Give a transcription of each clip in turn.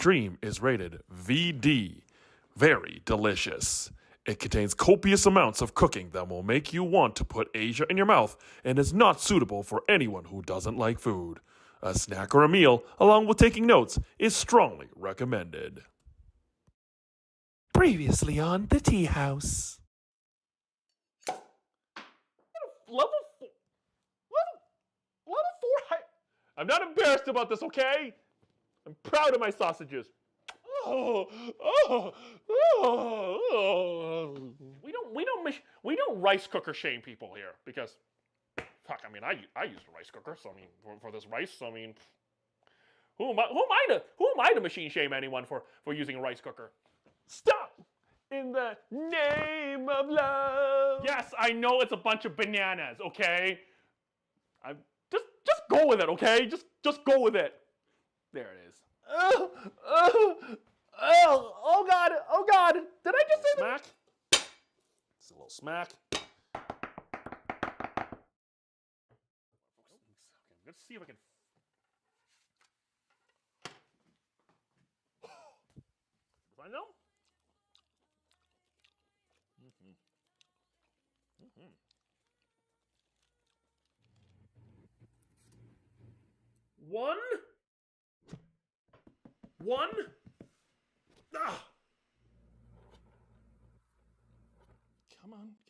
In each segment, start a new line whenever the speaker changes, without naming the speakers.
stream is rated VD. Very delicious. It contains copious amounts of cooking that will make you want to put Asia in your mouth and is not suitable for anyone who doesn't like food. A snack or a meal, along with taking notes, is strongly recommended. Previously on The Tea House.
Level 4. I'm not embarrassed about this, okay? I'm proud of my sausages. We don't rice cooker shame people here because, fuck, I mean, I use a rice cooker, so I mean, for this rice, so I mean, who am I to machine shame anyone for using a rice cooker? Stop! In the name of love. Yes, I know it's a bunch of bananas, okay? Just go with it, okay? Just go with it. There it is. Oh God. Did I just say smack? It's a little smack. Okay, let's see if I can. I know. One. Ah.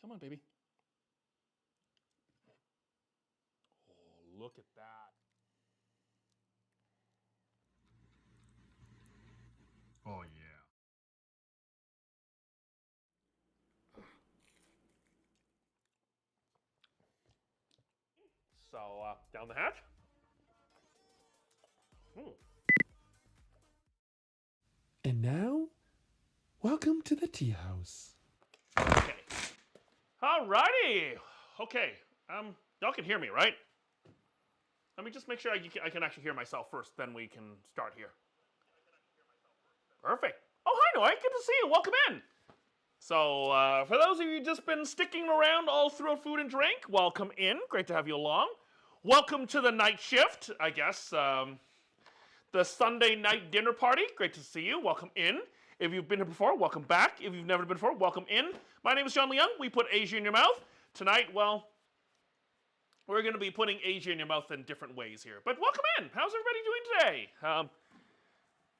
Come on, baby. Oh, look at that.
Oh, yeah.
So, down the hatch.
And now, welcome to the Tea House.
Okay. Alrighty. Okay. Y'all can hear me, right? Let me just make sure I can actually hear myself first, then we can start here. Perfect. Oh, hi, Noy. Good to see you. Welcome in. So, for those of you who've just been sticking around all throughout Food and Drink, welcome in. Great to have you along. Welcome to the night shift, I guess. The Sunday night dinner party. Great to see you. Welcome in. If you've been here before, welcome back. If you've never been before, welcome in. My name is ChefJohnLeung. We put Asia in your mouth. Tonight, well, we're going to be putting Asia in your mouth in different ways here. But welcome in. How's everybody doing today?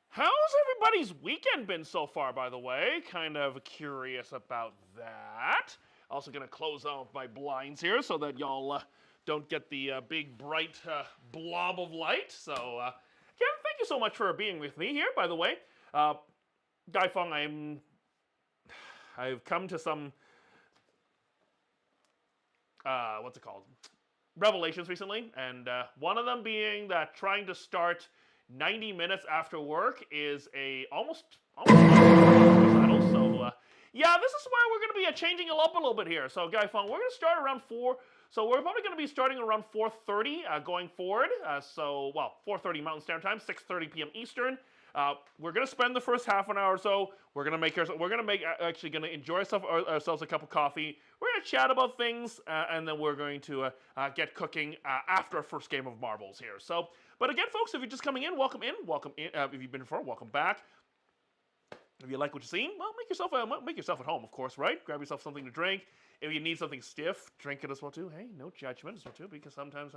How's everybody's weekend been so far, by the way? Kind of curious about that. Also going to close off my blinds here so that y'all don't get the big, bright blob of light. So, again, thank you so much for being with me here, by the way. Guy Feng, I've come to some, what's it called? Revelations recently, and one of them being that trying to start 90 minutes after work is a almost battle. So yeah, this is where we're going to be changing it up a little bit here. So Guy Feng, we're going to start around 4. So we're probably going to be starting around 4:30 going forward. 4:30 Mountain Standard Time, 6:30 p.m. Eastern. We're going to spend the first half an hour or so. We're going to enjoy ourselves a cup of coffee. We're going to chat about things, and then we're going to get cooking after our first game of marbles here. So, but again, folks, if you're just coming in, welcome in. Welcome in. If you've been before, welcome back. If you like what you're seeing, well, make yourself at home, of course, right? Grab yourself something to drink. If you need something stiff, drink it as well too. Hey, no judgment as well too, because sometimes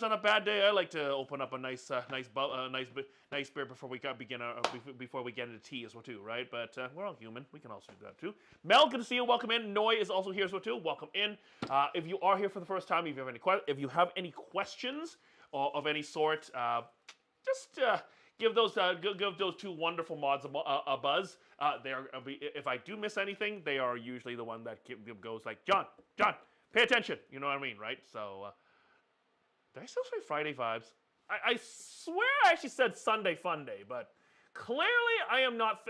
on a bad day, I like to open up a nice beer before we get into tea as well too, right? But we're all human. We can also do that too. Mel, good to see you. Welcome in. Noi is also here as well too. Welcome in. If you are here for the first time, if you have any questions of any sort, just give those two wonderful mods a buzz. If I do miss anything, they are usually the one that goes like, John, pay attention. You know what I mean, right? So, did I still say Friday vibes? I swear I actually said Sunday Funday, but clearly I am not.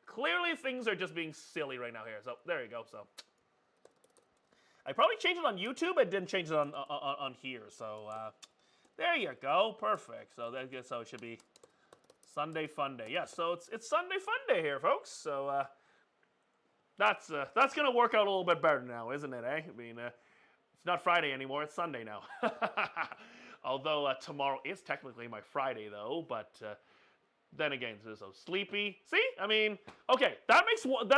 Clearly things are just being silly right now here. So there you go. So I probably changed it on YouTube. I didn't change it on here. So there you go. Perfect. So it should be Sunday Funday. Yeah, so it's Sunday Funday here, folks. So that's gonna work out a little bit better now, isn't it? I mean, it's not Friday anymore. It's Sunday now. Although tomorrow is technically my Friday, though. But Then again, so sleepy. See, I mean, okay, that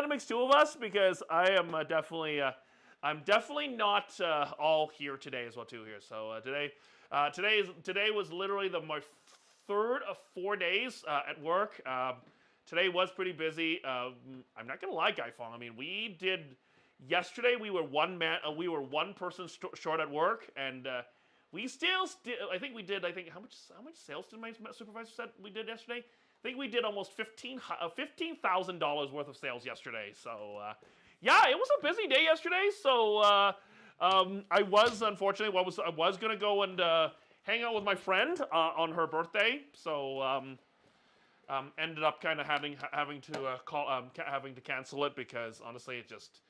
makes two of us because I am I'm definitely not all here today as well too here. So today was literally my third of 4 days at work. Today was pretty busy. I'm not gonna lie, Guy Fong. I mean, we did yesterday. We were one person short at work, and we still. I think we did. I think how much sales did my supervisor said we did yesterday? I think we did almost $15,000 worth of sales yesterday. So yeah, it was a busy day yesterday. So I was unfortunately I was gonna go and hang out with my friend on her birthday. So ended up kind of having to cancel it because honestly it just.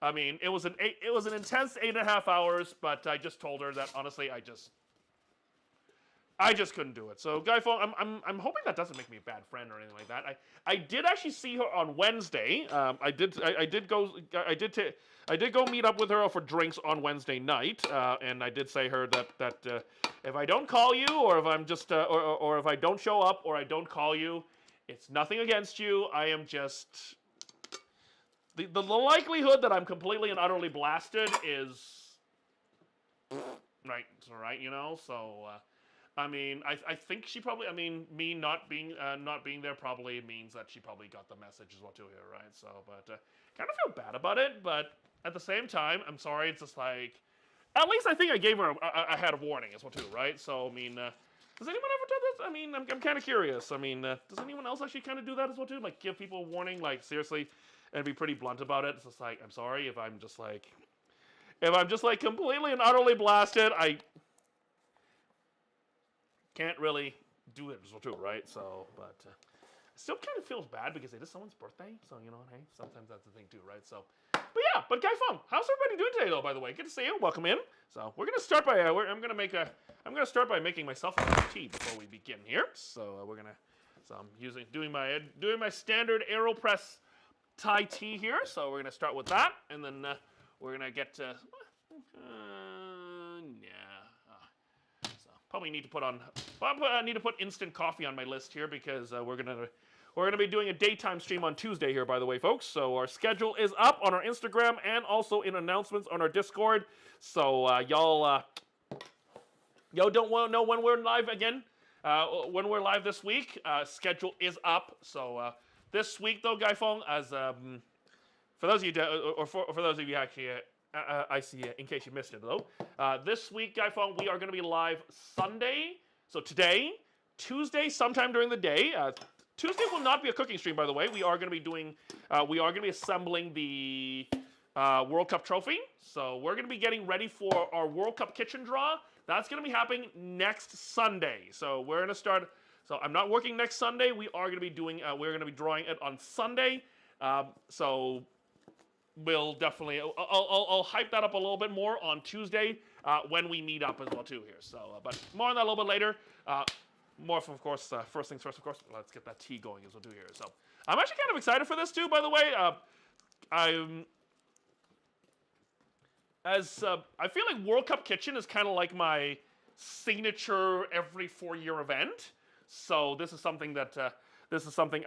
I mean, it was an intense 8.5 hours, but I just told her that honestly I just couldn't do it. So, Guy Fong, I'm hoping that doesn't make me a bad friend or anything like that. I did actually see her on Wednesday. I did go meet up with her for drinks on Wednesday night, and I did say her that if I don't call you, or if I'm just or if I don't show up, or I don't call you, it's nothing against you. I am just the likelihood that I'm completely and utterly blasted is right. It's all right, you know. So. I mean, I think she probably. I mean, me not being there probably means that she probably got the message as well too here, right? So, but kind of feel bad about it, but at the same time, I'm sorry. It's just like, at least I think I gave her a head of warning as well too, right? So, I mean, does anyone ever do this? I mean, I'm kind of curious. I mean, does anyone else actually kind of do that as well too? Like, give people a warning, like seriously, and be pretty blunt about it. It's just like, I'm sorry if I'm just like completely and utterly blasted. I can't really do it as well too, right? So, but it still kind of feels bad because it is someone's birthday. So, you know, hey, sometimes that's the thing too, right? So, but yeah, but Guy Fong, how's everybody doing today though, by the way? Good to see you. Welcome in. So, we're going to start by, I'm going to start by making myself a cup of tea before we begin here. So, I'm doing my standard AeroPress Thai tea here. So, we're going to start with that. And then we're going to get to, probably need to put instant coffee on my list here because we're gonna be doing a daytime stream on Tuesday here, by the way, folks. So our schedule is up on our Instagram and also in announcements on our Discord. So y'all don't want to know when we're live again. When we're live this week, schedule is up. So this week though, Guy Fong, as for those of you for those of you actually. I see in case you missed it though. This week, Guy Fong, we are going to be live Sunday. So today, Tuesday, sometime during the day. Tuesday will not be a cooking stream, by the way. We are going to be assembling the World Cup trophy. So we're going to be getting ready for our World Cup kitchen draw. That's going to be happening next Sunday. So we're going to start. So I'm not working next Sunday. We are going to be doing. We're going to be drawing it on Sunday. So. We'll definitely, I'll hype that up a little bit more on Tuesday when we meet up as well too here. So, but more on that a little bit later. More of course, first things first, of course, let's get that tea going as we'll do here. So, I'm actually kind of excited for this too, by the way. I feel like World Cup Kitchen is kind of like my signature every 4-year event. So this is something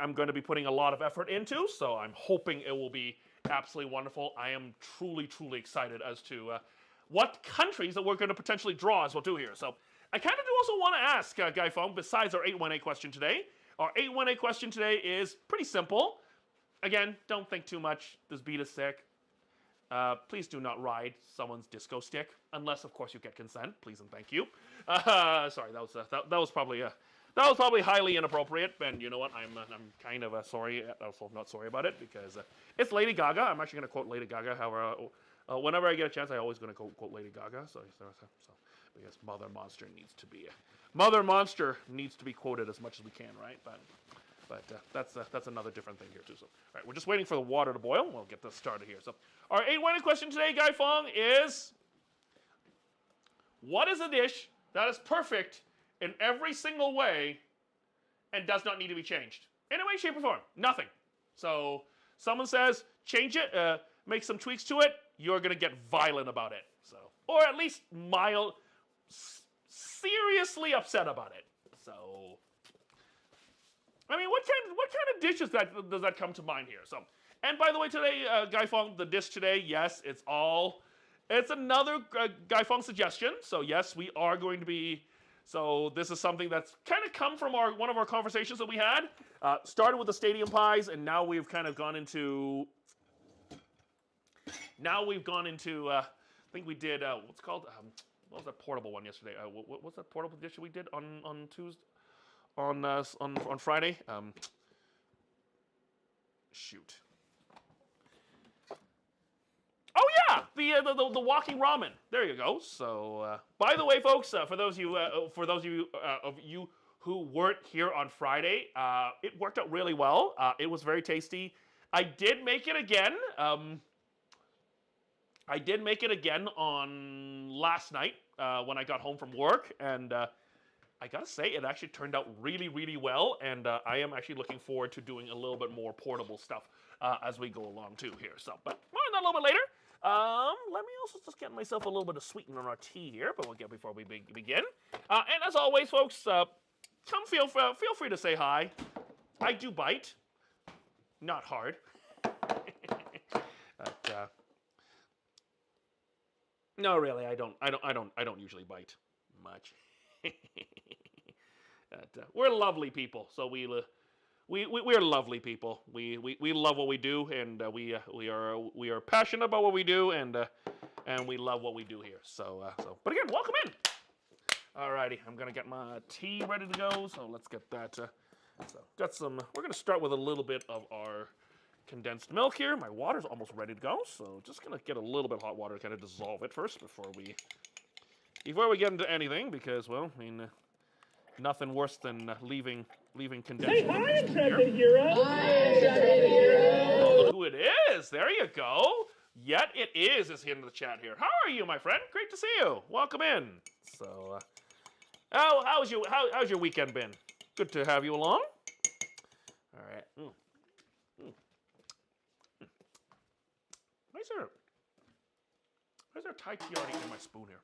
I'm going to be putting a lot of effort into. So I'm hoping it will be absolutely wonderful. I am truly, truly excited as to what countries that we're going to potentially draw as well too here. So I kind of do also want to ask Guy Fong, besides our 818 question today. Our 818 question today is pretty simple. Again, don't think too much. This beat is sick. Please do not ride someone's disco stick, unless of course you get consent. Please and thank you. Sorry, that was probably highly inappropriate, and you know what? I'm kind of sorry. Also, not sorry about it because it's Lady Gaga. I'm actually going to quote Lady Gaga. However, whenever I get a chance, I always going to quote Lady Gaga. So because Mother Monster needs to be quoted as much as we can, right? But that's another different thing here too. So, all right, we're just waiting for the water to boil. We'll get this started here. So, our 8-1 question today, Guy Fong, is: what is a dish that is perfect in every single way and does not need to be changed in any way, shape, or form? Nothing. So someone says change it, make some tweaks to it, you're gonna get violent about it. So, or at least seriously upset about it. So I mean, what kind of dishes does that come to mind here? So, and by the way, today, Guy Fong, the dish today, yes, it's another Guy Fong suggestion. So yes, we are going to be. So this is something that's kind of come from one of our conversations that we had. Started with the stadium pies, and now we've kind of gone into. Now we've gone into. I think we did what's called. What was that portable one yesterday? What was that portable dish we did on Tuesday? On Friday. Shoot. Oh yeah, the walking ramen. There you go. So by the way, folks, for those of you who weren't here on Friday, it worked out really well. It was very tasty. I did make it again. I did make it again on last night when I got home from work, and I gotta say, it actually turned out really, really well, and I am actually looking forward to doing a little bit more portable stuff as we go along too here. So, but more on that a little bit later. Let me also just get myself a little bit of sweetener on our tea here, but we'll get before we begin. And as always, folks, come feel free to say hi. I do bite, not hard. But, no, really, I don't usually bite much. We're lovely people, so we're lovely people. We love what we do, and we are passionate about what we do, and we love what we do here. So but again, welcome in. Alrighty, I'm gonna get my tea ready to go. So let's get that. So got some. We're gonna start with a little bit of our condensed milk here. My water's almost ready to go, so just gonna get a little bit of hot water to kind of dissolve it first before we get into anything, because, well, I mean, nothing worse than leaving condensed.
Hey, hi, Intrepid Hero! Hi, Intrepid Hero!
Oh, look who it is! There you go! Yet it is here in the chat here. How are you, my friend? Great to see you. Welcome in. So, how's your weekend been? Good to have you along. All right. Where's there Thai tea already in my spoon here?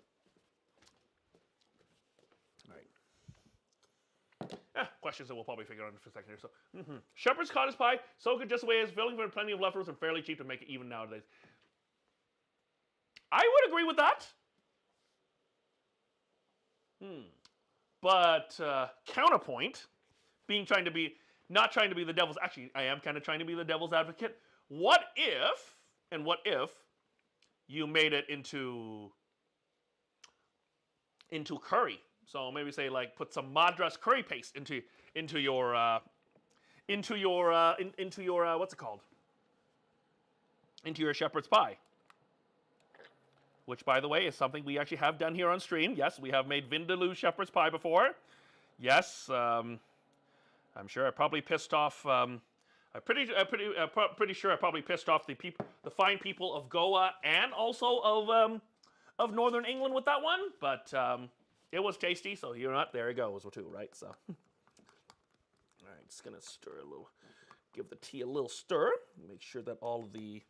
Questions that we'll probably figure out in a second here. So, Shepherd's cottage pie, so good just the way it is, filling with plenty of leftovers and fairly cheap to make it even nowadays. I would agree with that. But counterpoint, not trying to be the devil's. Actually, I am kind of trying to be the devil's advocate. What if you made it into curry? So maybe say, like, put some madras curry paste into your what's it called? Into your shepherd's pie. Which, by the way, is something we actually have done here on stream. Yes, we have made vindaloo shepherd's pie before. Yes, I'm sure I probably pissed off. I'm pretty sure I probably pissed off the fine people of Goa and also of Northern England with that one, but. It was tasty, so you're not. There it goes, too, right? So, all right, just gonna stir a little, give the tea a little stir, make sure that all of the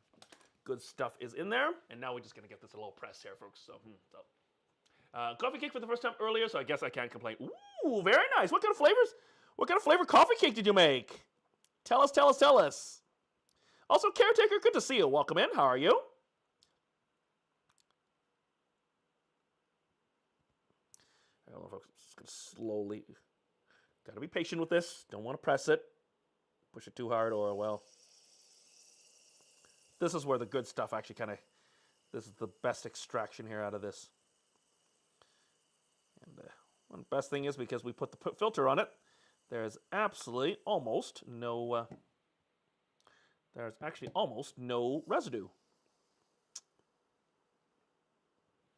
good stuff is in there, and now we're just gonna get this a little pressed here, folks. So, coffee cake for the first time earlier, so I guess I can't complain. Ooh, very nice. What kind of flavors? What kind of flavor coffee cake did you make? Tell us. Also, caretaker, good to see you. Welcome in. How are you? I don't know, folks. Just gonna slowly. Gotta be patient with this. Don't want to press it, push it too hard, or well. This is where the good stuff actually kind of. This is the best extraction here out of this. And one best thing is because we put the filter on it, there's absolutely almost no. There's actually almost no residue.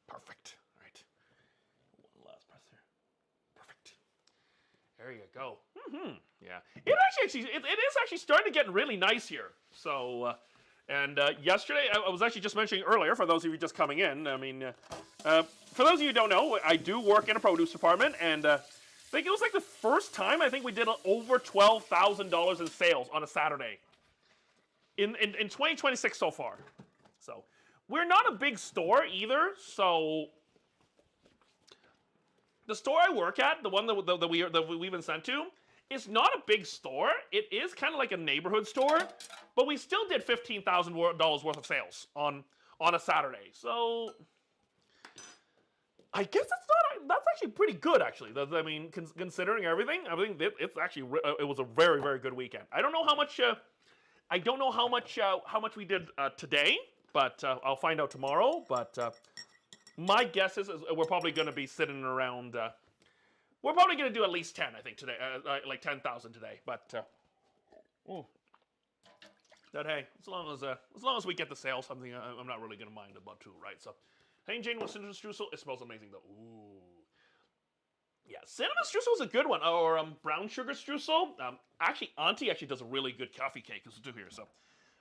Perfect. There you go. Yeah, it is actually starting to get really nice here. So, yesterday I was actually just mentioning earlier for those of you just coming in. I mean, for those of you who don't know, I do work in a produce department, and I think it was like the first time I think we did over $12,000 in sales on a Saturday in 2026 so far. So, we're not a big store either. So. The store I work at, the one that we've been sent to, It's not a big store. It is kind of like a neighborhood store, but we still did $15,000 worth of sales on a Saturday. So I guess that's actually pretty good. Actually, I mean, considering everything, it's actually it was a very very good weekend. I don't know how much. I don't know how much we did today, but I'll find out tomorrow. But my guess is we're probably going to be sitting around. We're probably going to do at least 10, I think, today. Like 10,000 today. But hey, as long as we get the sale, something I'm not really going to mind about too, right? So, hey, Jane, what's cinnamon streusel? It smells amazing though. Ooh. Yeah, cinnamon streusel is a good one, or brown sugar streusel. Actually, Auntie actually does a really good coffee cake as well too here. So,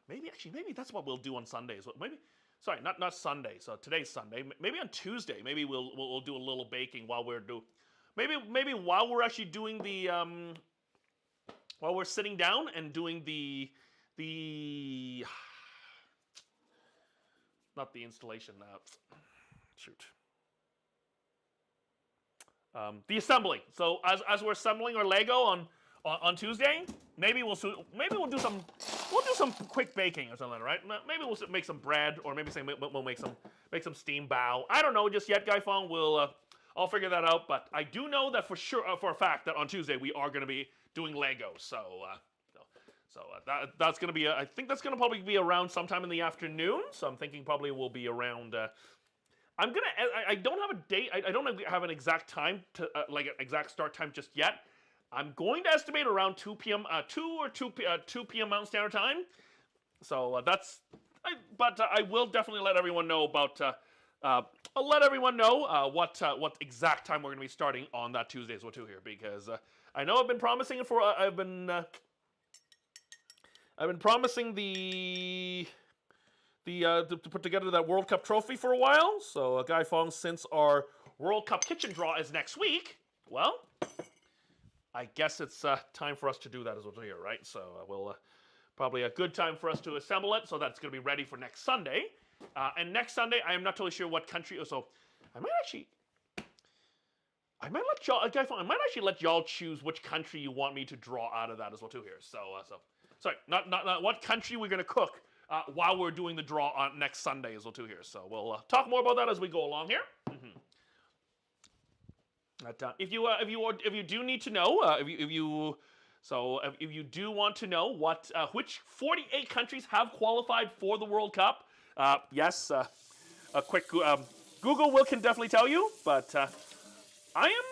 maybe that's what we'll do on Sundays. Maybe, sorry, not Sunday. So today's Sunday. Maybe on Tuesday. Maybe we'll do a little baking while we're maybe while we're actually doing the while we're sitting down and doing the not the installation. Shoot. The assembly. So as we're assembling our Lego on Tuesday, maybe we'll do some quick baking or something, right? Maybe we'll make some bread, or maybe we'll make some steamed bao. I don't know just yet, Guy Fong. I'll figure that out. But I do know that for sure, for a fact, that on Tuesday we are going to be doing Legos. So that's going to be. I think that's going to probably be around sometime in the afternoon. So I'm thinking probably will be around. I don't have a date. I don't have an exact time to like an exact start time just yet. I'm going to estimate around 2 p.m. 2 p.m. Mountain Standard Time. So but I will definitely let everyone know about. I'll let everyone know what exact time we're going to be starting on that Tuesday as well too here, because I know I've been promising it for. I've been promising to put together that World Cup trophy for a while. So, Guy Fong, since our World Cup kitchen draw is next week, well, I guess it's time for us to do that as well here, right? So, we'll probably a good time for us to assemble it, so that's going to be ready for next Sunday. And next Sunday, I am not totally sure what country. So, I might let y'all, Guy Fong, I might actually let y'all choose which country you want me to draw out of that as well too here. So, sorry, not what country we're going to cook. While we're doing the draw on next Sunday as well too here. So we'll talk more about that as we go along here. Mm-hmm. But, if you do need to know, if you do want to know which 48 countries have qualified for the World Cup, yes, a quick Google can definitely tell you. But I am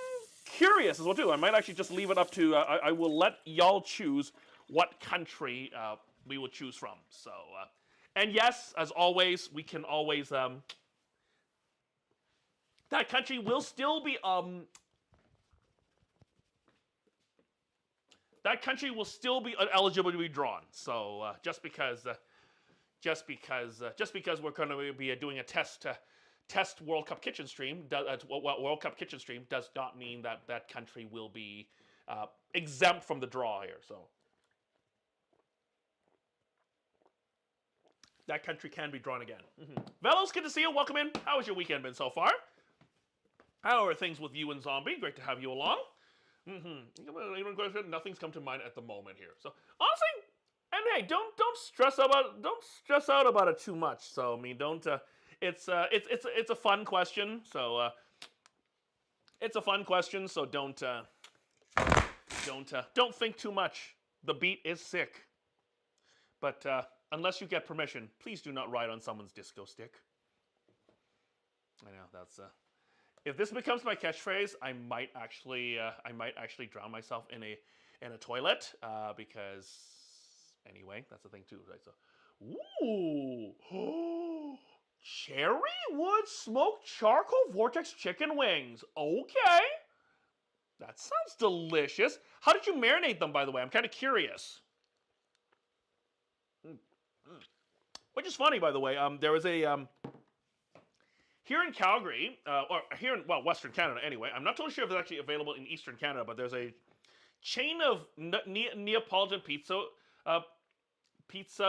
curious as well too. I might actually just leave it up to. I will let y'all choose what country we will choose from. So, and yes, as always, we can always that country will still be eligible to be drawn. So just because we're going to be doing a test World Cup kitchen stream, World Cup kitchen stream does not mean that country will be exempt from the draw here. So. That country can be drawn again. Mm-hmm. Velos, good to see you. Welcome in. How has your weekend been so far? How are things with you and Zombie? Great to have you along. Mm-hmm. Nothing's come to mind at the moment here. So honestly, and hey, don't stress out about it too much. So I mean, don't. It's a fun question. So it's a fun question. So don't think too much. The beat is sick, but. Unless you get permission, please do not ride on someone's disco stick. I know that's. If this becomes my catchphrase, I might actually drown myself in a toilet because anyway, that's the thing too, right? So, ooh, cherry wood smoked charcoal vortex chicken wings. Okay, that sounds delicious. How did you marinate them, by the way? I'm kind of curious. Which is funny, by the way. There was a here in Calgary, or here in Western Canada, anyway. I'm not totally sure if it's actually available in Eastern Canada, but there's a chain of Neapolitan pizza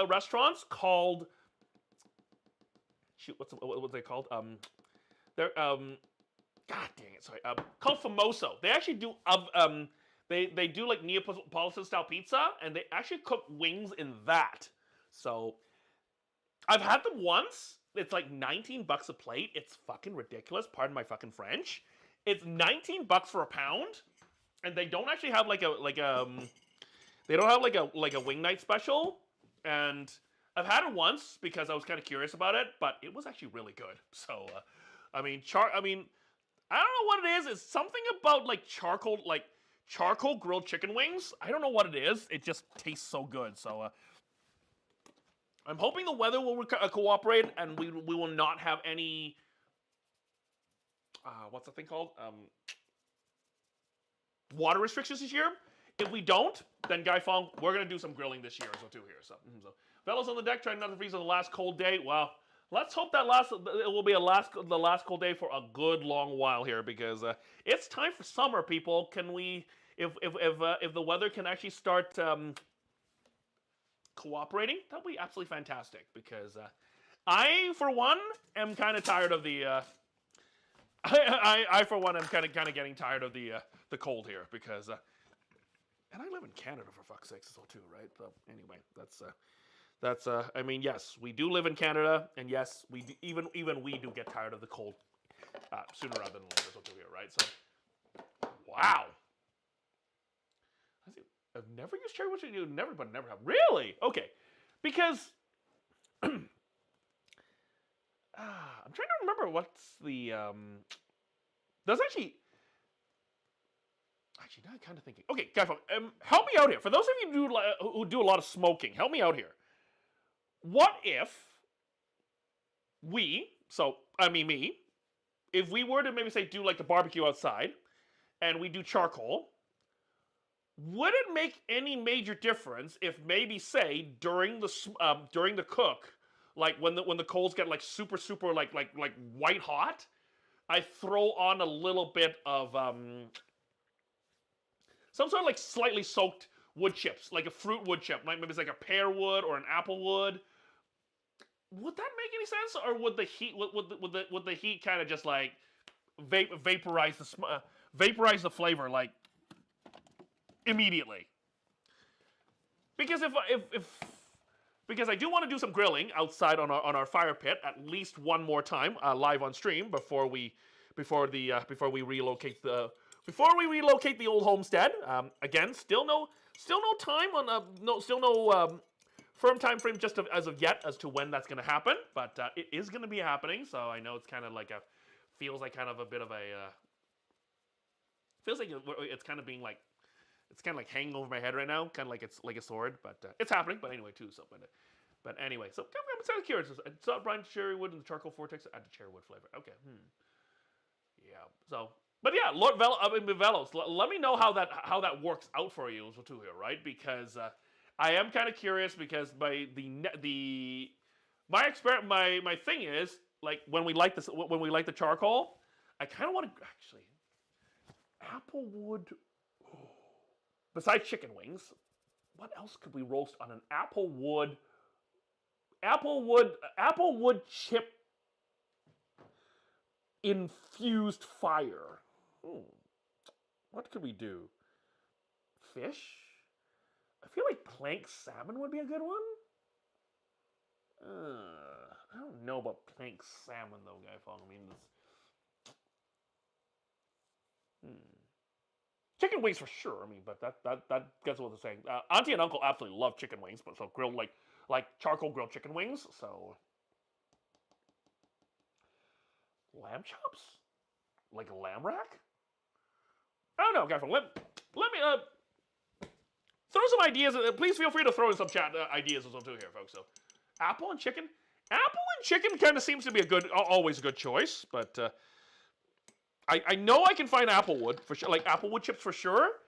restaurants called. Shoot, what's they called? They're God dang it, sorry. Called Famoso. They actually do They do like Neapolitan style pizza, and they actually cook wings in that. So I've had them once. It's like $19 a plate. It's fucking ridiculous. Pardon my fucking French. It's $19 for a pound, and they don't actually have they don't have like a wing night special. And I've had it once because I was kind of curious about it, but it was actually really good. So I mean, I don't know what it is. It's something about like charcoal grilled chicken wings. I don't know what it is. It just tastes so good. So I'm hoping the weather will cooperate and we will not have any what's the thing called? Water restrictions this year. If we don't, then Guy Fong, we're gonna do some grilling this year as well too here. So fellas on the deck, trying not to freeze on the last cold day. Well, let's hope that it will be the last cold day for a good long while here, because it's time for summer, people. Can we, if the weather can actually start cooperating, that'll be absolutely fantastic. Because I, for one, am kind of tired of the. I for one am kind of getting tired of the cold here, because and I live in Canada for fuck's sakes, so too, right? So anyway, that's I mean, yes, we do live in Canada, and yes, we do, even we do get tired of the cold sooner rather than later, so too here, right? So wow, I've never used cherry, which you never have. Really? Okay, because I'm trying to remember what's the there's actually now I'm kind of thinking. Okay, guys, help me out here. For those of you who do a lot of smoking, help me out here. What if me, if we were to maybe say do like the barbecue outside, and we do charcoal, would it make any major difference if maybe say during the cook, like when the coals get like super like white hot, I throw on a little bit of some sort of like slightly soaked wood chips, like a fruit wood chip, like maybe it's like a pear wood or an apple wood. Would that make any sense, or would the heat kind of just like vaporize the flavor like immediately? Because because I do want to do some grilling outside on our fire pit at least one more time live on stream before we relocate the old homestead. Again, still no time on no firm time frame just as of yet as to when that's going to happen, but it is going to be happening. So I know it's kind of like feels like kind of a bit of a feels like it's kind of being like it's kind of like hanging over my head right now, kind of like it's like a sword, but it's happening. But anyway, too. So but anyway, so I'm sort of curious. I saw brine cherrywood and the charcoal vortex add the cherrywood flavor. Okay. Yeah. So. But yeah, Lord Velos, let me know how that works out for you as well too here, right? Because I am kind of curious, because my thing is like when we light the charcoal, I kind of want to actually applewood. Besides chicken wings, what else could we roast on an applewood chip infused fire? What could we do? Fish? I feel like planked salmon would be a good one. I don't know about planked salmon though, Guy Fong. I mean, chicken wings for sure. I mean, but that gets what they're saying. Auntie and Uncle absolutely love chicken wings, but so grilled like charcoal grilled chicken wings. So lamb chops, like a lamb rack. I don't know, Guy Fong. Let me throw some ideas. Please feel free to throw in some chat ideas as well too here, folks. So apple and chicken kind of seems to be always a good choice, but. I know I can find applewood for sure, like applewood chips for sure.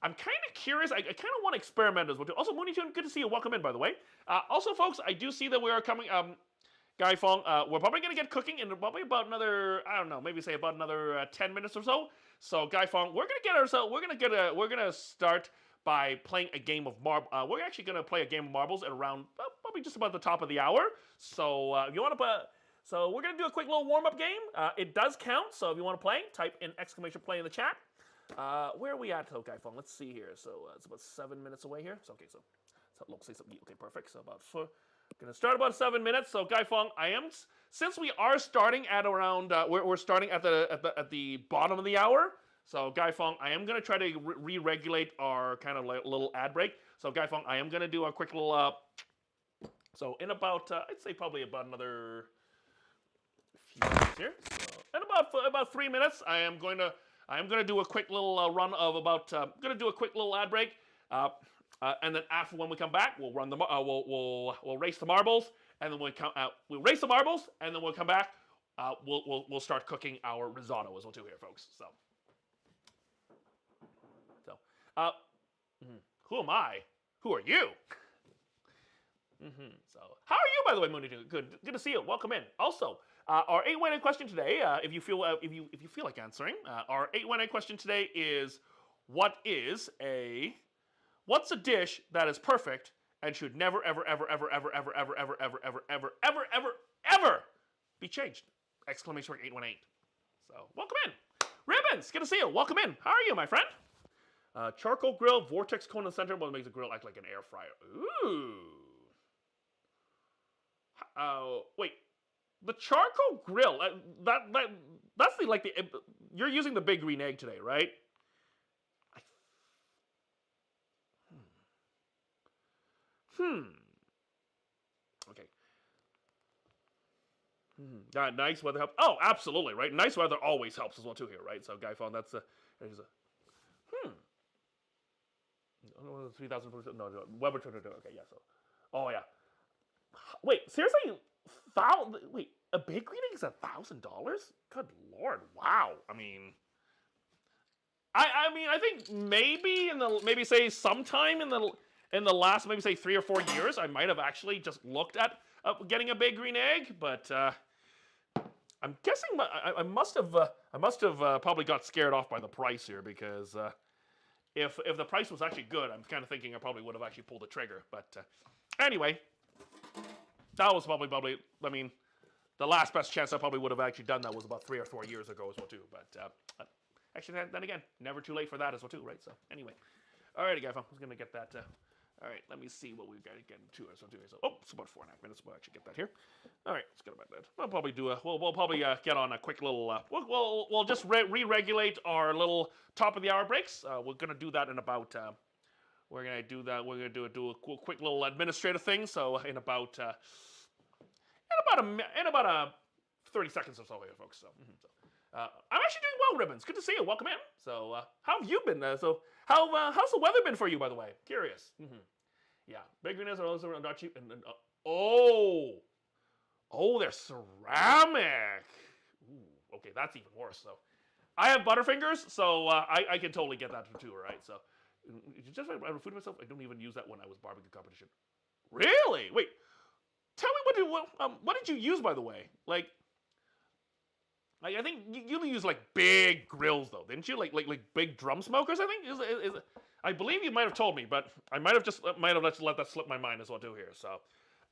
I'm kind of curious. I kind of want to experiment as well too. Also, Mooney Tune, good to see you. Welcome in, by the way. Also, folks, I do see that we are coming. Guy Fong, we're probably gonna get cooking in probably about another, I don't know, maybe say about another 10 minutes or so. So, Guy Fong, we're gonna start by playing a game of we're actually gonna play a game of marbles at around probably just about the top of the hour. So, if you want to. So we're going to do a quick little warm-up game. It does count, so if you want to play, type in !play in the chat. Where are we at, Guy Fong? Let's see here. So it's about 7 minutes away here. So okay, so let's say something. Okay, perfect. So about gonna start about 7 minutes. So Guy Fong, since we are starting at around we're starting at the bottom of the hour. So Guy Fong, I am gonna try to re-regulate our kind of like little ad break. So Guy Fong, I am gonna do a quick little. So in about I'd say probably about another few minutes here. So in about 3 minutes, I am going to do a quick little run of about. Going to do a quick little ad break. And then after when we come back, we'll run the we'll race the marbles, and then we'll race the marbles, and then we'll come back. We'll start cooking our risotto as well too here, folks. So who am I? Who are you? So how are you, by the way, Mooney? Good to see you. Welcome in. Also, our 818 question today, if you feel like answering, our 818 question today is, what's a dish that is perfect and should never ever be changed? Exclamation mark 818. So welcome in. Ribbons, good to see you. Welcome in. How are you, my friend? Charcoal grill, vortex cone in the center, but it makes the grill act like an air fryer. Ooh. Wait. The charcoal grill, that's you're using the big green egg today, right? Okay. Nice weather helps. Oh, absolutely, right? Nice weather always helps as well too here, right? So Guy found that's there's a 3,000. No, Weber. Okay, yeah. So, oh yeah. Wait, seriously? Wait, a big green egg is $1,000? Good lord! Wow. I mean, I think maybe say sometime in the last maybe say 3 or 4 years, I might have actually just looked at getting a big green egg, but I'm guessing I must have probably got scared off by the price here, because if the price was actually good, I'm kind of thinking I probably would have actually pulled the trigger. But anyway, that was probably I mean, the last best chance I probably would have actually done that was about 3 or 4 years ago as well too. But actually, then again, never too late for that as well too, right? So anyway, alrighty, guys, I was gonna get that. All right, let me see what we've got to get into as well too. So, it's about 4.5 minutes. We'll actually get that here. All right, let's get about that. We'll probably we'll probably get on a quick little. We'll just re-regulate our little top of the hour breaks. We're gonna do that in about. We're gonna do a quick little administrative thing. So in about 30 seconds or so here, folks. So, I'm actually doing well, Ribbons. Good to see you. Welcome in. So, how have you been? How's the weather been for you, by the way? Curious. Yeah, big green eggs are also not cheap. And they're ceramic. Ooh, okay, that's even worse. So, I have Butterfingers, so I can totally get that too, right? So, just like food myself, I don't even use that when I was barbecue competition. Really? Wait, tell me what did you use, by the way? Like I think you use like big grills though, didn't you? Like big drum smokers, I think. Is I believe you might have told me, but I might have let that slip my mind as well too here. So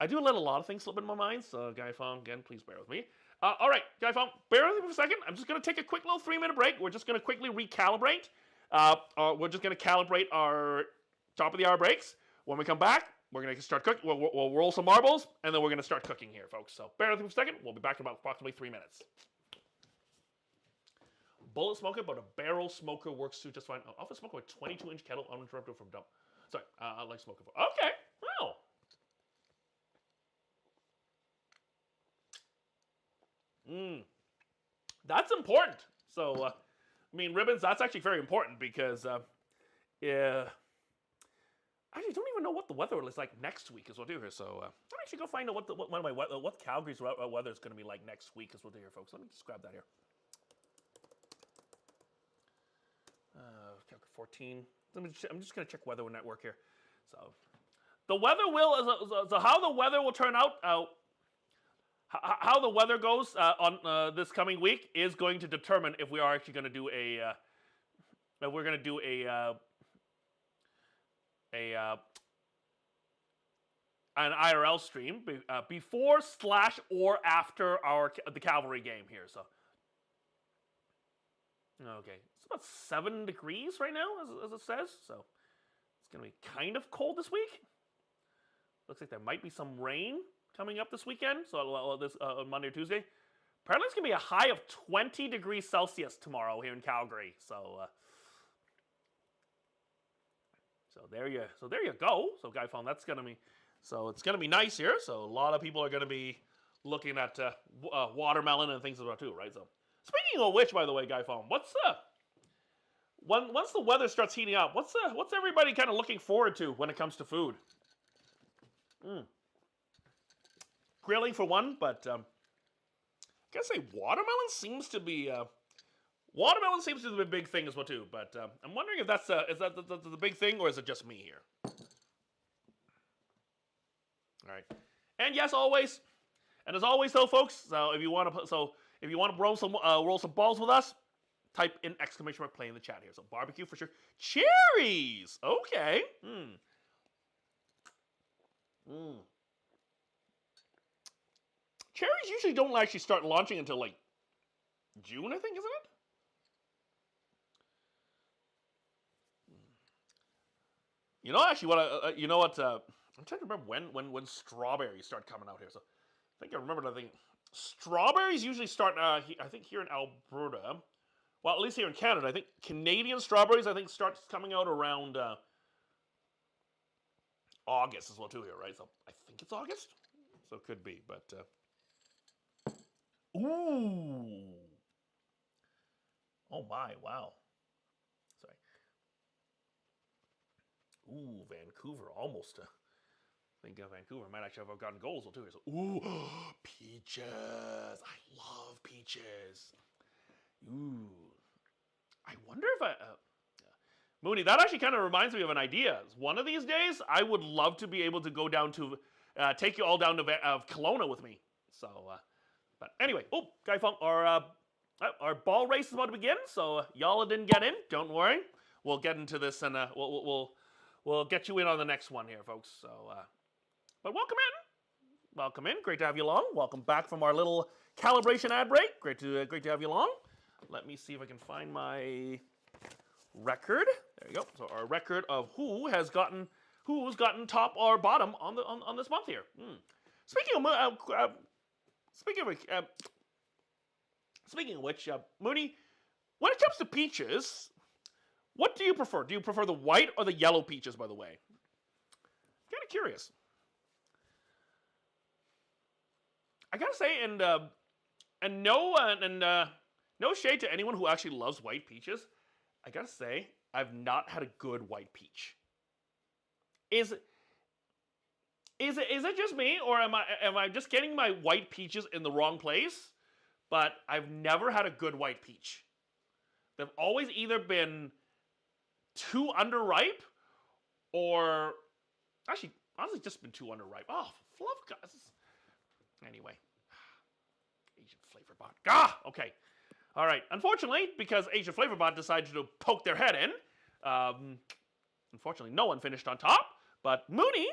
I do let a lot of things slip in my mind. So Guy Fong, again, please bear with me. All right, Guy Fong, bear with me for a second. I'm just gonna take a quick little 3-minute break. We're just gonna quickly recalibrate. We're just gonna calibrate our top of the hour breaks. When we come back, we're gonna start cooking. We'll roll some marbles, and then we're gonna start cooking here, folks. So bear with me for a second. We'll be back in about approximately 3 minutes. Bullet smoker, but a barrel smoker works too just fine. Often smoker with 22-inch kettle uninterrupted from dump. Sorry, I like smoker. Okay, well. That's important. So, I mean, Ribbons, that's actually very important because, yeah. Actually, I don't even know what the weather is like next week as well, do here. So, I'm actually go find out what Calgary's weather is going to be like next week as well, do here, folks. Let me just grab that here. 14. I'm just going to check weather network here. So, the weather how the weather will turn out. How the weather goes on this coming week is going to determine if we are actually going to do an IRL stream before / or after the Cavalry game here. So. Okay, it's about 7 degrees right now, as it says. So it's gonna be kind of cold this week. Looks like there might be some rain coming up this weekend. So this Monday or Tuesday. Apparently, it's gonna be a high of 20 degrees Celsius tomorrow here in Calgary. So there you go. So Guy Fong, that's gonna be. So it's gonna be nice here. So a lot of people are gonna be looking at watermelon and things as well too, right? So speaking of which, by the way, Guy Fong, what's once the weather starts heating up, what's everybody kind of looking forward to when it comes to food? Grilling for one, but I gotta say watermelon seems to be a big thing as well too. But I'm wondering if that's is that the big thing, or is it just me here? All right, and yes, always, and as always though, folks. So if you want to roll some balls with us, type in exclamation mark play in the chat here. So barbecue for sure. Cherries, okay. Cherries usually don't actually start launching until like June, I think, isn't it? You know, actually, I'm trying to remember when strawberries start coming out here. So I think I remember. I think strawberries usually start. I think here in Alberta. Well, at least here in Canada, I think Canadian strawberries. I think starts coming out around August as well too here, right? So I think it's August. So it could be, but ooh, oh my, wow. Sorry. Ooh, Vancouver almost. I think Vancouver might actually have gotten goals too here. So ooh, peaches. I love peaches. Ooh, I wonder if Mooney, that actually kind of reminds me of an idea. One of these days, I would love to be able to go down to, take you all down to Kelowna with me. So, but anyway, Guy Fong, our ball race is about to begin. So y'all didn't get in, don't worry. We'll get into this, and we'll get you in on the next one here, folks. So, but welcome in. Great to have you along. Welcome back from our little calibration ad break. Great to have you along. Let me see if I can find my record. There you go. So our record of who's gotten top or bottom on this month here. Speaking of which, Mooney, when it comes to peaches, what do you prefer? Do you prefer the white or the yellow peaches? By the way, kind of curious. I gotta say, and no shade to anyone who actually loves white peaches. I gotta say, I've not had a good white peach. Is it just me, or am I just getting my white peaches in the wrong place? But I've never had a good white peach. They've always either been too underripe, or actually, honestly, just been too underripe. Oh, fluff guys. Anyway, Asian Flavor Bot. Okay. All right. Unfortunately, because Asian Flavor Bot decided to poke their head in, unfortunately, no one finished on top. But Mooney,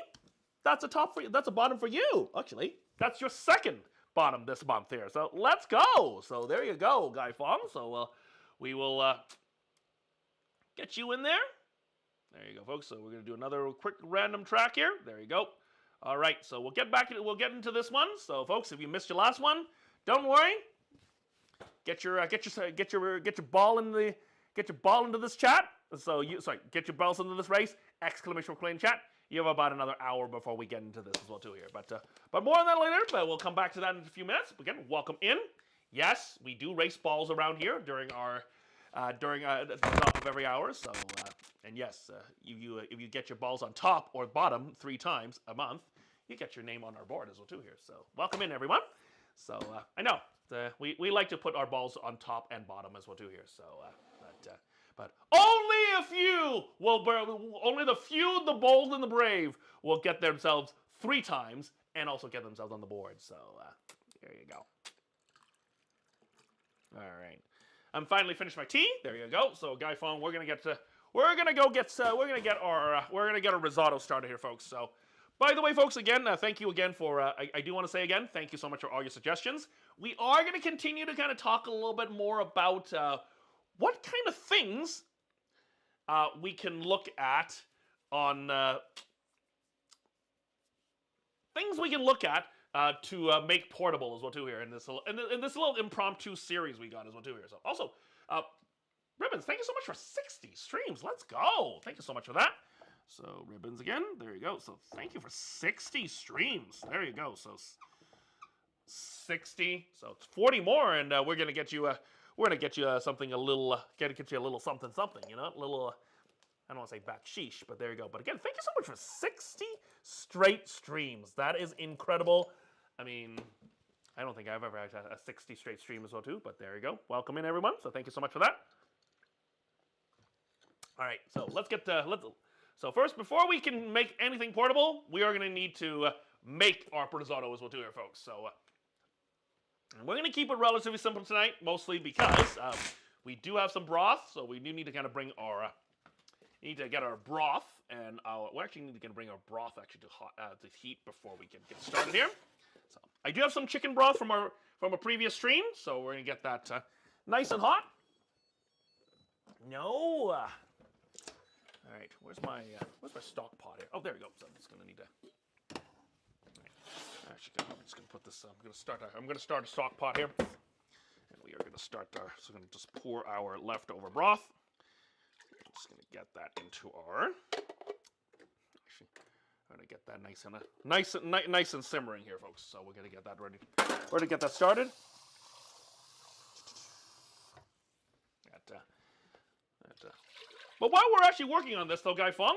that's a top for you. That's a bottom for you. Actually, that's your second bottom this month here. So let's go. So there you go, Guy Fong. So we will get you in there. There you go, folks. So we're gonna do another quick random track here. There you go. All right. So we'll get into this one. So folks, if you missed your last one, don't worry. Get your ball into this chat. So get your balls into this race! Exclamation point in chat. You have about another hour before we get into this as well too here. But more on that later. But we'll come back to that in a few minutes. Again, welcome in. Yes, we do race balls around here during at the top of every hour. So and yes, if you get your balls on top or bottom 3 times a month, you get your name on our board as well too here. So welcome in everyone. So I know we like to put our balls on top and bottom as well too here. So but only the few, the bold and the brave will get themselves 3 times and also get themselves on the board. So there you go. All right, I'm finally finished my tea. There you go. So Guy Fong, we're gonna get our risotto started here, folks. So. By the way, folks, again, thank you again for, I do want to say again, thank you so much for all your suggestions. We are going to continue to kind of talk a little bit more about what kind of things we can look at on to make portable as well too here in this little impromptu series we got as well too here. So also, Ribbons, thank you so much for 60 streams. Let's go. Thank you so much for that. So Ribbons again. There you go. So thank you for 60 streams. There you go. So 60. So it's 40 more, and we're gonna get you something a little get you a little something, you know, a little. I don't want to say backsheesh, but there you go. But again, thank you so much for 60 straight streams. That is incredible. I mean, I don't think I've ever had a 60 straight stream as well too, but there you go. Welcome in everyone. So thank you so much for that. All right, so so first, before we can make anything portable, we are going to need to make our risotto as well too here, folks. So we're going to keep it relatively simple tonight, mostly because we do have some broth, so we do need to kind of bring our need to get our broth, and we actually need to bring our broth actually to heat before we can get started here. So I do have some chicken broth from a previous stream, so we're gonna get that nice and hot. No. All right, where's my stock pot here? Oh, there we go. So I'm just gonna need to. Actually, I'm just gonna put this. I'm gonna start a stock pot here, and we are gonna start so we're gonna just pour our leftover broth. I'm just gonna get that into our. Actually, I'm gonna get that nice and simmering here, folks. So we're gonna get that ready. We're gonna get that started. But while we're actually working on this, though, Guy Feng,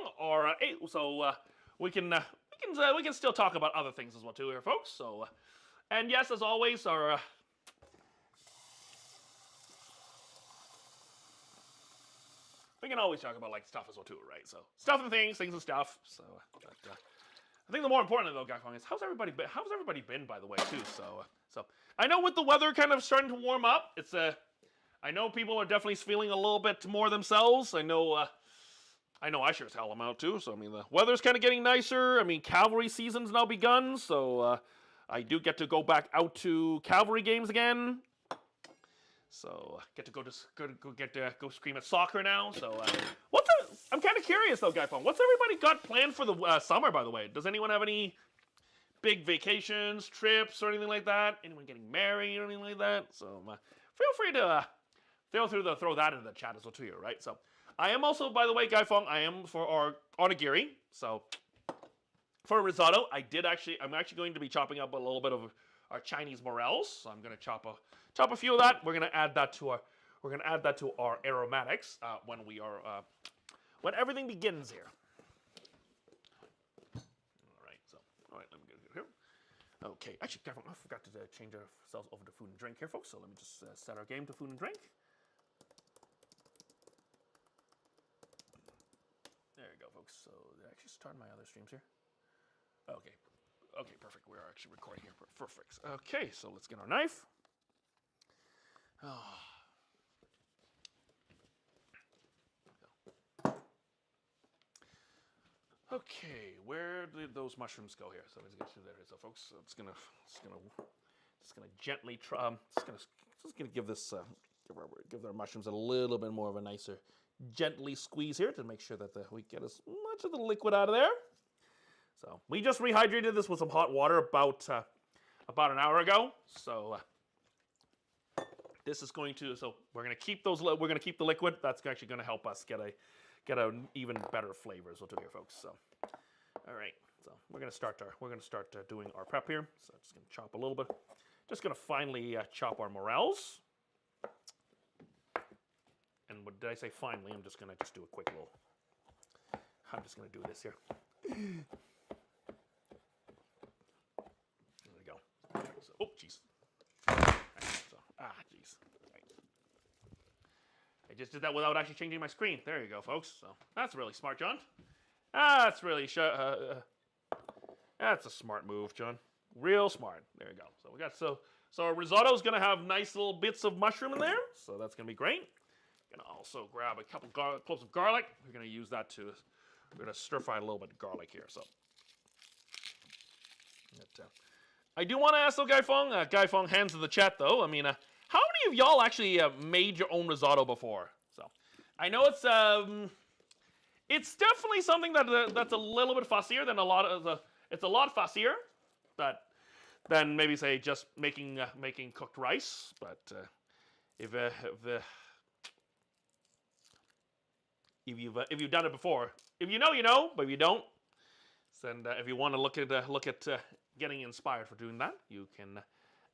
we can still talk about other things as well too here, folks. So, and yes, as always, our. We can always talk about like stuff as well too, right? So stuff and things and stuff. So I think the more important though, Guy Feng, is how's everybody been by the way too. So I know with the weather kind of starting to warm up, I know people are definitely feeling a little bit more themselves. I know I sure as hell am out too. So I mean the weather's kind of getting nicer. I mean cavalry season's now begun, so I do get to go back out to cavalry games again. So get to go scream at soccer now. So I'm kind of curious though, Guy Feng. What's everybody got planned for the summer? By the way, does anyone have any big vacations, trips, or anything like that? Anyone getting married or anything like that? So feel free to throw that into the chat as well too, right? So I am also, by the way, Guy Feng, I am for our onigiri. So for risotto, I'm actually going to be chopping up a little bit of our Chinese morels. So I'm going to chop a few of that. We're going to add that to our aromatics when everything begins here. All right, let me get it here. Okay, actually, I forgot to change ourselves over to food and drink here, folks. So let me just set our game to food and drink. There you go, folks. So did I actually start my other streams here? Okay, perfect. We are actually recording here. Perfect. Okay, so let's get our knife. Okay, where did those mushrooms go here? So let's get to there. So, folks, so it's gonna gently try. Just gonna give this give our mushrooms a little bit more of a nicer, gently squeeze here to make sure that we get as much of the liquid out of there. So we just rehydrated this with some hot water about an hour ago. So this is going to. So we're gonna keep those. We're gonna keep the liquid. That's actually gonna help us get an even better flavor as well too here, folks. So all right. So we're gonna start doing our prep here. So I'm just gonna chop a little bit. Just gonna finely chop our morels. And what did I say? Finally, I'm just gonna do a quick little. I'm just gonna do this here. There we go. So, oh, jeez. So, jeez. Right. I just did that without actually changing my screen. There you go, folks. So that's really smart, John. That's really that's a smart move, John. Real smart. There you go. So we got so our risotto is gonna have nice little bits of mushroom in there. So that's gonna be great. Gonna also grab a couple cloves of garlic. We're gonna use that we're gonna stir fry a little bit of garlic here. So I do want to ask though, Guy Feng, hands in the chat though. I mean, how many of y'all actually made your own risotto before? So, I know it's definitely something that's a little bit fussier than a lot of it's a lot fussier, but than maybe say just making cooked rice. But if you've done it before, if you know, you know. But if you don't, and if you want to look at getting inspired for doing that, you can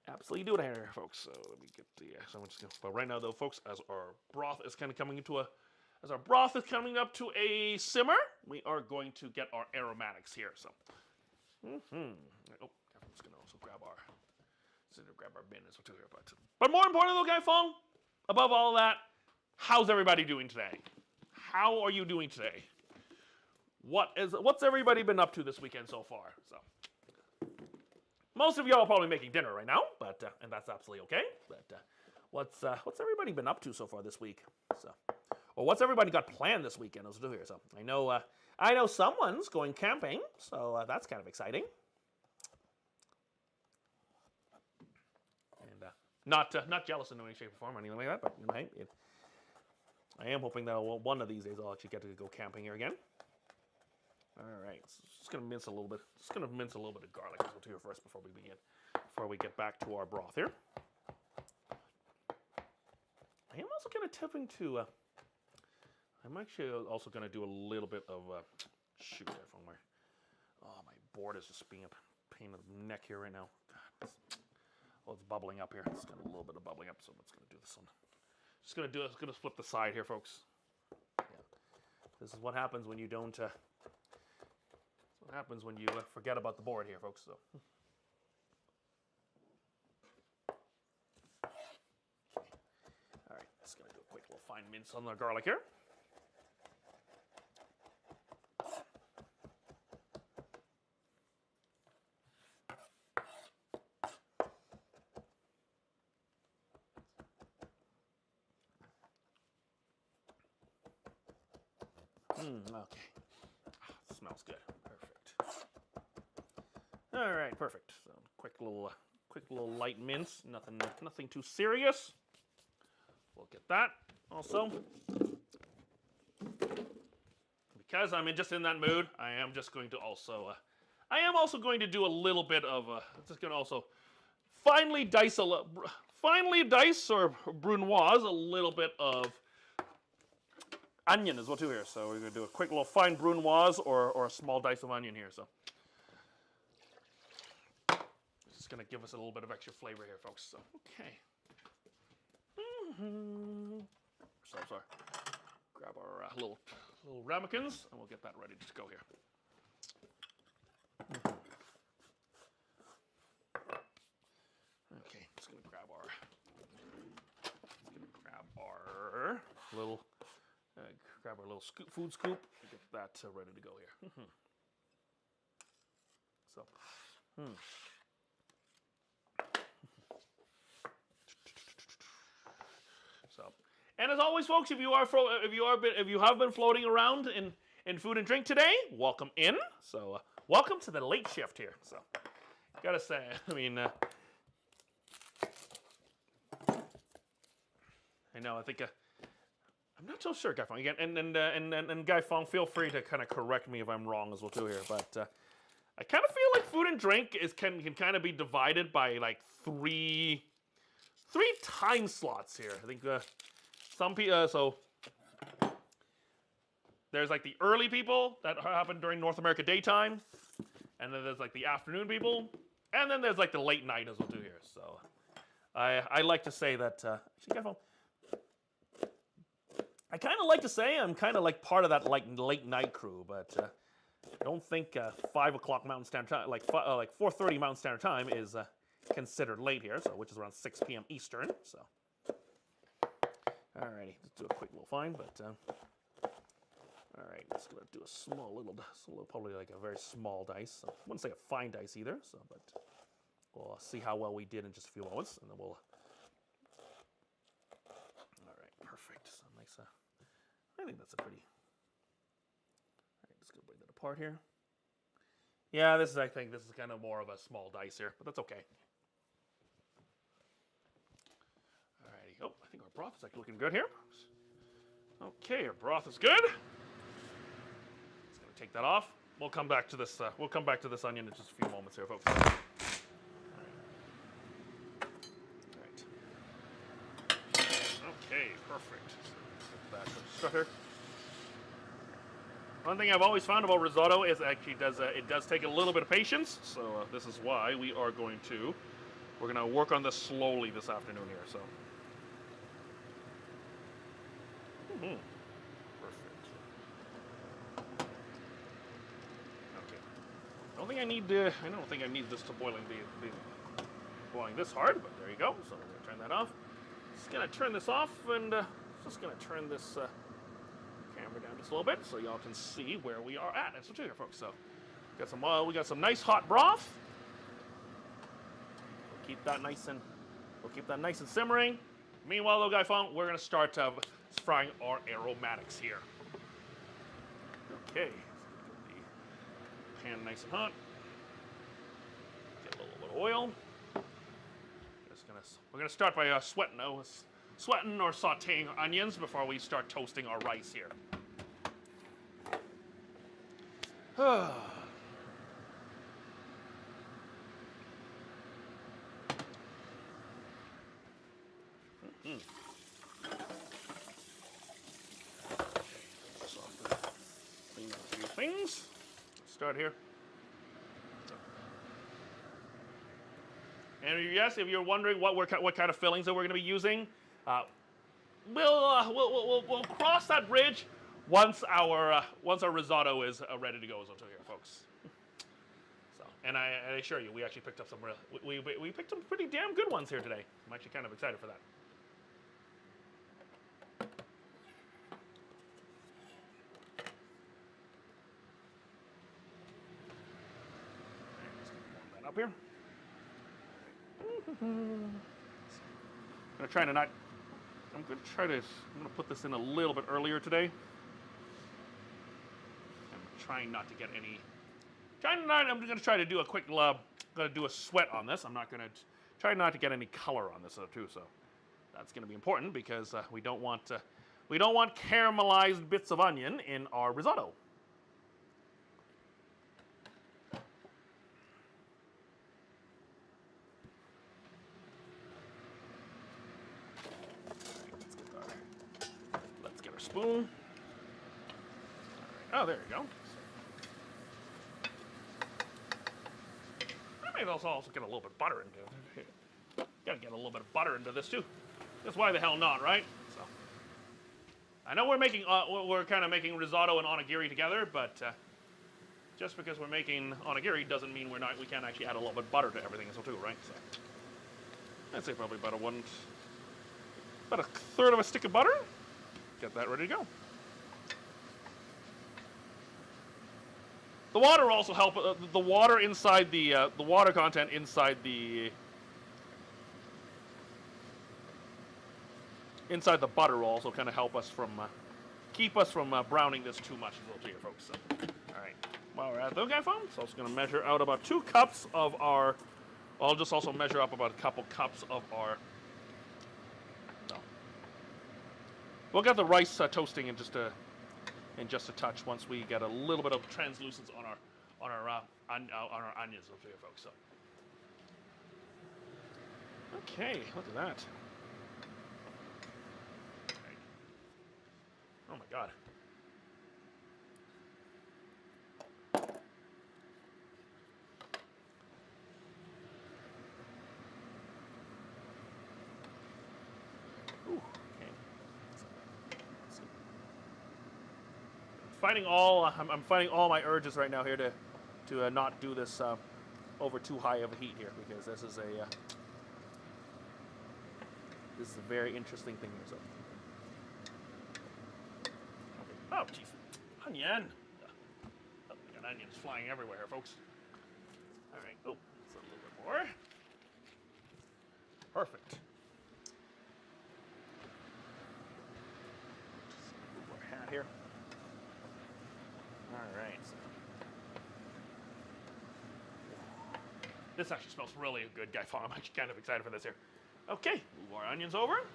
absolutely do it here, folks. So let me get the. So I'm just gonna, but right now, though, folks, as our broth is kind of coming up to a simmer, we are going to get our aromatics here. So, oh, I'm just gonna also grab our bin as well too here. But more importantly, though, Guy Fong, above all that, how's everybody doing today? How are you doing today? What's everybody been up to this weekend so far? So, most of y'all are probably making dinner right now, but and that's absolutely okay. But what's everybody been up to so far this week? So, or what's everybody got planned this weekend? Let's do here. So, I know someone's going camping, so that's kind of exciting. And not jealous in any shape or form or anything like that, but I am hoping that one of these days I'll actually get to go camping here again. All right, so just gonna mince a little bit. Just gonna mince a little bit of garlic as well too first before we begin. Before we get back to our broth here, I am also kind of tipping to. I'm actually also gonna do a little bit of shoot there from where. Oh, my board is just being a pain in the neck here right now. Well, it's bubbling up here. It's got a little bit of bubbling up, so I'm just gonna do this one. Just gonna flip the side here, folks. Yeah. This is what happens when you don't. What happens when you forget about the board here, folks. So, all right, just gonna do a quick little fine mince on the garlic here. Okay, smells good. All right, perfect. So quick little light mince. Nothing too serious. We'll get that also. Because I'm just in that mood, I am just going to also. I am also going to do a little bit of. Just going to also finely dice or brunoise a little bit of onion as well too here. So we're going to do a quick little fine brunoise or a small dice of onion here. So. Going to give us a little bit of extra flavor here, folks. So, okay. So, sorry. Grab our little ramekins, and we'll get that ready to go here. Okay, just going to grab our little food scoop, and get that ready to go here. So, and as always, folks, if you have been floating around in food and drink today, welcome in. So welcome to the late shift here. So gotta say, I mean, I know. I think I'm not so sure, Guy Fong. Again, and Guy Fong, feel free to kind of correct me if I'm wrong as well too here. But I kind of feel like food and drink can kind of be divided by like three time slots here. I think some people. So there's like the early people that happen during North America daytime, and then there's like the afternoon people, and then there's like the late night as well too here. So I like to say that. I kind of like to say I'm kind of like part of that like late night crew, but I don't think 5 o'clock Mountain Standard Time, like 4:30 Mountain Standard Time, is considered late here. So which is around 6 p.m. Eastern. So alrighty, let's do a quick little fine, but all right, just gonna do a small little, probably like a very small dice. So I wouldn't say a fine dice either. So, but we'll see how well we did in just a few moments, and then we'll. All right, perfect. So nice. I think that's a pretty. All right, just gonna bring that apart here. Yeah, I think this is kind of more of a small dice here, but that's okay. Alrighty, Oh, I think our broth is actually looking good here. Okay, our broth is good. Just gonna take that off. We'll come back to this. We'll come back to this onion in just a few moments here, folks. All right. Okay, perfect. Back to the strutter. One thing I've always found about risotto is actually it does take a little bit of patience. So this is why we're gonna work on this slowly this afternoon here. So. Perfect. Okay. I don't think I need this to boiling this hard, but there you go. So we're gonna turn that off. Just gonna turn this off, and just gonna turn this camera down just a little bit so y'all can see where we are at. That's what here, folks. So we got some nice hot broth. We'll keep that nice and simmering. Meanwhile, though, guys, we're gonna start frying our aromatics here. Okay, get the pan nice and hot. Get a little bit of oil. We're gonna start by sweating or sautéing our onions before we start toasting our rice here. Clean up a few things. Let's start here. And yes, if you're wondering what kind of fillings that we're going to be using, we'll cross that bridge once our risotto is ready to go. So here, folks. So, and I assure you, we actually picked up we picked some pretty damn good ones here today. I'm actually kind of excited for that. Up here. I'm gonna put this in a little bit earlier today. I'm gonna try to do a quick gonna do a sweat on this. I'm not gonna try not to get any color on this too. So that's gonna be important because we don't want caramelized bits of onion in our risotto. Spoon. Oh, there you go. I may also get a little bit of butter into it. Gotta get a little bit of butter into this too. That's why the hell not, right? So, I know we're kind of making risotto and onigiri together, but just because we're making onigiri doesn't mean we can't actually add a little bit of butter to everything as well too, right? So, I'd say probably about a third of a stick of butter. Get that ready to go. The water also help. The water inside the water content inside the butter will also kind of help us keep us from browning this too much as well, here, folks. So, all right. While we're at the guy phone, so I'm just going to measure out about 2 cups of our. I'll just also measure up about a couple cups of our. We'll get the rice toasting in just a touch once we get a little bit of translucence on our onions over here, folks. So. Okay, look at that. Okay. Oh my God. I'm fighting all my urges right now here to not do this over too high of a heat here, because this is a very interesting thing here. So, okay. Oh, jeez, onion! Oh, we got onions flying everywhere here, folks. All right. Oh, that's a little bit more. Perfect. Just move our hat here. All right. So. This actually smells really good, guy. I'm actually kind of excited for this here. Okay, move our onions over.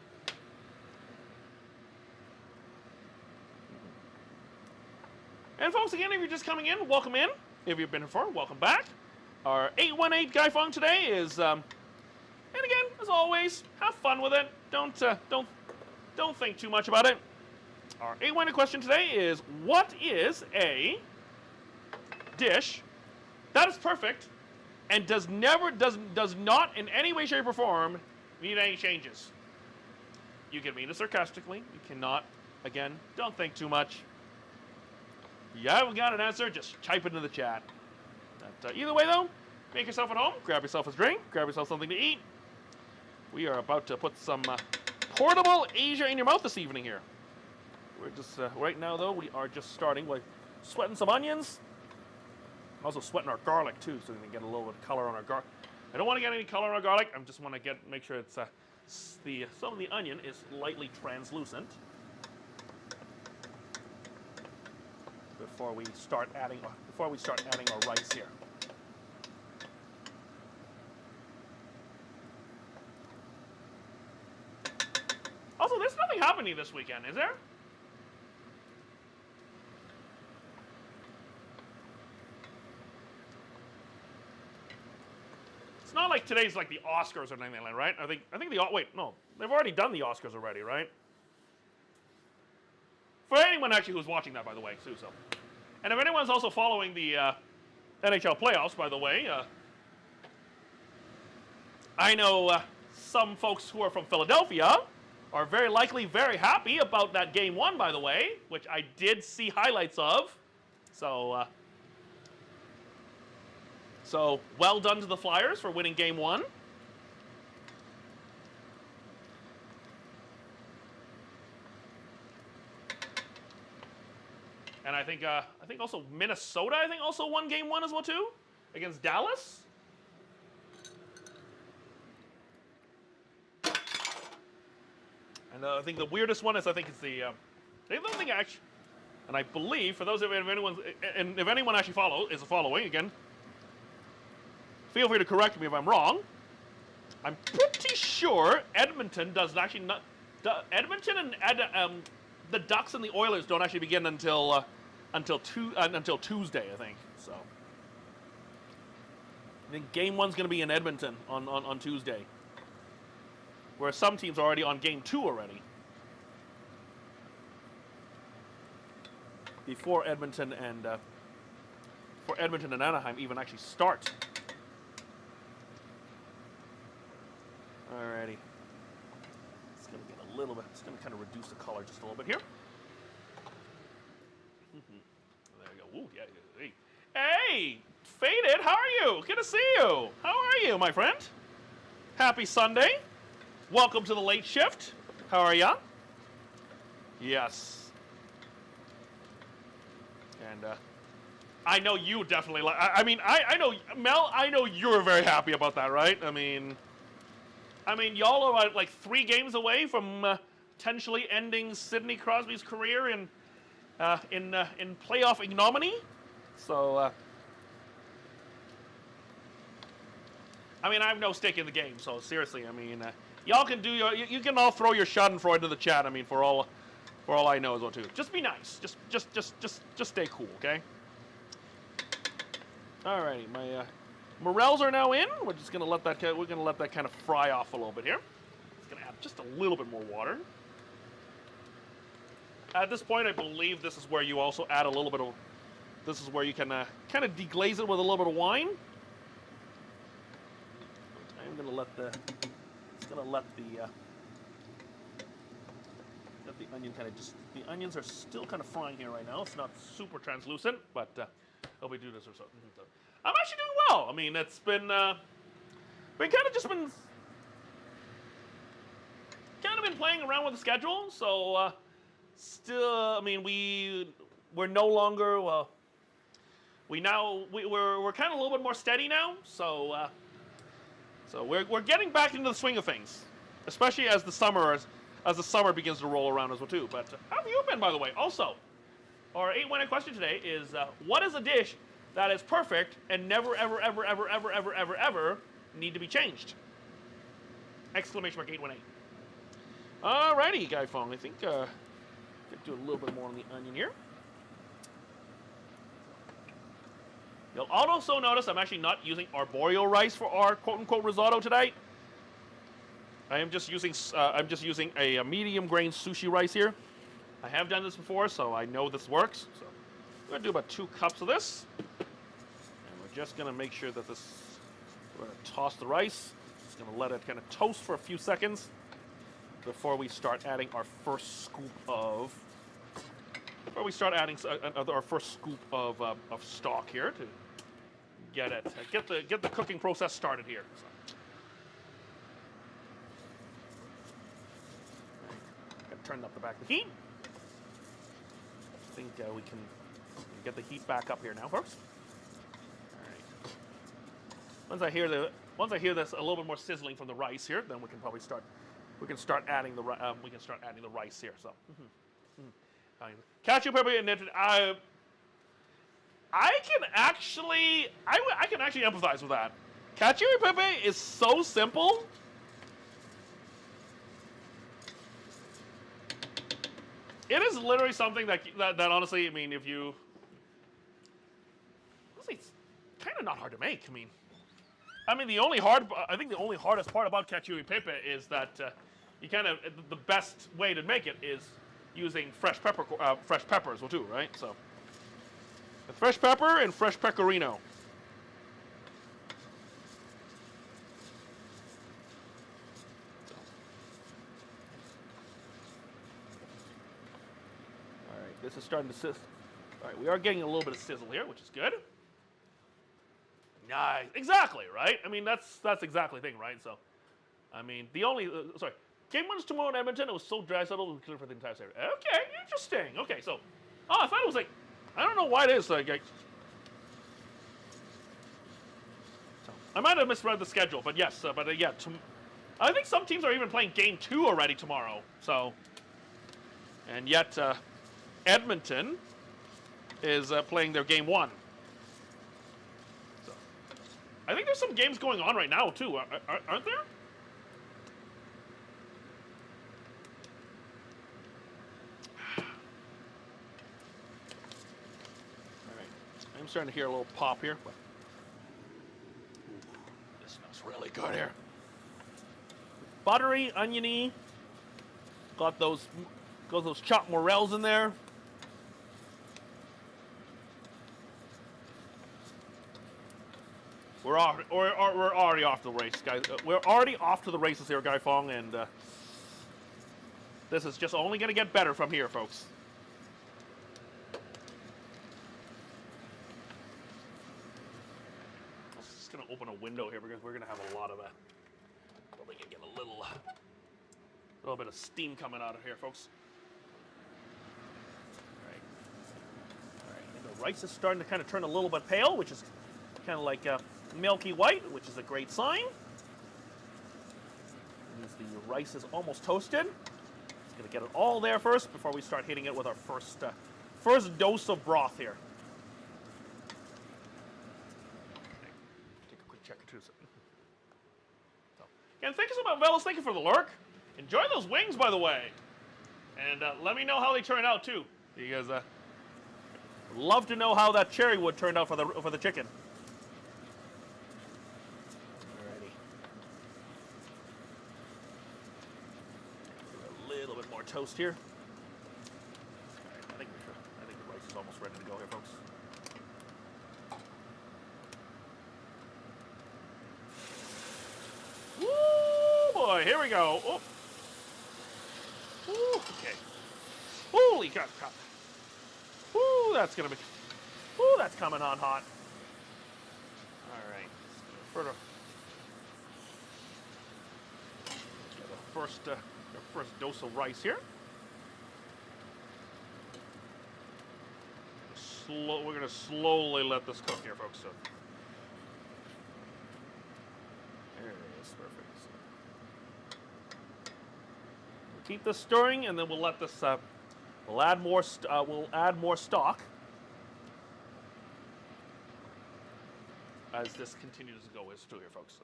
And folks, again, if you're just coming in, welcome in. If you've been here before, welcome back. Our 818 Guy Fong today is, and again, as always, have fun with it. Don't think too much about it. Our 818 question today is, what is a dish that is perfect and does not in any way, shape, or form need any changes? You can mean it sarcastically. You cannot. Again, don't think too much. If you haven't got an answer, just type it into the chat. But, either way, though, make yourself at home. Grab yourself a drink. Grab yourself something to eat. We are about to put some portable Asia in your mouth this evening here. We're just, right now, though, we are just starting with sweating some onions. Also sweating our garlic, too, so we can get a little bit of color on our garlic. I don't want to get any color on our garlic. I just want to make sure it's some of the onion is lightly translucent before we start adding our rice here. Also, there's nothing happening this weekend, is there? It's not like today's like the Oscars or anything like that, right? I think they've already done the Oscars already, right? For anyone actually who's watching that, by the way, too, so. And if anyone's also following the NHL playoffs, by the way, I know some folks who are from Philadelphia are very likely very happy about that Game 1, by the way, which I did see highlights of. So well done to the Flyers for winning Game 1. And I think also Minnesota, also won Game 1 as well, too, against Dallas. And I think the weirdest one is, it's the, they don't think actually, and I believe, for those of if anyone actually following, again, feel free to correct me if I'm wrong. I'm pretty sure Edmonton does actually not, Edmonton and the Ducks and the Oilers don't actually begin until Tuesday, I think. So I think Game 1's going to be in Edmonton on Tuesday, whereas some teams are already on Game 2 already. Before Edmonton and Anaheim even actually start. Alrighty. It's going to get a little bit. It's going to kind of reduce the color just a little bit here. There we go. Ooh, yeah. Hey, Faded, how are you? Good to see you. How are you, my friend? Happy Sunday. Welcome to the late shift. How are ya? Yes. And I know you definitely like. I know Mel. I know you're very happy about that, right? I mean, y'all are like 3 games away from potentially ending Sidney Crosby's career in playoff ignominy. So, I have no stake in the game. So seriously, y'all can do you can all throw your Schadenfreude into the chat. For all I know as well too. Just be nice. Just stay cool, okay? Alrighty, my morels are now in. We're just gonna let that kind of fry off a little bit here. Just gonna add just a little bit more water. At this point, I believe this is where you also add a little bit of. This is where you can kind of deglaze it with a little bit of wine. I'm gonna let the. It's gonna let the onion kind of just. The onions are still kind of frying here right now. It's not super translucent, but I'll be doing this or so. I'm actually doing well. It's been playing around with the schedule, so still, we're no longer we're kind of a little bit more steady now, so we're getting back into the swing of things, especially as the summer begins to roll around as well too. But how have you been, by the way? Also, our 8-winning question today is what is a dish that is perfect and never ever ever ever ever ever ever ever need to be changed? Exclamation mark 818. Alrighty, Guy Fong. I think could do a little bit more on the onion here. You'll also notice I'm actually not using arborio rice for our quote-unquote risotto today. I'm just using a medium grain sushi rice here. I have done this before, so I know this works. So I'm going to do about 2 cups of this. And we're just going to make sure that this, we're going to toss the rice. Just going to let it kind of toast for a few seconds before we start adding our first scoop of, stock here to get the cooking process started here. So. Right. Turn up the back of the heat. I think we can get the heat back up here now, folks. All right. Once I hear this a little bit more sizzling from the rice here, then we can probably start. We can start adding the rice here. So, cacio pepe and I can actually empathize with that. Cacio e pepe is so simple. It is literally something that honestly, I mean, it's kind of not hard to make. I mean, I think the only hardest part about cacio e pepe is that the best way to make it is using fresh peppers will do, right? So, fresh pepper and fresh pecorino. All right, this is starting to sizzle. All right, we are getting a little bit of sizzle here, which is good. Nice, exactly, right? I mean, that's exactly the thing, right? So, I mean, game one's tomorrow in Edmonton. It was so dry, settled, it was clear for the entire series. Okay, interesting. Okay, so, I thought it was like, I don't know why it is like. So, I might have misread the schedule, but yes, I think some teams are even playing game 2 already tomorrow. So, and yet Edmonton is playing their game 1. So, I think there's some games going on right now too, aren't there? I'm starting to hear a little pop here. But this smells really good here. Buttery, oniony. Got those chopped morels in there. We're already off to the race, guys. We're already off to the races here, Guy Fong, and this is just only going to get better from here, folks. Open a window here because we're gonna have a lot of probably gonna get a little bit of steam coming out of here, folks. All right. I think the rice is starting to kind of turn a little bit pale, which is kind of like milky white, which is a great sign. It means the rice is almost toasted. Just gonna get it all there first before we start hitting it with our first dose of broth here. And thank you so much, fellas. Thank you for the lurk. Enjoy those wings, by the way. And let me know how they turn out, too. Because love to know how that cherry wood turned out for the chicken. Alrighty. A little bit more toast here. Right, I think the rice is almost ready to go here, folks. Boy, here we go. Oh. Ooh, okay. Holy crap. Ooh, that's coming on hot. All right. For the first dose of rice here. We're gonna slowly let this cook here, folks. So. There it is, perfect. Keep this stirring, and then we'll let this. We'll add more stock as this continues to go through here, folks.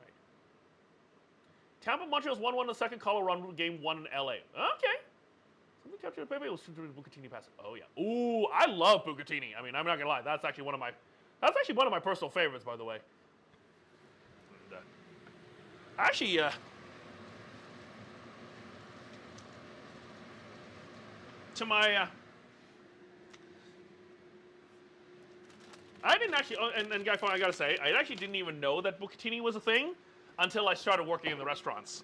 Right. Tampa Montreal's 1-1 in the second. Colorado game 1 in LA. Okay. Something capture Pepe was bucatini pasta. Oh yeah. Ooh, I love bucatini. I mean, I'm not gonna lie. That's actually one of my personal favorites, by the way. And, actually, to my, I didn't actually. And Guy Fong, I gotta say, I actually didn't even know that bucatini was a thing until I started working in the restaurants.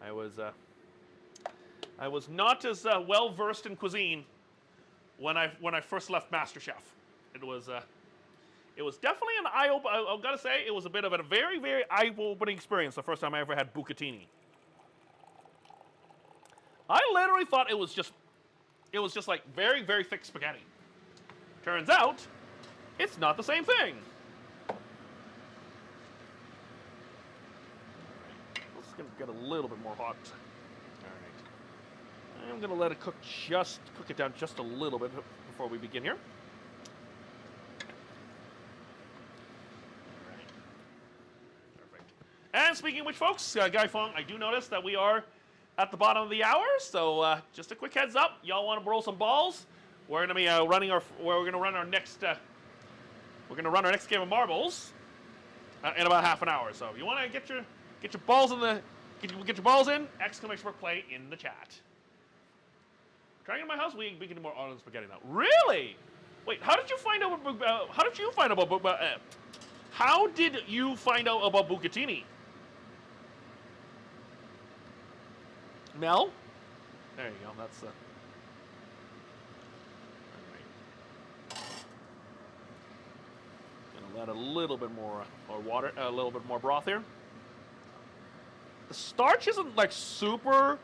I was not as well versed in cuisine when I first left MasterChef. It was definitely an eye opener. I've got to say, it was a bit of a very, very eye opening experience the first time I ever had bucatini. I literally thought it was just like very, very thick spaghetti. Turns out, it's not the same thing. This is gonna get a little bit more hot. I'm going to let it cook it down just a little bit before we begin here. All right. Perfect. And speaking of which, folks, Guy Fong, I do notice that we are at the bottom of the hour, so just a quick heads up. Y'all want to roll some balls? We're going to be run our next game of marbles in about half an hour. So if you want to get your balls in, exclamation mark play in the chat. Trying in my house, we can do more on spaghetti now. Really? Wait, how did you find out about bucatini? Mel? There you go. That's gonna let a little bit more water, a little bit more broth here. The starch isn't like super.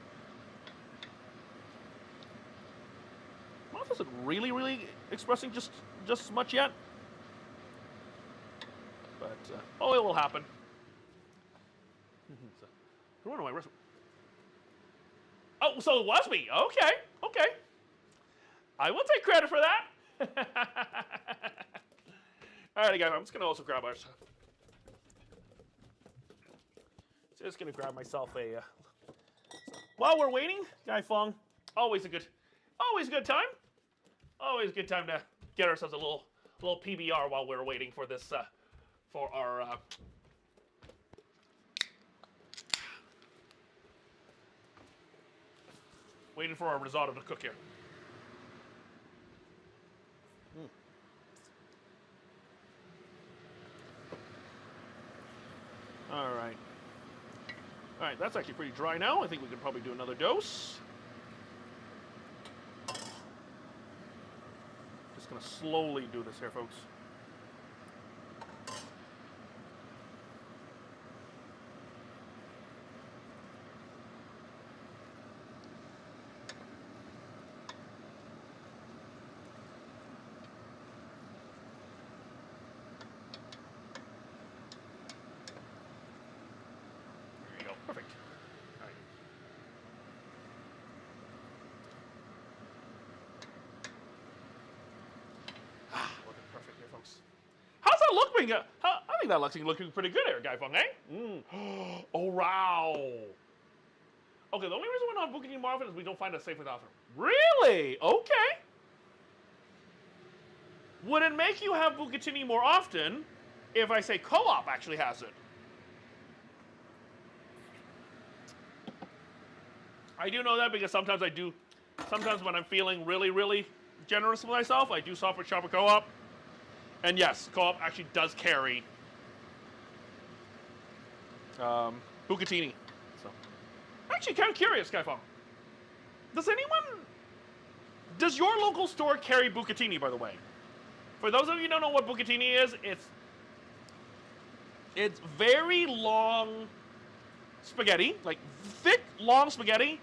Isn't really expressing just as much yet, but it will happen. Oh, so it was me. Okay. I will take credit for that. All right, guys. I'm just gonna also grab our. Just gonna grab myself a. While we're waiting, Guy Fong, always a good time. Always a good time to get ourselves a little PBR while we're waiting for this for our waiting for our risotto to cook here. All right, that's actually pretty dry now. I think we could probably do another dose. Just gonna slowly do this here, folks. There you go, perfect. All right. Looking perfect here, folks. How's that looking? I think that looking pretty good here, Guy Fong, eh? Oh, wow. Okay, the only reason we're not booking you more often is we don't find it safe with offer. Really? Okay. Would it make you have bucatini more often if I say Co-op actually has it? I do know that because sometimes when I'm feeling really generous with myself, I do shop at Co-op. And yes, Co-op actually does carry bucatini. So, actually, kind of curious, Guy Fong. Does your local store carry bucatini, by the way? For those of you who don't know what bucatini is, it's very long spaghetti, like thick, long spaghetti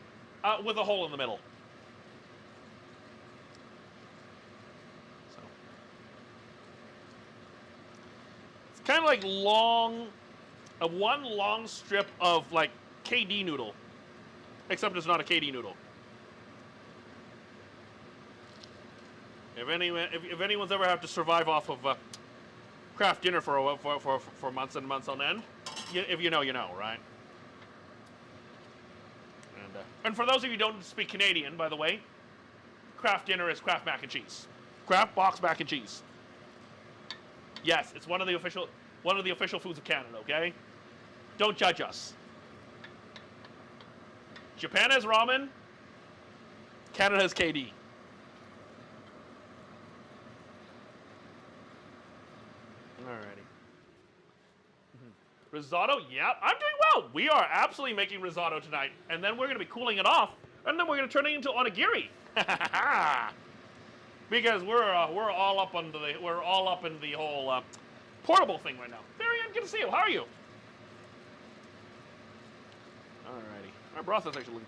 with a hole in the middle. So it's kind of like one long strip of like KD noodle, except it's not a KD noodle. If anyone's ever had to survive off of Kraft dinner for months and months on end, if you know, you know, right? And for those of you who don't speak Canadian, by the way, Kraft dinner is Kraft mac and cheese. Kraft box mac and cheese. Yes, it's one of the official foods of Canada, okay? Don't judge us. Japan has ramen. Canada has KD. Alrighty. Risotto, yeah, I'm doing well. We are absolutely making risotto tonight, and then we're going to be cooling it off, and then we're going to turn it into onigiri. Because we're all up in the whole portable thing right now. Varian, good to see you. How are you? Alrighty. Our broth is actually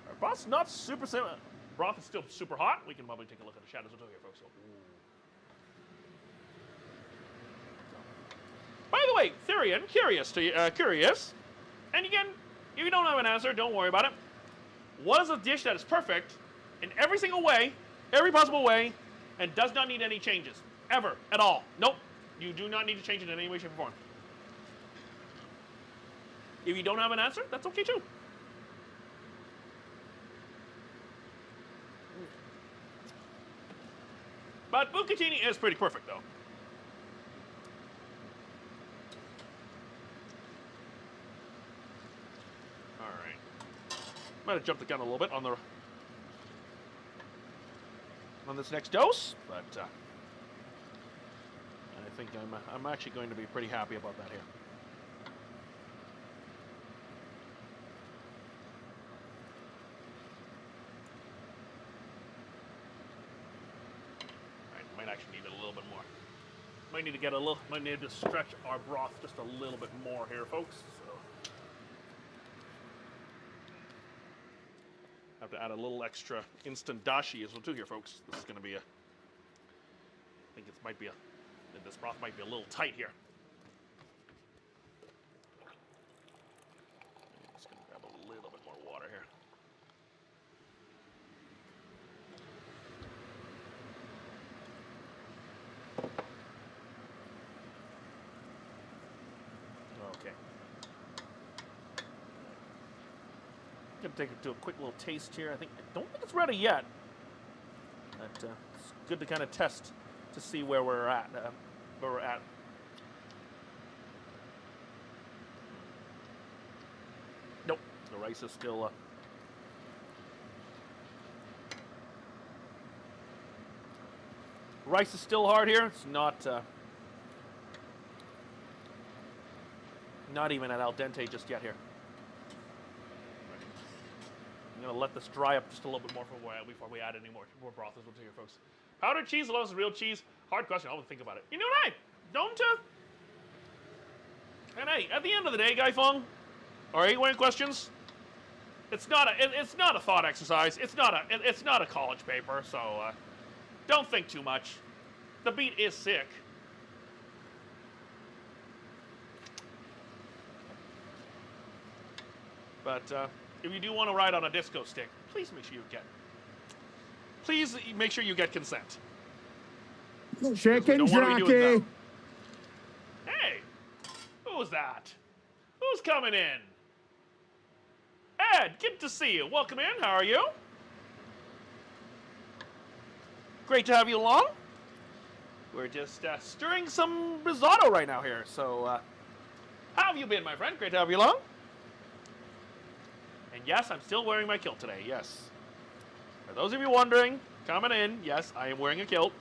our broth's not super simple. Broth is still super hot. We can probably take a look at the shadows here, folks. So, by the way, Therian, curious, and again, if you don't have an answer, don't worry about it. What is a dish that is perfect in every single way, every possible way, and does not need any changes? Ever. At all. Nope. You do not need to change it in any way, shape, or form. If you don't have an answer, that's okay too. But bucatini is pretty perfect, though. All right. Might have jumped the gun a little bit on this next dose, but I think I'm actually going to be pretty happy about that here. Might actually need it a little bit more. Might need to stretch our broth just a little bit more here, folks. So have to add a little extra instant dashi as well too here, folks. This is going to be this broth might be a little tight here. I'm just going to grab a little bit more water here. Okay. Gonna take it to a quick little taste here. I don't think it's ready yet. But it's good to kind of test to see where we're at. Nope, the rice is still. Rice is still hard here. It's not even at al dente just yet here. I'm gonna let this dry up just a little bit more before we add any more broth as well to here, folks. Powdered cheese allows real cheese. Hard question. I'll think about it. You know what? Don't. And hey, at the end of the day, Guy Fong, or 8-1 questions. It's not a thought exercise. It's not a college paper. So don't think too much. The beat is sick. But if you do want to ride on a disco stick, please make sure you get consent.
Chicken jockey.
Hey, who's that? Who's coming in? Ed, good to see you. Welcome in. How are you? Great to have you along. We're just stirring some risotto right now here. So, how have you been, my friend? Great to have you along. And yes, I'm still wearing my kilt today. Yes. For those of you wondering, coming in, yes, I am wearing a kilt.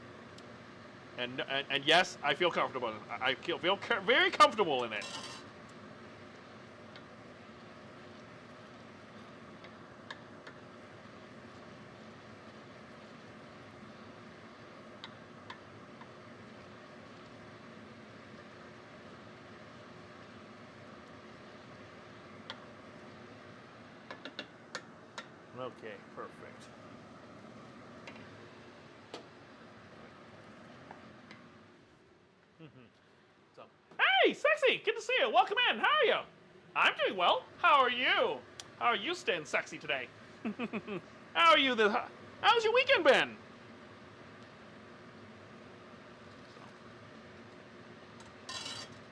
And yes, I feel comfortable. I feel very comfortable in it. Okay, perfect. So, hey, sexy, good to see you. Welcome in. How are you? I'm doing well. How are you? How are you staying sexy today? How's your weekend been?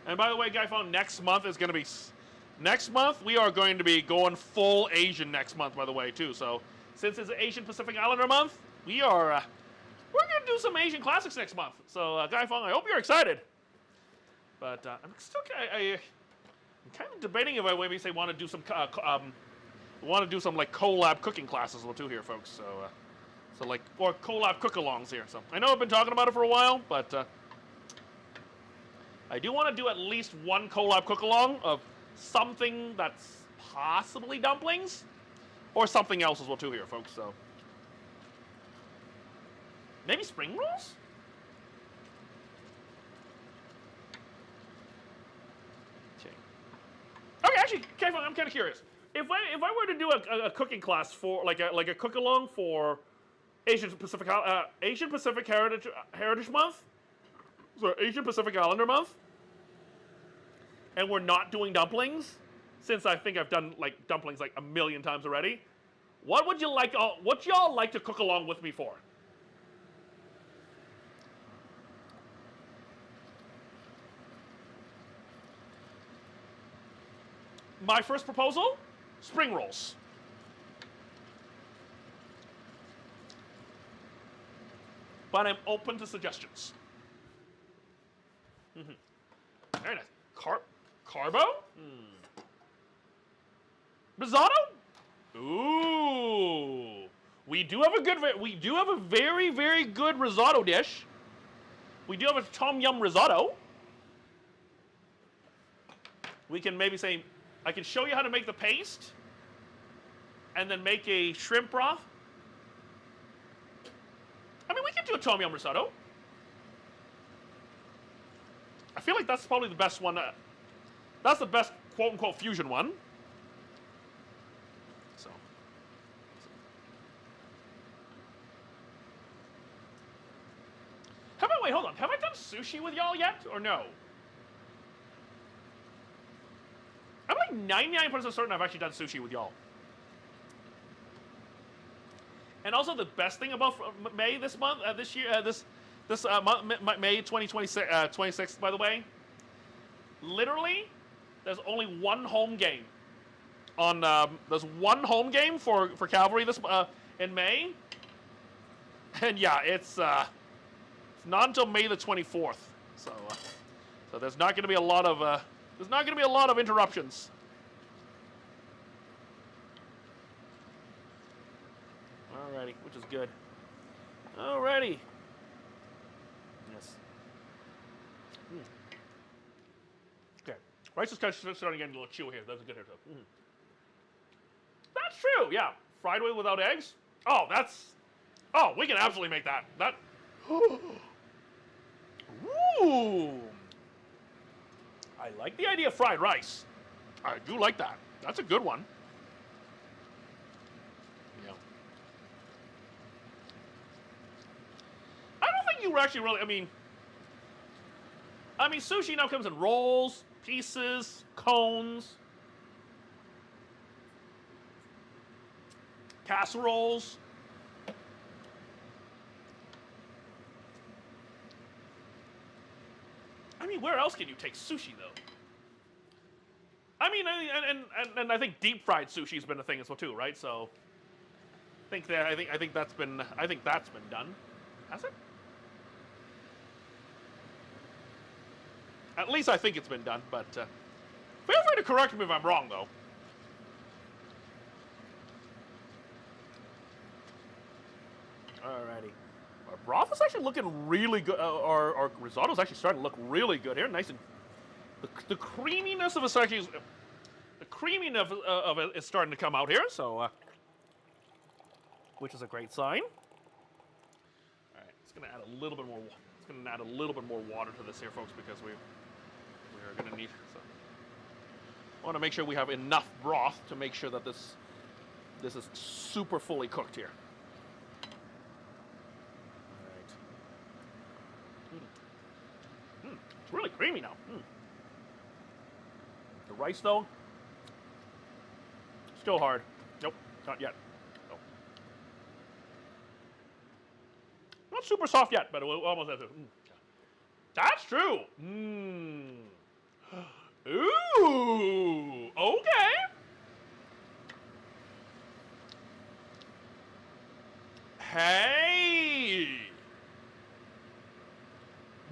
And by the way, Guy Phone, next month is going to be Next month, we are going to be going full Asian next month, by the way, too. So, since it's Asian Pacific Islander month, we're going to do some Asian classics next month. So, Guy Fong, I hope you're excited. But I'm still I'm kind of debating if I maybe say want to do some like collab cooking classes as well too here, folks. So like or collab cook-alongs here. So I know I've been talking about it for a while, but I do want to do at least one collab cook-along of something that's possibly dumplings or something else as well too here, folks. So maybe spring rolls. Okay, actually, I'm kind of curious. If I were to do a cooking class for like a cook along for Asian Pacific Heritage Month, so Asian Pacific Islander Month, and we're not doing dumplings, since I think I've done like dumplings like a million times already, what would you like? What y'all like to cook along with me for? My first proposal, spring rolls. But I'm open to suggestions. Very nice. Carbo? Risotto? Ooh. We do have a very, very good risotto dish. We do have a tom yum risotto. We can maybe say, I can show you how to make the paste and then make a shrimp broth. I mean, we can do a tom yum risotto. I feel like that's probably the best one. That's the best quote-unquote fusion one. So. Wait, hold on. Have I done sushi with y'all yet or no? I'm like 99% certain I've actually done sushi with y'all. And also the best thing about May this month, this year, May 26th, by the way, literally, there's only one home game. There's one home game for Cavalry this in May, and yeah, it's not until May the 24th. So there's not going to be a lot of interruptions. Alrighty, which is good. Alrighty. Yes. Okay. Rice is kind of starting getting a little chewy here. That's a good hair too. That's true. Yeah. Fried way without eggs. Oh, we can absolutely make that. Ooh. I like the idea of fried rice. I do like that. That's a good one. Yeah. I don't think you were actually really, I mean, sushi now comes in rolls, pieces, cones, casseroles. I mean, where else can you take sushi though? I mean, and I think deep fried sushi has been a thing as well too, right? So, I think that's been done. Has it? At least I think it's been done. But feel free to correct me if I'm wrong, though. Alrighty. Our broth is actually looking really good. Our risotto is actually starting to look really good here. Nice and the creaminess of it is starting to come out here. So, which is a great sign. All right, it's gonna add a little bit more. It's gonna add a little bit more water to this here, folks, because we are gonna need. So, I want to make sure we have enough broth to make sure that this is super fully cooked here. It's really creamy now. The rice, though, still hard. Nope, not yet. No. Not super soft yet, but we'll almost have to. That's true. Ooh. Oh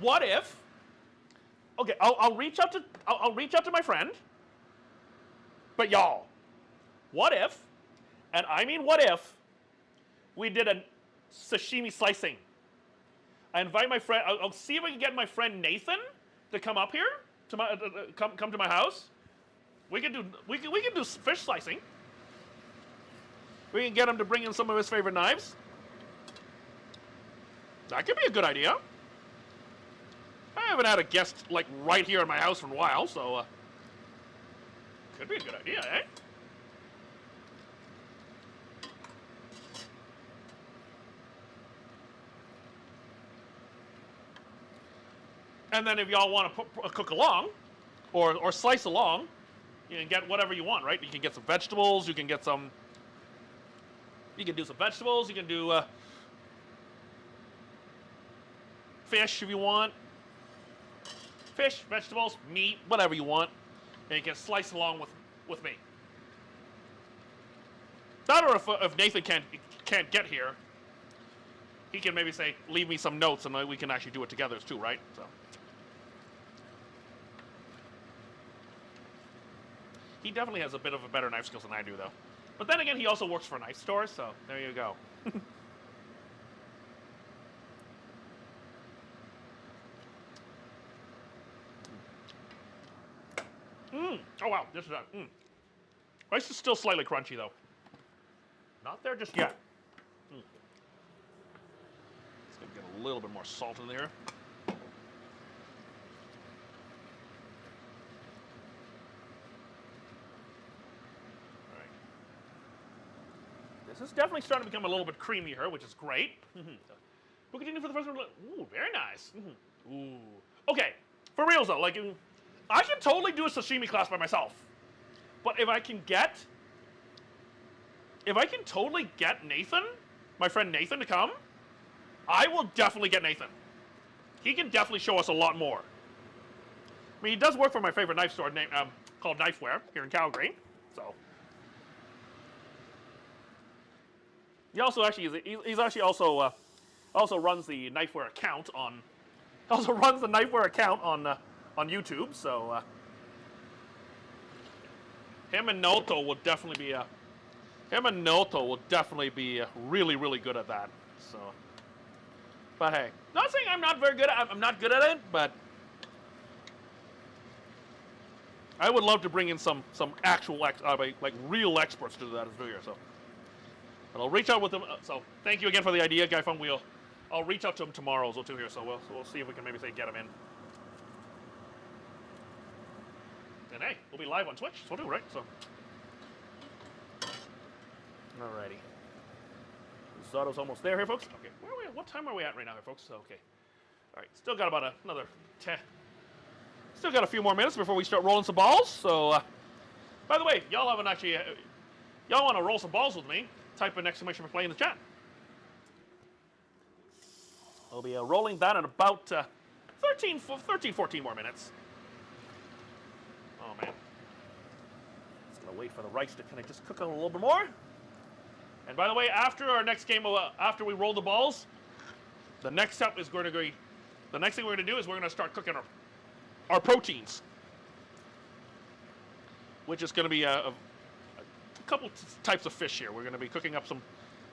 what if? Okay, I'll reach out to my friend. But y'all, what if? And I mean, what if we did a sashimi slicing? I invite my friend. I'll see if I can get my friend Nathan to come up here to my come to my house. We can do fish slicing. We can get him to bring in some of his favorite knives. That could be a good idea. I haven't had a guest like right here in my house for a while, so could be a good idea, eh? And then if y'all want to cook along, or slice along, you can get whatever you want, right? You can get some vegetables. You can get some. You can do some vegetables. You can do fish if you want. Fish, vegetables, meat, whatever you want, and you can slice along with me. That, or if Nathan can't get here, he can maybe say, leave me some notes, and we can actually do it together too, right? So. He definitely has a bit of a better knife skills than I do, though. But then again, he also works for a knife store, so there you go. Oh, wow. This is rice is still slightly crunchy, though. Not there just yet. It's going to get a little bit more salt in there. This is definitely starting to become a little bit creamier, which is great. We'll continue for the first one. Ooh, very nice. Ooh. Okay, for reals though, like I can totally do a sashimi class by myself, but if I can totally get Nathan, my friend Nathan, to come, I will definitely get Nathan. He can definitely show us a lot more. I mean, he does work for my favorite knife store called Knifeware here in Calgary, so. He also actually he's actually also runs the Knifeware account on YouTube. So him and Noto will definitely be really, really good at that. So, but hey, not saying I'm not very good. I'm not good at it, but I would love to bring in some actual like real experts to do that as well here. So. But I'll reach out with them. So thank you again for the idea, Guy Fun Wheel. I'll reach out to him tomorrow as well too here. So we'll see if we can maybe get him in. And hey, we'll be live on Twitch. So we'll do, right? So. Alrighty. Risotto's almost there here, folks. Okay. Where are we? What time are we at right now here, folks? Okay. All right. Still got about another 10. Still got a few more minutes before we start rolling some balls. So, by the way, y'all haven't actually. Y'all want to roll some balls with me? Type an exclamation for play in the chat. I'll be rolling that in about 13, 14 more minutes. Oh, man. Just going to wait for the rice to kind of just cook a little bit more. And by the way, after our next game, after we roll the balls, the next step is going to be, the next thing we're going to do is we're going to start cooking our proteins. Which is going to be a couple types of fish here. We're going to be cooking up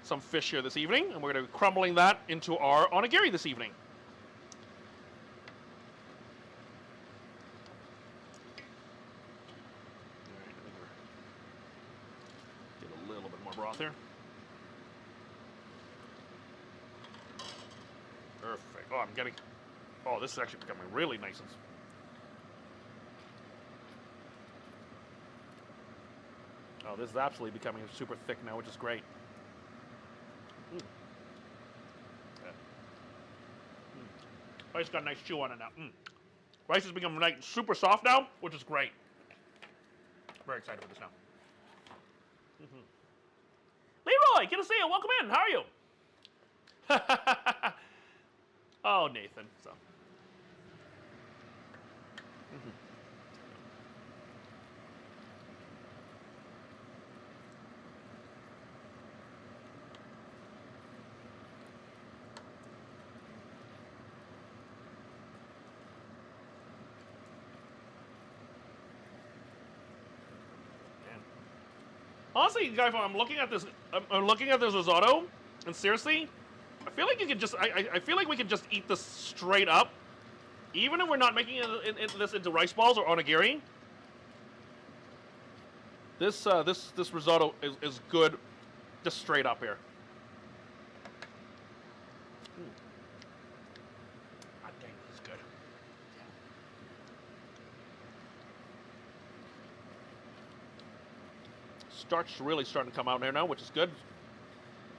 some fish here this evening, and we're going to be crumbling that into our onigiri this evening. All right, get a little bit more broth here. Perfect. Oh, this is actually becoming really nice. Oh, this is absolutely becoming super thick now, which is great. Yeah. Rice got a nice chew on it now. Rice has become like super soft now, which is great. Very excited for this now. Leroy, good to see you. Welcome in. How are you? Oh, Nathan. So. Honestly, guys, I'm looking at this. I'm looking at this risotto, and seriously, I feel like you could just. I feel like we could just eat this straight up, even if we're not making this into rice balls or onigiri. This risotto is good, just straight up here. God dang, this is good. Starch really starting to come out here now, which is good.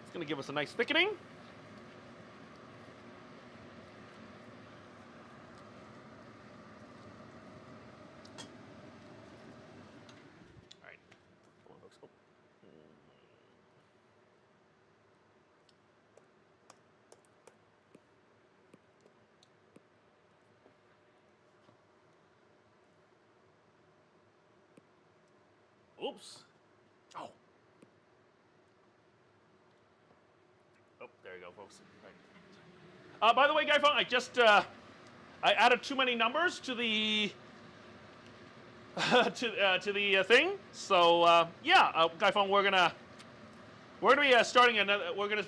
It's going to give us a nice thickening. All right. Come on, folks. Oh. Oops. Oh. Oh, there you go, folks. Right. By the way, Guy Fong, I just I added too many numbers to the to the thing. So yeah, Guy Fong, we're gonna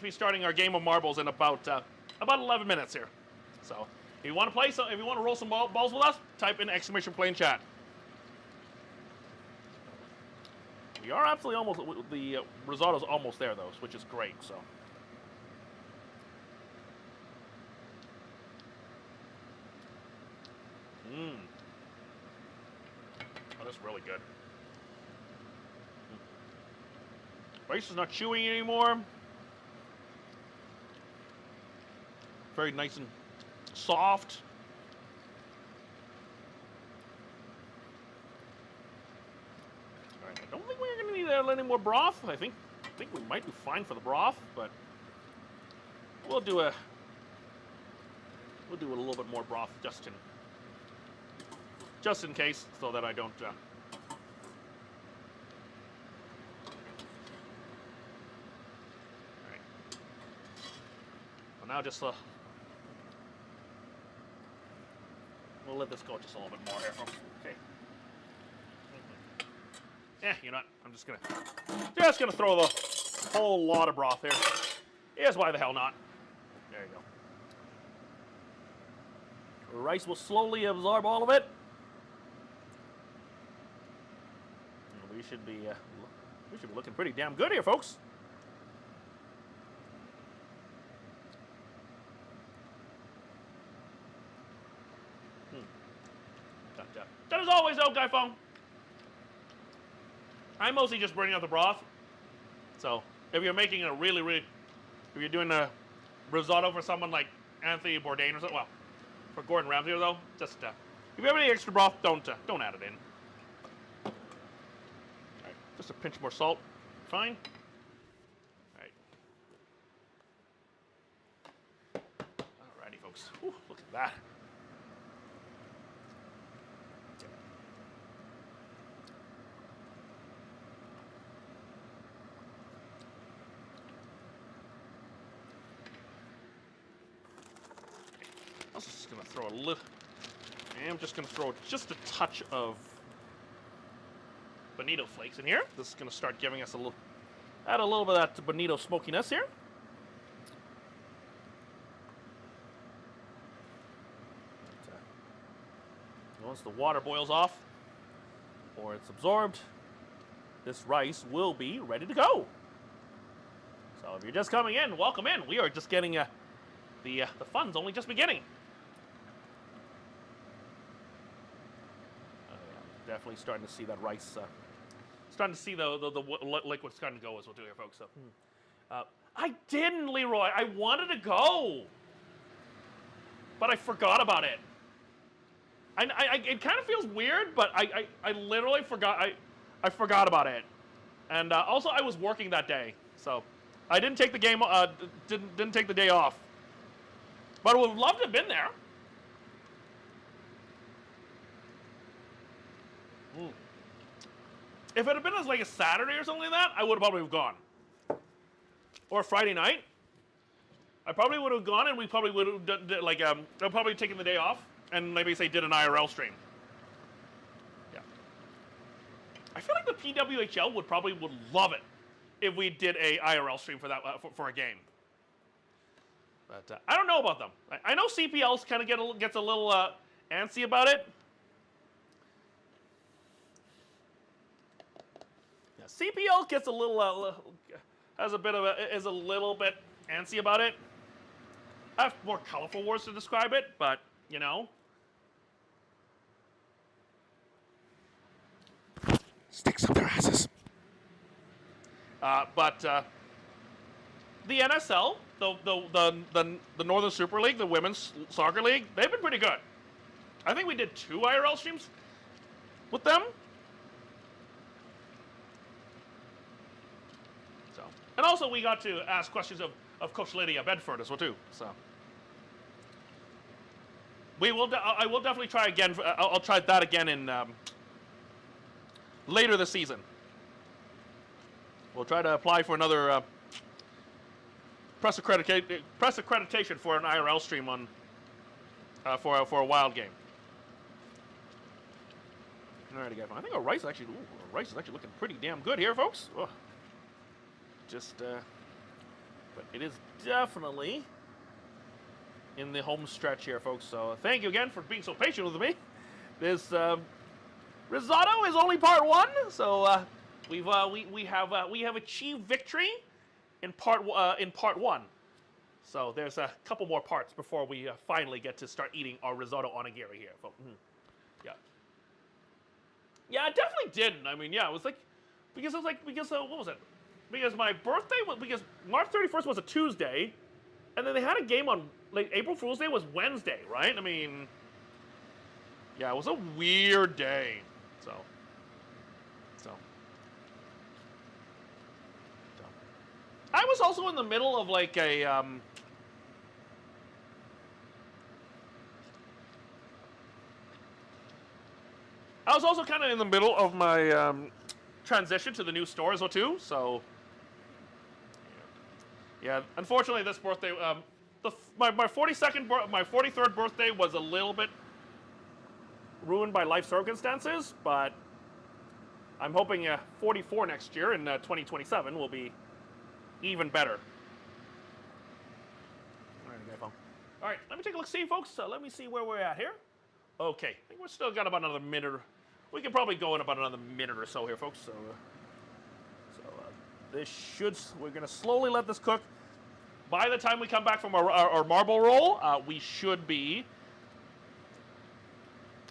be starting our game of marbles in about 11 minutes here. So if you want to play, if you want to roll some balls with us, type in !play in chat. We are absolutely almost, the risotto's almost there though, which is great, so. Mmm. Oh, that's really good. Rice is not chewy anymore. Very nice and soft. I don't think we're going to need any more broth. I think we might be fine for the broth, but we'll do a little bit more broth just in case, so that I don't. All right. Well, now just we'll let this go just a little bit more here, folks. Okay. Yeah, you know what? I'm just gonna throw the whole lot of broth here. Here's why the hell not. There you go. The rice will slowly absorb all of it. And we should be looking pretty damn good here, folks. That is always though, Guy Fong. I'm mostly just burning out the broth. So if you're making a if you're doing a risotto for someone like Anthony Bourdain or something, well, for Gordon Ramsay though, just if you have any extra broth, don't add it in. All right, just a pinch more salt, fine. All right. Alrighty, folks. Ooh, look at that. I'm just going to throw a little. I'm just going to throw just a touch of bonito flakes in here. This is going to start giving us add a little bit of that bonito smokiness here. Once the water boils off or it's absorbed, this rice will be ready to go. So if you're just coming in, welcome in. We are just getting the fun's only just beginning. Definitely starting to see that rice, starting to see the liquid starting to go as we'll do here, folks. So, I didn't, Leroy. I wanted to go, but I forgot about it. It kind of feels weird, but I literally forgot. I forgot about it, and also I was working that day, so I didn't take the game. Didn't take the day off, but I would love to have been there. If it had been like a Saturday or something like that, I would have probably gone. Or a Friday night, I probably would have gone, and we probably would have done like I'd probably taken the day off and maybe say did an IRL stream. Yeah. I feel like the PWHL would love it if we did a IRL stream for that for a game. But I don't know about them. I know CPL's kind of gets a little antsy about it. Yeah, CPL gets a little is a little bit antsy about it. I have more colorful words to describe it, but you know.
Sticks up their asses.
But the NSL, the Northern Super League, the Women's Soccer League, they've been pretty good. I think we did 2 IRL streams with them. So, and also we got to ask questions of Coach Lydia Bedford as well too. So I will definitely try again. I'll try that again in later this season. We'll try to apply for another press accreditation for an IRL stream on for a wild game. Alrighty, guys. I think our rice is actually looking pretty damn good here, folks. Ugh. But it is definitely in the home stretch here, folks. So thank you again for being so patient with me. This risotto is only part 1, so we have achieved victory in part 1. So there's a couple more parts before we finally get to start eating our risotto onigiri here. Yeah. Yeah, I definitely didn't. I mean, yeah, it was like because what was it? Because my birthday was March 31st was a Tuesday, and then they had a game on like April Fool's Day was Wednesday, right? I mean, yeah, it was a weird day. So I was also in the middle of like a I was also kind of in the middle of my transition to the new store as well too. So yeah, unfortunately this birthday my 43rd birthday was a little bit ruined by life circumstances, but I'm hoping 44 next year in 2027 will be even better. All right, let me take a look. See, folks. Let me see where we're at here. Okay, I think we're still got about another minute. We can probably go in about another minute or so here, folks. So we're gonna slowly let this cook. By the time we come back from our marble roll, we should be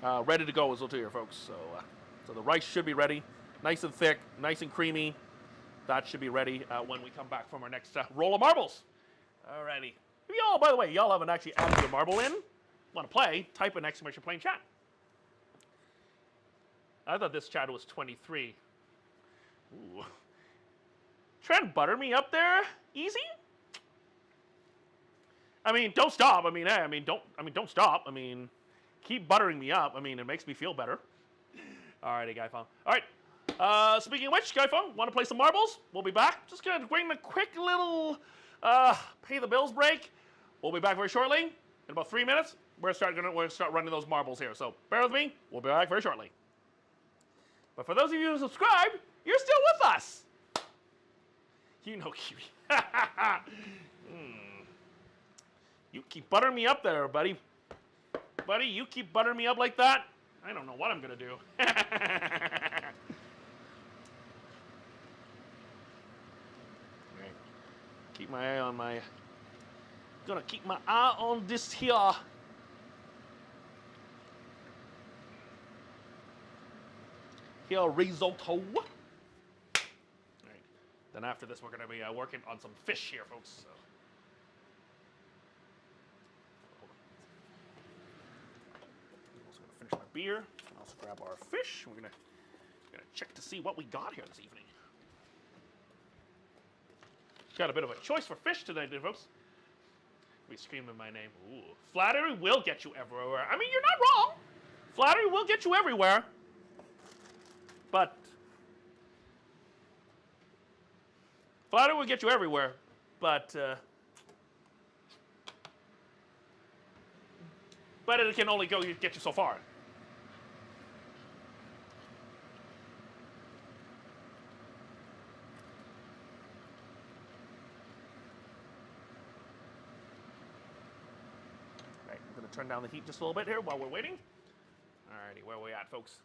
ready to go as well too here, folks. So the rice should be ready, nice and thick, nice and creamy. That should be ready when we come back from our next roll of marbles. Alrighty. If y'all, by the way, y'all haven't actually added your marble in, want to play, type an exclamation point chat. I thought this chat was 23. Ooh. Trying to butter me up there, easy? I mean, don't stop. I mean, don't stop. I mean, keep buttering me up. I mean, it makes me feel better. Alrighty, Guy Phone. Alright. Speaking of which, Guy Phone, want to play some marbles? We'll be back. Just gonna bring a quick little pay the bills break. We'll be back very shortly. In about 3 minutes, we're gonna start running those marbles here. So bear with me. We'll be back very shortly. But for those of you who subscribe, you're still with us. You know Kiwi. You keep buttering me up there, buddy. Buddy, you keep buttering me up like that, I don't know what I'm gonna do. Keep my eye on my. Gonna keep my eye on this here. Here, risotto. All right. Then after this, we're gonna be working on some fish here, folks. So. Also gonna finish my beer. Also grab our fish. We're gonna check to see what we got here this evening. Got a bit of a choice for fish today, folks. We screaming my name. Ooh. Flattery will get you everywhere. I mean, you're not wrong. Flattery will get you everywhere. But flattery will get you everywhere. But it can only get you so far. turn down the heat just a little bit here while we're waiting. Alrighty, where are we at, folks?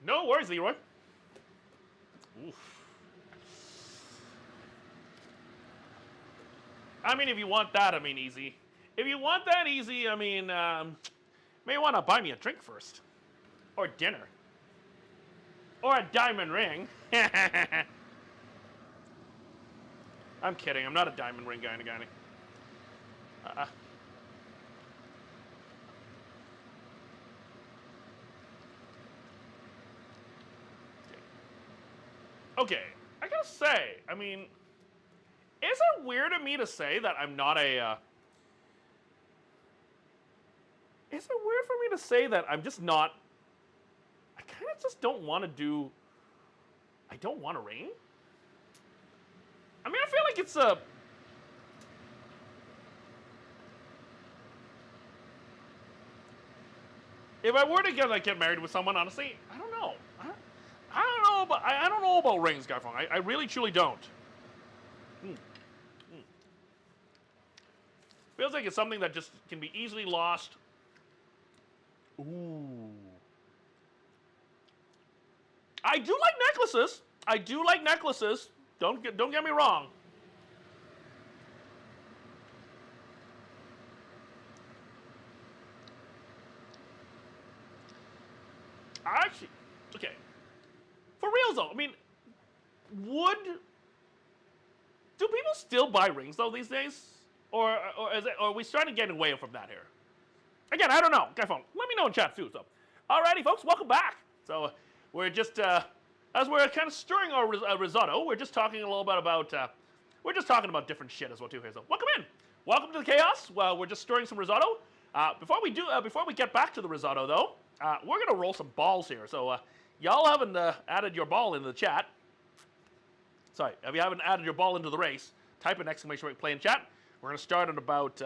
No worries, Leroy. Oof. I mean, if you want that, I mean, easy. If you want that easy, I mean, may want to buy me a drink first. Or dinner. Or a diamond ring. I'm kidding. I'm not a diamond ring guy. Okay, I gotta say, I mean, is it weird of me to say that I'm not a, is it weird for me to say that I'm just not, I kind of just don't want to do, I don't want to ring? I mean, I feel like it's a, if I were to get married with someone, honestly, I don't know. I don't know about rings, Guy Fong. I really truly don't. Feels like it's something that just can be easily lost. Ooh. I do like necklaces. Don't get me wrong. Actually, okay. For real though, I mean, do people still buy rings though these days, or are we starting to get away from that here? Again, I don't know. Guy Phone, let me know in chat too. So, alrighty, folks, welcome back. So we're just as we're kind of stirring our risotto, we're just talking a little bit about we're just talking about different shit as well too here. So welcome in, welcome to the chaos. Well, we're just stirring some risotto. Before we get back to the risotto though, we're gonna roll some balls here. So. Y'all haven't added your ball into the chat. Sorry, if you haven't added your ball into the race, type an exclamation point play in chat. We're going to start in about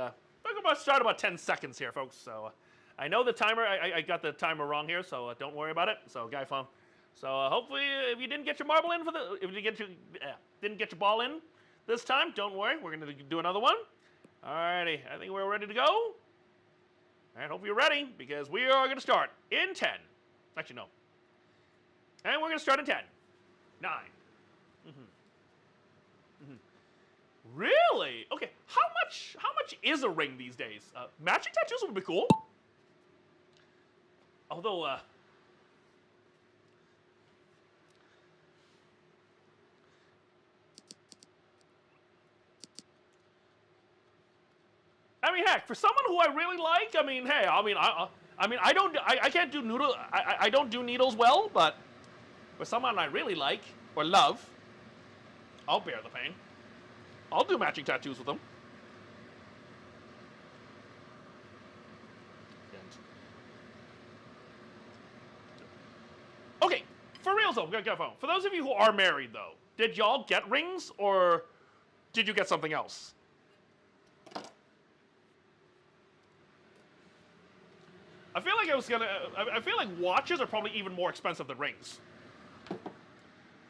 10 seconds here, folks. So I know the timer. I got the timer wrong here, so don't worry about it. So Guy Phone. So hopefully, if you didn't get your marble in if you didn't get your ball in this time, don't worry. We're going to do another one. Alrighty, I think we're ready to go. All right, hope you're ready because we are going to start in 10. Actually, no. And we're going to start in 10, 9. Really? Okay. How much is a ring these days? Matching tattoos would be cool. Although, I mean, heck, for someone who I really like, I mean, hey, I don't do needles well, but. For someone I really like or love, I'll bear the pain. I'll do matching tattoos with them. Okay, for real though, for those of you who are married though, did y'all get rings or did you get something else? I feel like watches are probably even more expensive than rings.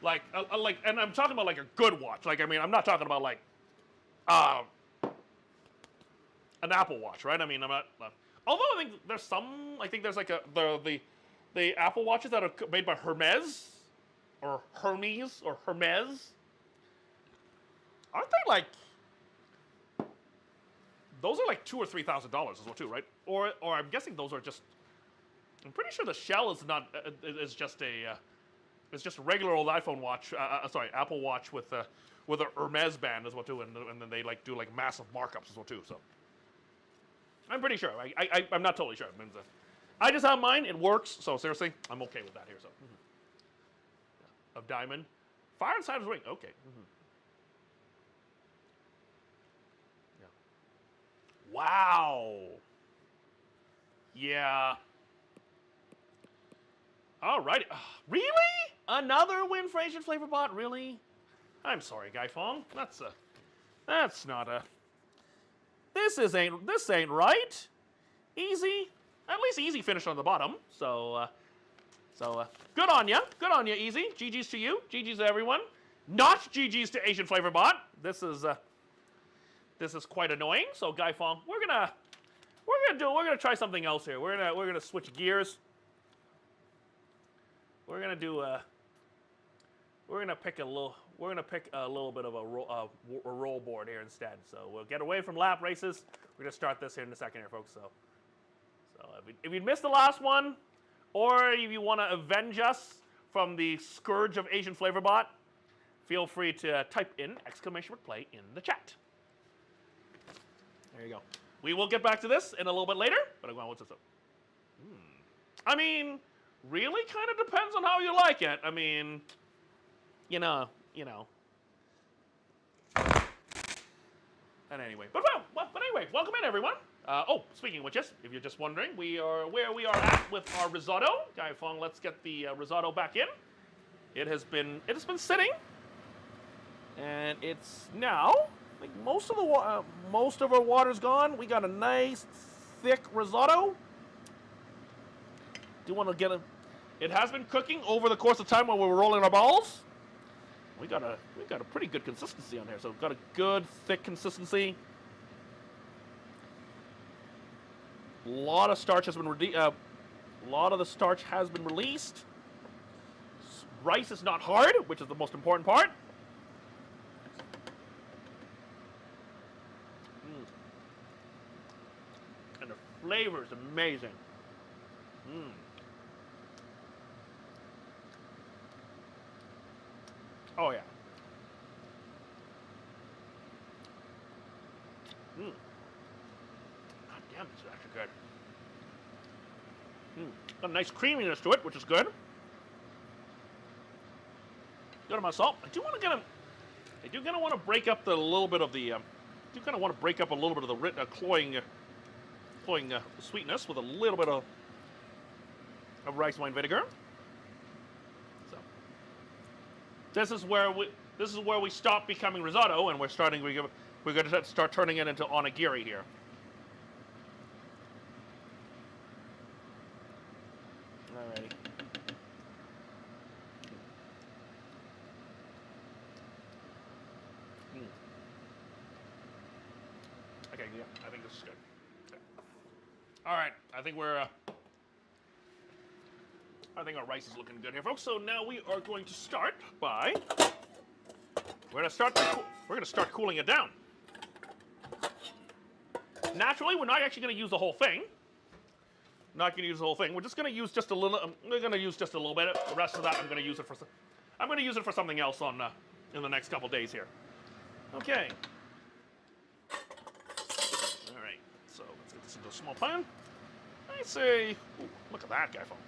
Like, and I'm talking about like a good watch. Like, I mean, I'm not talking about like, an Apple Watch, right? I mean, I'm not. Although I think there's some. I think there's like the Apple Watches that are made by Hermes, or Hermes, or Hermes. Aren't they like? Those are like $2,000 or $3,000 as well too, right? Or I'm guessing those are just. I'm pretty sure the shell is not. Is just a. It's just a regular old iPhone watch. Apple Watch with a Hermes band as well too, and then they like do like massive markups as well too. So I'm pretty sure. I'm not totally sure. I just have mine. It works. So seriously, I'm okay with that here. So of diamond, fire inside his ring. Okay. Yeah. Wow. Yeah. All right. Really? Another win for Asian Flavor Bot? Really? I'm sorry, Guy Fong. That's not a. This ain't right. Easy. At least Easy finished on the bottom. So good on ya. Good on ya, Easy. GG's to you. GG's to everyone. Not GG's to Asian Flavor Bot. This is quite annoying. So Guy Fong, we're gonna try something else here. We're gonna switch gears. We're gonna pick a little bit of a roll board here instead. So we'll get away from lap races. We're gonna start this here in a second here, folks. So if you missed the last one, or if you want to avenge us from the scourge of Asian Flavor Bot, feel free to type in !play in the chat. There you go. We will get back to this in a little bit later, but I'm going, what's this up? I mean, really kind of depends on how you like it. I mean, you know. And anyway, but anyway, welcome in everyone. Speaking of which, if you're just wondering, where we are at with our risotto. Guy Fong, let's get the risotto back in. It has been sitting, and it's now. I think most of our water's gone. We got a nice thick risotto. Do want to get it? It has been cooking over the course of time while we were rolling our balls. We got a pretty good consistency on here. So we've got a good thick consistency. A lot of starch has been a lot of the starch has been released. Rice is not hard, which is the most important part. And the flavor is amazing. Oh yeah. God damn, this is actually good. Got a nice creaminess to it, which is good. Good amount of salt. I do kind of want to break up the little bit of the. Do kind of want to break up a little bit of the cloying sweetness with a little bit of rice wine vinegar. So this is where we stop becoming risotto, and we're going to start turning it into onigiri here. Alrighty. Okay, yeah, I think this is good. Okay. All right, I think our rice is looking good here, folks. So now we are going to start by we're going to start cooling it down. Naturally, we're not actually going to use the whole thing. Not going to use the whole thing. We're just going to use just a little. We're going to use just a little bit. The rest of that, I'm going to use it for something else in the next couple days here. Okay. All right. So let's get this into a small pan. I say, ooh, look at that guy. All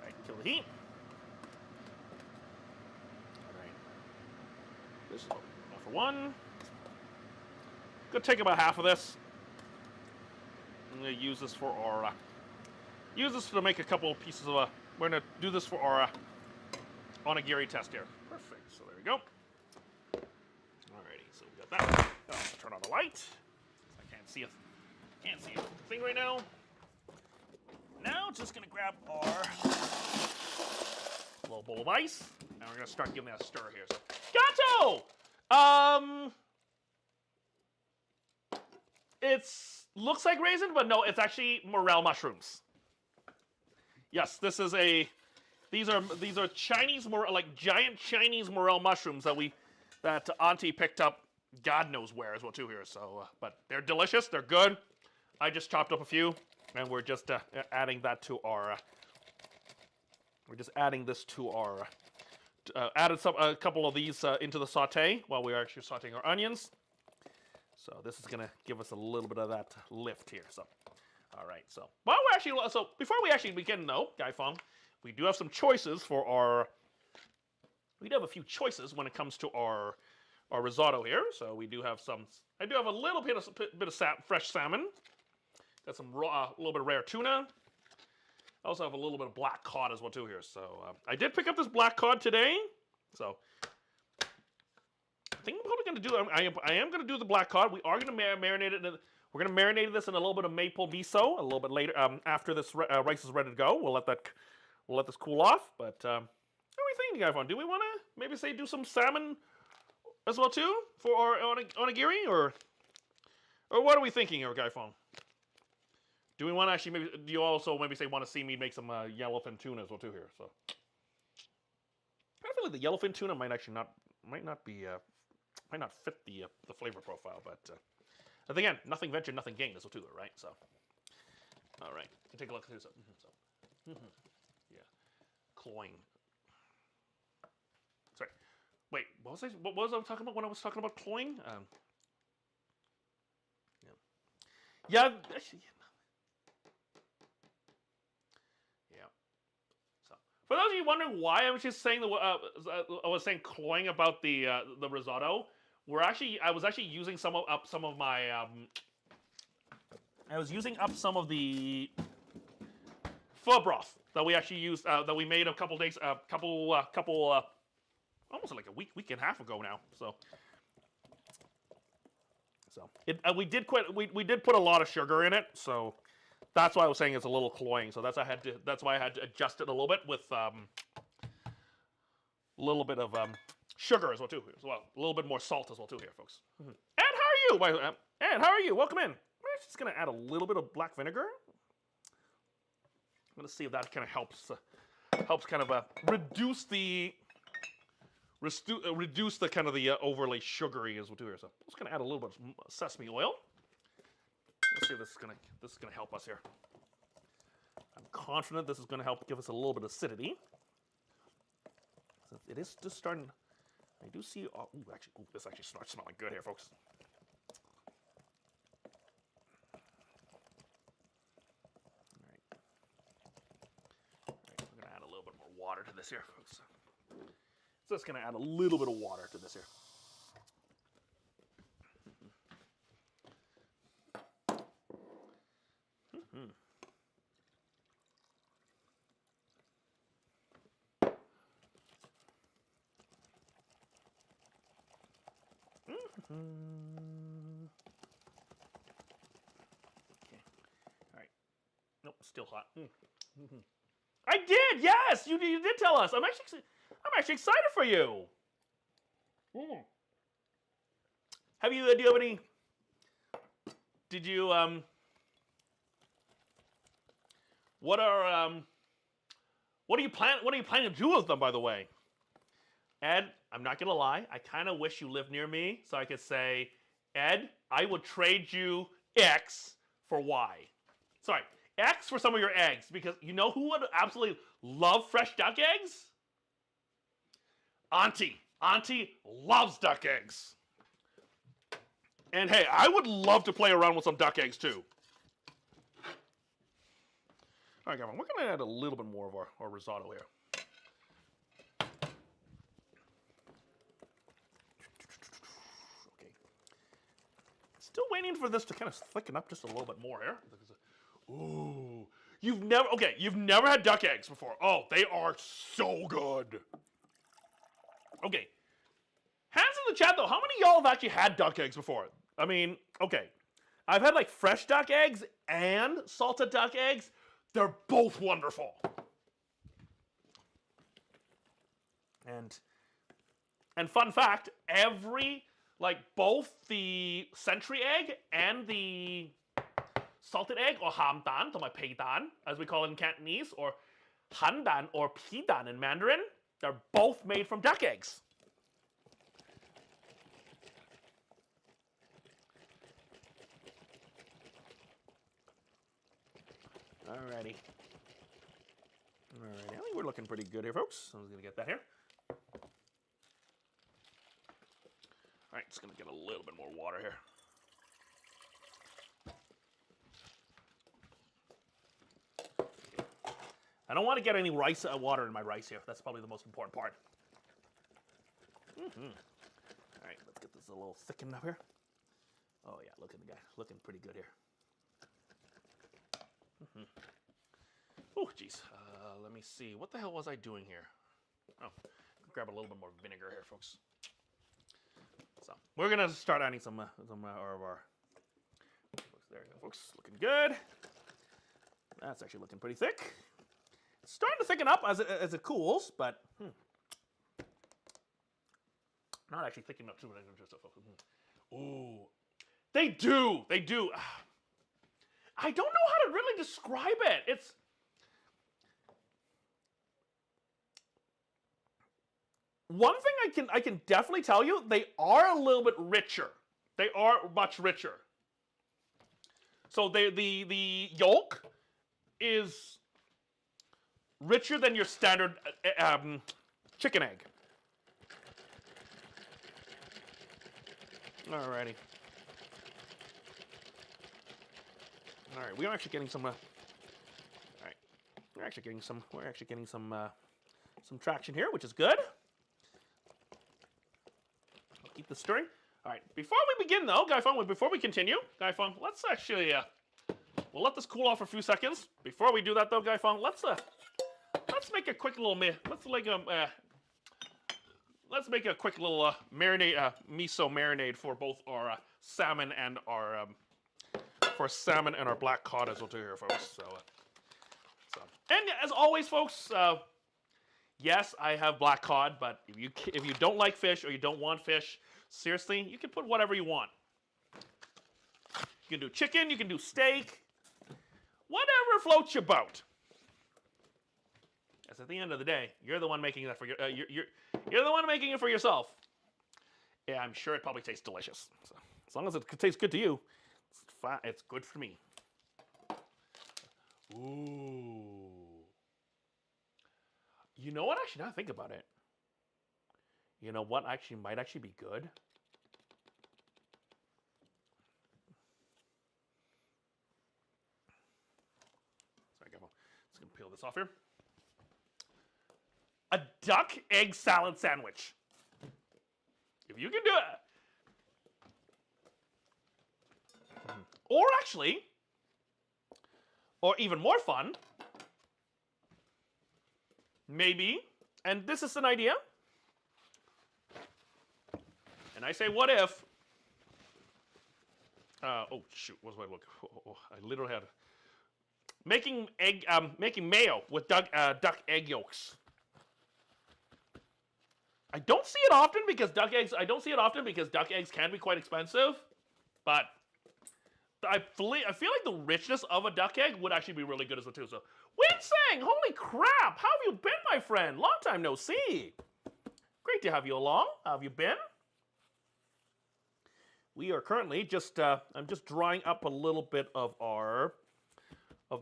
right, kill the heat. All right. This is enough for one. Gonna take about half of this. I'm gonna use this for our to make a couple pieces of we're gonna do this for our onigiri test here. Perfect. So there we go. Alrighty, so we got that. I'll turn on the light. I can't see a thing right now. Now just gonna grab our little bowl of ice. Now we're gonna start giving that a stir here. So gato! It looks like raisin, but no, it's actually morel mushrooms. Yes, these are Chinese like giant Chinese morel mushrooms that Auntie picked up God knows where as well too here. So, but they're delicious. They're good. I just chopped up a few, and we're just adding that to our. We're just adding this to our. Added a couple of these into the saute while we are actually sauteing our onions. So this is gonna give us a little bit of that lift here. So, all right. So before we actually begin though, Guy Fong, we do have some choices for our. We do have a few choices when it comes to our risotto here. So we do have some. I do have a little bit of fresh salmon. Got some raw, a little bit of rare tuna. I also have a little bit of black cod as well too here. So I did pick up this black cod today. So. I think I'm probably going to do. I am going to do the black cod. We are going to marinate it. We're going to marinate this in a little bit of maple miso a little bit later. After this rice is ready to go, we'll let this cool off. But I are we thinking, guy phone? Do we want to maybe say do some salmon as well too for our onigiri, or what are we thinking here, guy phone? Do we want to actually maybe? Do you also maybe say want to see me make some yellowfin tuna as well too here? So I feel like the yellowfin tuna might not fit the flavor profile, but again, nothing ventured, nothing gained as well too, right? So all right, take a look at this. Yeah, cloying. Sorry. Wait, what was I talking about when I was talking about cloying? Yeah. Actually, yeah. So, for those of you wondering why I was just saying I was saying cloying about the risotto, I was actually using some of my I was using up some of the pho broth that we actually used that we made a couple days, almost like a week and a half ago now. So we did put a lot of sugar in it, so that's why I was saying it's a little cloying. So that's why I had to adjust it a little bit with a little bit of sugar as well too. As well, a little bit more salt as well too here, folks. Ed, how are you? Ed, how are you? Welcome in. We're just gonna add a little bit of black vinegar. I'm gonna see if that kind of helps kind of reduce the kind of the overly sugary as well too here. So I'm just gonna add a little bit of sesame oil. Let's see if this is gonna help us here. I'm confident this is gonna help give us a little bit of acidity. So it is just starting. I do see. This actually starts smelling good here, folks. We're gonna add a little bit more water to this here, folks. So it's gonna add a little bit of water to this here. Okay. All right. Nope, still hot. I did. Yes, you did tell us. I'm actually excited for you. Do you have any? Did you What are you planning to do with them, by the way? Ed, I'm not gonna lie, I kind of wish you lived near me so I could say, Ed, I will trade you X for Y. Sorry, X for some of your eggs, because you know who would absolutely love fresh duck eggs? Auntie. Auntie loves duck eggs. And hey, I would love to play around with some duck eggs too. All right, Gavin, we're going to add a little bit more of our risotto here. Okay. Still waiting for this to kind of thicken up just a little bit more here. Ooh. You've never had duck eggs before. Oh, they are so good. Okay. Hands in the chat, though. How many of y'all have actually had duck eggs before? I mean, okay. I've had like fresh duck eggs and salted duck eggs. They're both wonderful. And fun fact, both the century egg and the salted egg, or ham dan, or pei dan, as we call it in Cantonese, or han dan or pi dan in Mandarin, they're both made from duck eggs. Alrighty. Alrighty, I think we're looking pretty good here, folks. I'm just gonna get that here. Alright, just gonna get a little bit more water here. I don't want to get any water in my rice here. That's probably the most important part. Alright, let's get this a little thickened up here. Oh yeah, look at the guy. Looking pretty good here. Oh, jeez. Let me see. What the hell was I doing here? Oh, grab a little bit more vinegar here, folks. So we're gonna start adding some of our. There you go, folks. Looking good. That's actually looking pretty thick. It's starting to thicken up as it cools, but Not actually thick enough to just ooh. They do. They do. I don't know how to really describe it. It's one thing I can definitely tell you, they are a little bit richer. They are much richer. So the yolk is richer than your standard chicken egg. Alrighty. All right, we are actually getting some. All right, we're actually getting some. We're actually getting some traction here, which is good. I'll keep this stirring. All right, before we begin though, Guy Fung, before we continue, Guy Fung, let's actually we'll let this cool off for a few seconds. Before we do that though, Guy Fung, let's make a quick little let's make a quick little marinade, miso marinade for both our salmon and our black cod as well too here, folks. So, and as always, folks, yes, I have black cod, but if you don't like fish or you don't want fish, seriously, you can put whatever you want. You can do chicken, you can do steak, whatever floats your boat. As at the end of the day, you're the one making that for you're the one making it for yourself. Yeah, I'm sure it probably tastes delicious. So, as long as it tastes good to you, it's fine. It's good for me. Ooh. You know what? Actually, now I think about it. You know what? Actually, might actually be good. Sorry, I'm just gonna peel this off here. A duck egg salad sandwich. If you can do it. Or actually, or even more fun, maybe, and this is an idea, and I say what if, oh shoot, what's my look? Oh, I literally had, making mayo with duck egg yolks. I don't see it often because duck eggs can be quite expensive, but I feel like the richness of a duck egg would actually be really good as well too. So, Winsang, holy crap! How have you been, my friend? Long time no see. Great to have you along. How have you been? We are currently just I'm just drying up a little bit of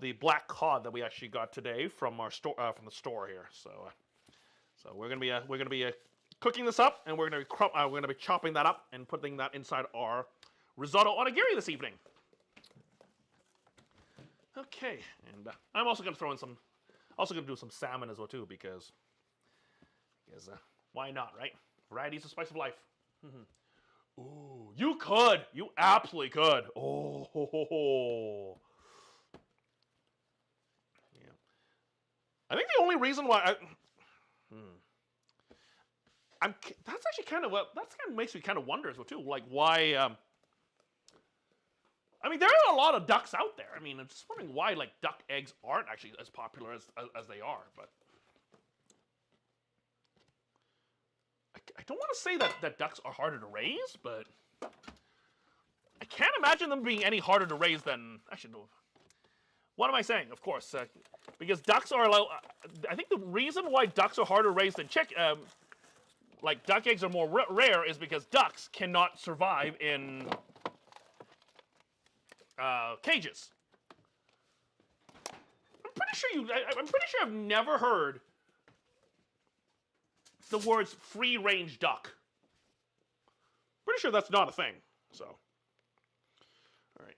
the black cod that we actually got today from our store from the store here. So we're gonna be cooking this up, and we're gonna be chopping that up and putting that inside our risotto onigiri this evening. Okay, and I'm also gonna throw in do some salmon as well too, because why not, right? Variety is the spice of life. Ooh, you absolutely could. Oh, yeah. I think the only reason why that's actually kind of makes me kind of wonder as well too, like why. I mean, there are a lot of ducks out there. I mean, I'm just wondering why like duck eggs aren't actually as popular as they are. But I don't want to say that ducks are harder to raise, but I can't imagine them being any harder to raise than actually. No. What am I saying? Of course, because ducks are. I think the reason why ducks are harder to raise than like duck eggs are more rare is because ducks cannot survive in cages. I'm pretty sure I've never heard the words free range duck. Pretty sure that's not a thing. So, all right,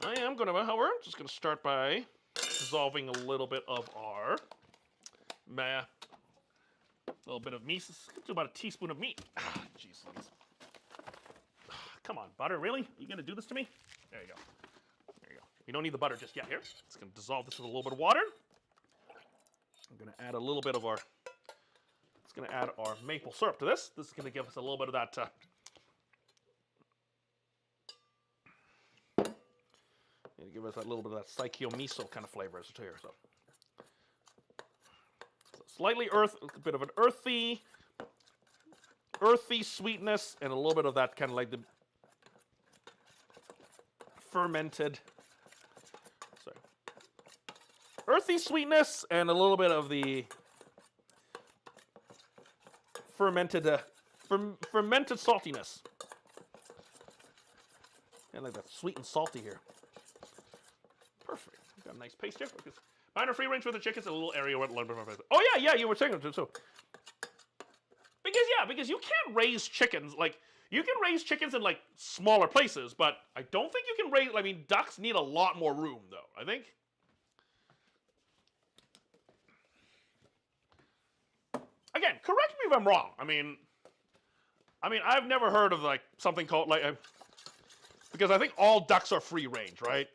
I am gonna, however, just gonna start by dissolving a little bit of our little bit of meat. Let's do about a teaspoon of meat. Jeez, come on, butter, really? You gonna do this to me? There you go. There you go. You don't need the butter just yet here. It's gonna dissolve this with a little bit of water. I'm gonna add a little bit of our. It's gonna add our maple syrup to this. This is gonna give us a little bit of that. Give us that little bit of that Saikyo miso kind of flavor as well here. So slightly a bit of an earthy, earthy sweetness and a little bit of that kind of like the fermented. Sorry. Earthy sweetness and a little bit of the fermented fermented saltiness. And like that sweet and salty here. Perfect. Got a nice paste here. Minor free range for the chickens, a little area where oh yeah, you were saying it too. Because you can't raise chickens like you can raise chickens in like smaller places, but I don't think you can raise. I mean, ducks need a lot more room, though. I think. Again, correct me if I'm wrong. I mean, I've never heard of like something called like because I think all ducks are free range, right?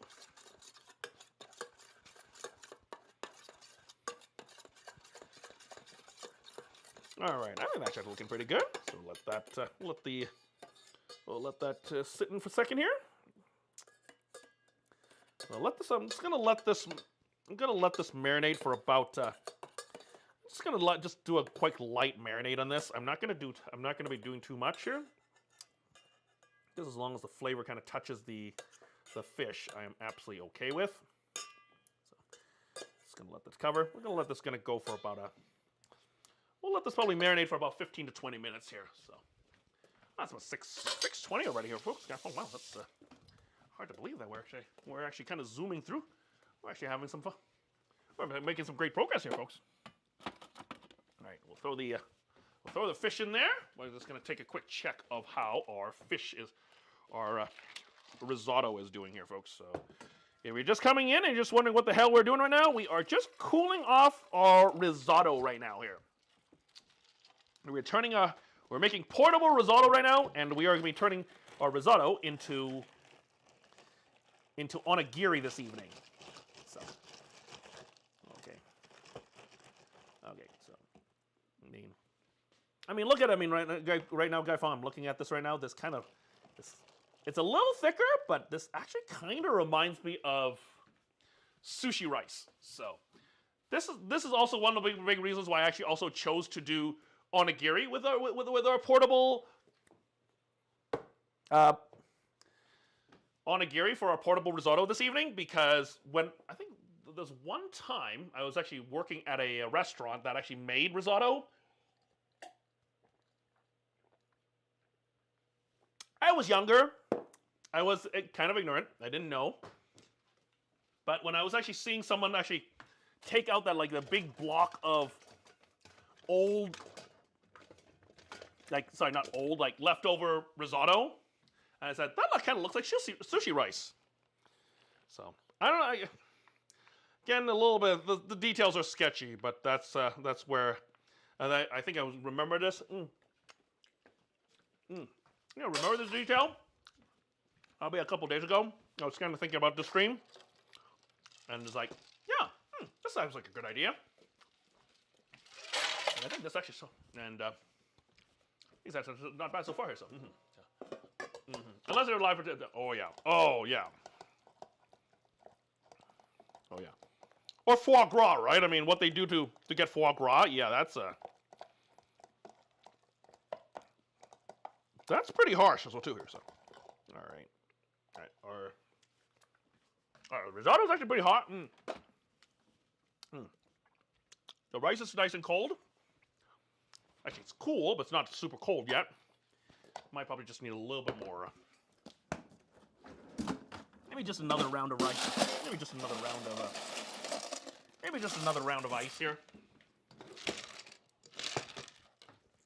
All right, I think that's actually looking pretty good. So let that we'll let that sit in for a second here. I'll let this. I'm just gonna let this. I'm gonna let this marinate for about. I'm just gonna just do a quick light marinade on this. I'm not gonna be doing too much here. Just as long as the flavor kind of touches the fish, I am absolutely okay with. So just gonna let this cover. We're gonna let this go for about a. We'll let this probably marinate for about 15 to 20 minutes here. So that's about 6:20 already here, folks. Oh wow, that's hard to believe that we're actually kind of zooming through. We're actually having some fun. We're making some great progress here, folks. All right, we'll throw the fish in there. We're just gonna take a quick check of how our risotto is doing here, folks. So if you're just coming in and you're just wondering what the hell we're doing right now, we are just cooling off our risotto right now here. We're making portable risotto right now, and we are going to be turning our risotto into onigiri this evening. So, okay. So, I mean, look at it. Right now, Guy Fong, I'm looking at this right now. It's a little thicker, but this actually kind of reminds me of sushi rice. So, this is also one of the big reasons why I actually also chose to do onigiri with our portable onigiri for our portable risotto this evening, because when I think there's one time I was actually working at a restaurant that actually made risotto. I was younger. I was kind of ignorant. I didn't know. But when I was actually seeing someone actually take out that like the big block of old leftover risotto. And I said, that kind of looks like sushi rice. So, I don't know. Again, a little bit, the details are sketchy, but that's where, I think I remember this. Remember this detail? Probably a couple days ago, I was kind of thinking about the stream. And it's like, yeah, this sounds like a good idea. And I think this actually, these guys are not bad so far here, so. Unless they're live for. Oh yeah. Or foie gras, right? I mean, what they do to get foie gras, yeah, that's pretty harsh as well too here. So, all right. Our risotto's actually pretty hot. The rice is nice and cold. Actually, it's cool, but it's not super cold yet. Might probably just need a little bit more. Maybe just another round of rice. Maybe just another round of ice here.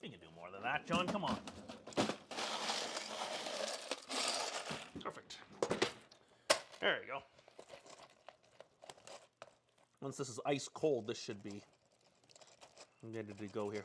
You can do more than that, John. Come on. Perfect. There you go. Once this is ice cold, this should be ready to go here.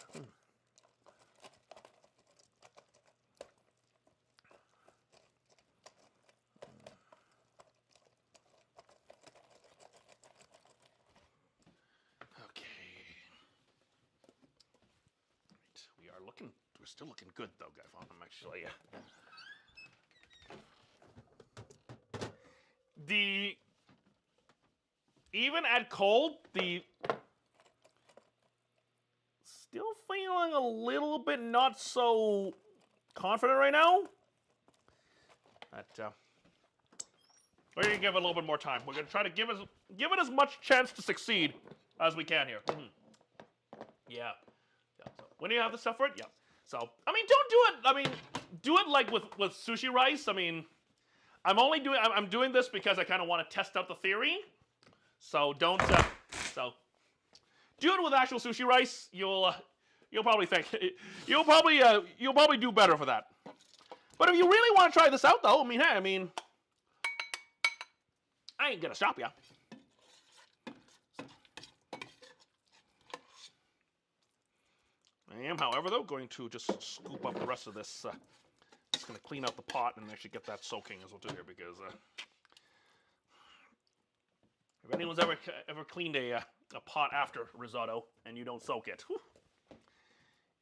We're still looking good though, Guy Fong. I'm actually even at cold, still feeling a little bit not so confident right now. But we're gonna give it a little bit more time. We're gonna try to give it as much chance to succeed as we can here. Yeah. So when you have the stuff for it, yeah. So I mean, don't do it. I mean, do it like with sushi rice. I mean, I'm doing this because I kind of want to test out the theory. So don't. So do it with actual sushi rice. You'll probably think you'll probably do better for that. But if you really want to try this out, though, I mean, I ain't gonna stop ya. I am, however, though, going to just scoop up the rest of this. Just gonna clean out the pot and actually get that soaking as well too here, because if anyone's ever cleaned a pot after risotto and you don't soak it, whew,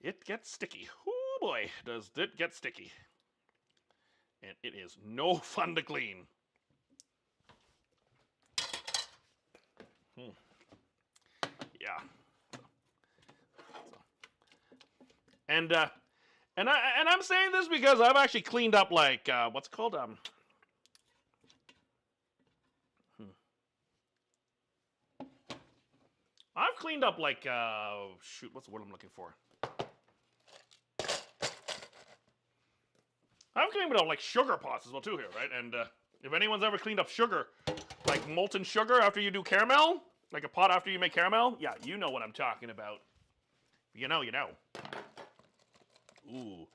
it gets sticky. Oh boy, does it get sticky! And it is no fun to clean. Yeah. And I'm saying this because I've actually cleaned up like what's it called I've cleaned up like shoot, what's the word I'm looking for? I've cleaned up like sugar pots as well too here, right? And if anyone's ever cleaned up sugar, like molten sugar after you do caramel, like a pot after you make caramel, yeah, you know what I'm talking about. You know. Ooh.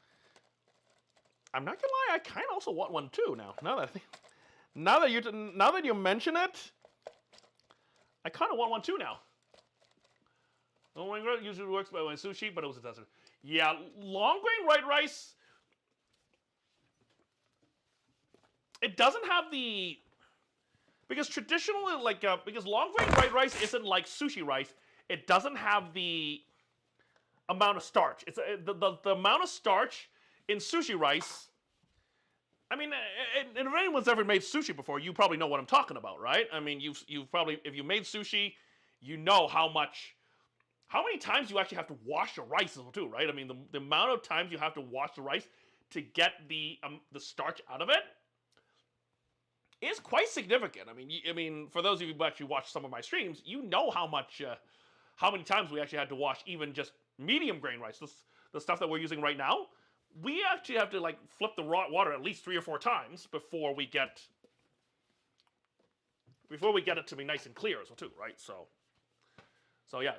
I'm not gonna lie, I kind of also want one too now. Now that you mention it, I kind of want one too now. Long grain usually works by my sushi, but it was a tester. Yeah, long grain white rice. It doesn't have the, because traditionally, like because long grain white rice isn't like sushi rice. It doesn't have the amount of starch. It's the amount of starch in sushi rice. I mean, and if anyone's ever made sushi before, you probably know what I'm talking about, right? I mean, you've probably, if you made sushi, you know how many times you actually have to wash the rice as well too, right? I mean, the amount of times you have to wash the rice to get the starch out of it is quite significant. I mean, for those of you who actually watched some of my streams, you know how many times we actually had to wash even just medium grain rice, the stuff that we're using right now. We actually have to like flip the raw water at least 3 or 4 times before we get it to be nice and clear as well too, right? So yeah,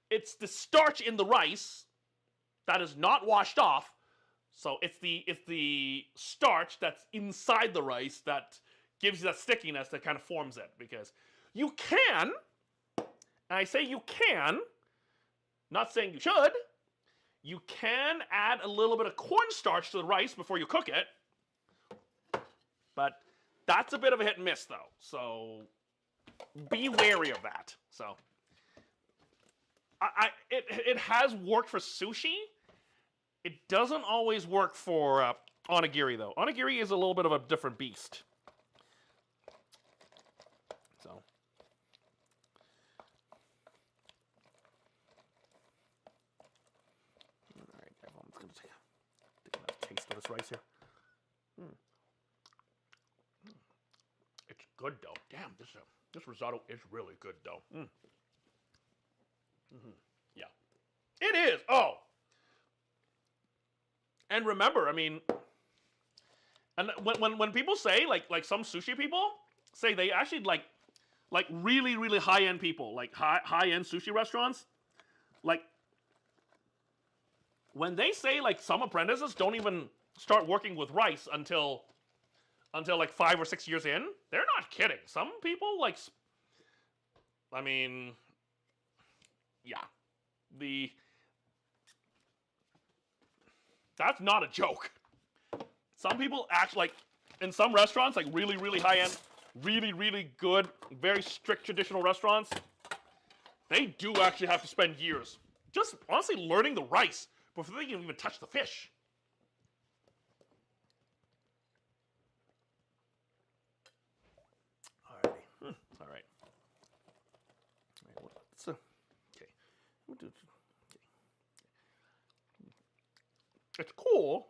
it's the starch in the rice that is not washed off. So it's the starch that's inside the rice that gives you that stickiness that kind of forms it. Because you can, and I say you can, not saying you should, you can add a little bit of cornstarch to the rice before you cook it. But that's a bit of a hit and miss though. So be wary of that. So it has worked for sushi. It doesn't always work for onigiri, though. Onigiri is a little bit of a different beast. So. All right, everyone's going to take a taste of this rice here. It's good, though. Damn, this risotto is really good, though. Yeah. It is! Oh! And remember, I mean, and when people say, like some sushi people say they actually like really, really high-end people, like high-end sushi restaurants, like when they say like some apprentices don't even start working with rice until like 5 or 6 years in, they're not kidding. Some people like, I mean, yeah, that's not a joke. Some people act like, in some restaurants, like really, really high-end, really, really good, very strict traditional restaurants, they do actually have to spend years just honestly learning the rice before they can even touch the fish. Alrighty. All right. Okay. Okay. It's cool.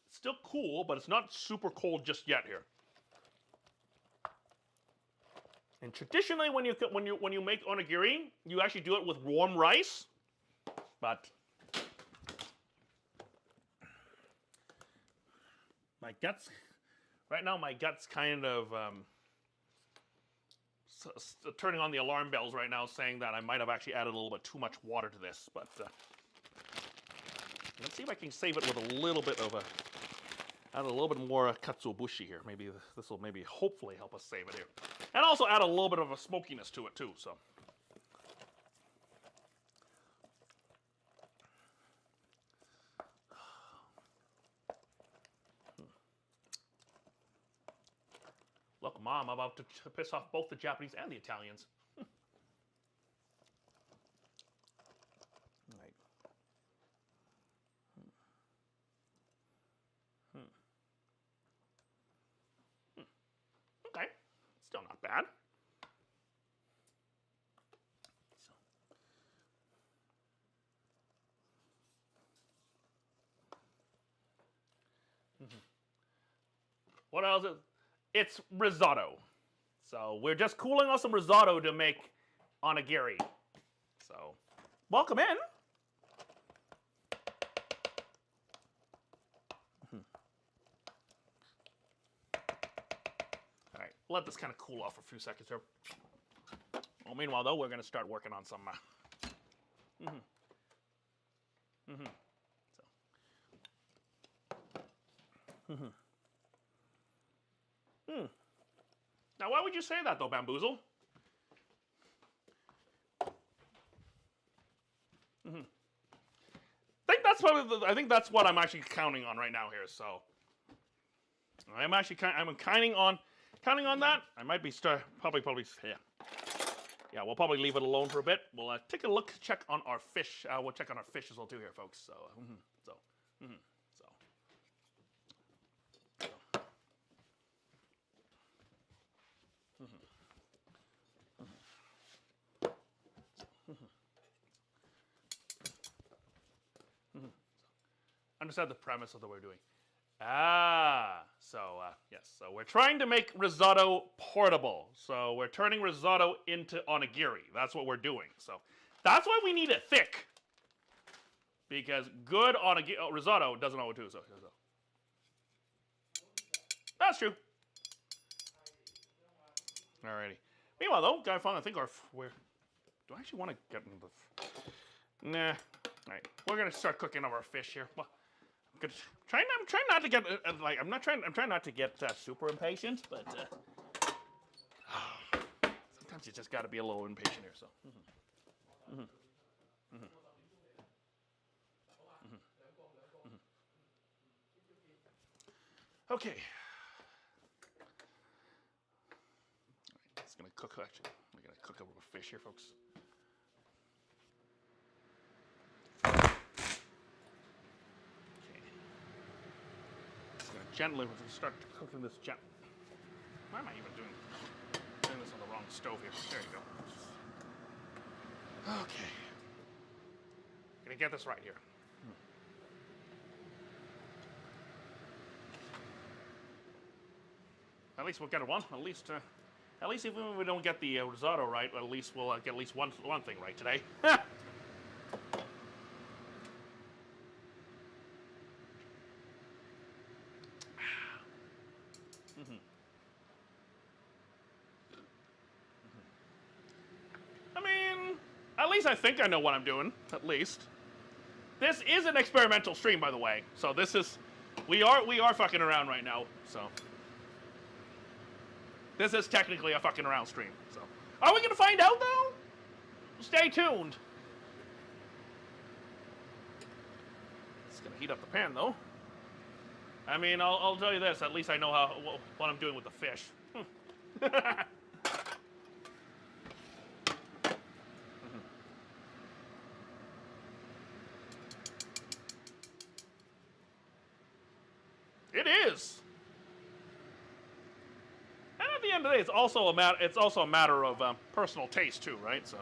It's still cool, but it's not super cold just yet here. And traditionally, when you make onigiri, you actually do it with warm rice. But my guts, right now, my guts kind of turning on the alarm bells right now, saying that I might have actually added a little bit too much water to this. But let's see if I can save it with a little bit of add a little bit more katsuobushi here. Maybe this will hopefully help us save it here. And also add a little bit of a smokiness to it too, so. Look, Mom, I'm about to piss off both the Japanese and the Italians. All right. Okay, still not bad. What else is? It's risotto. So we're just cooling off some risotto to make onigiri. So welcome in. All right, let this kind of cool off for a few seconds here. Well, meanwhile, though, we're going to start working on some. Now, why would you say that, though, Bamboozle? I think that's what I'm actually counting on right now here. So, I'm counting on that. I might be probably yeah. We'll probably leave it alone for a bit. We'll take a look, check on our fish. We'll check on our fish as well too here, folks. So, understand the premise of what we're doing. Yes. So we're trying to make risotto portable. So we're turning risotto into onigiri. That's what we're doing. So that's why we need it thick. Because good risotto doesn't know what to do. So that's true. Alrighty. Meanwhile, though, Guy Fong, I think do I actually want to get into the? Nah. All right. We're gonna start cooking our fish here. Well, I'm trying not to get I'm trying not to get super impatient, but sometimes you just got to be a little impatient here. So. Okay. It's gonna cook. Actually, we're gonna cook a little fish here, folks. Gently, we're going to start cooking this gently. Why am I even doing this on the wrong stove here? There you go. Okay. Gonna get this right here. At least we'll get it one. At least if we don't get the risotto right, at least we'll get at least one thing right today. I think I know what I'm doing, at least. This is an experimental stream, by the way. So this is, we are fucking around right now. So this is technically a fucking around stream. So are we gonna find out though? Stay tuned. It's gonna heat up the pan though. I mean, I'll tell you this. At least I know what I'm doing with the fish. It is. And at the end of the day, it's also a matter of personal taste too, right? So,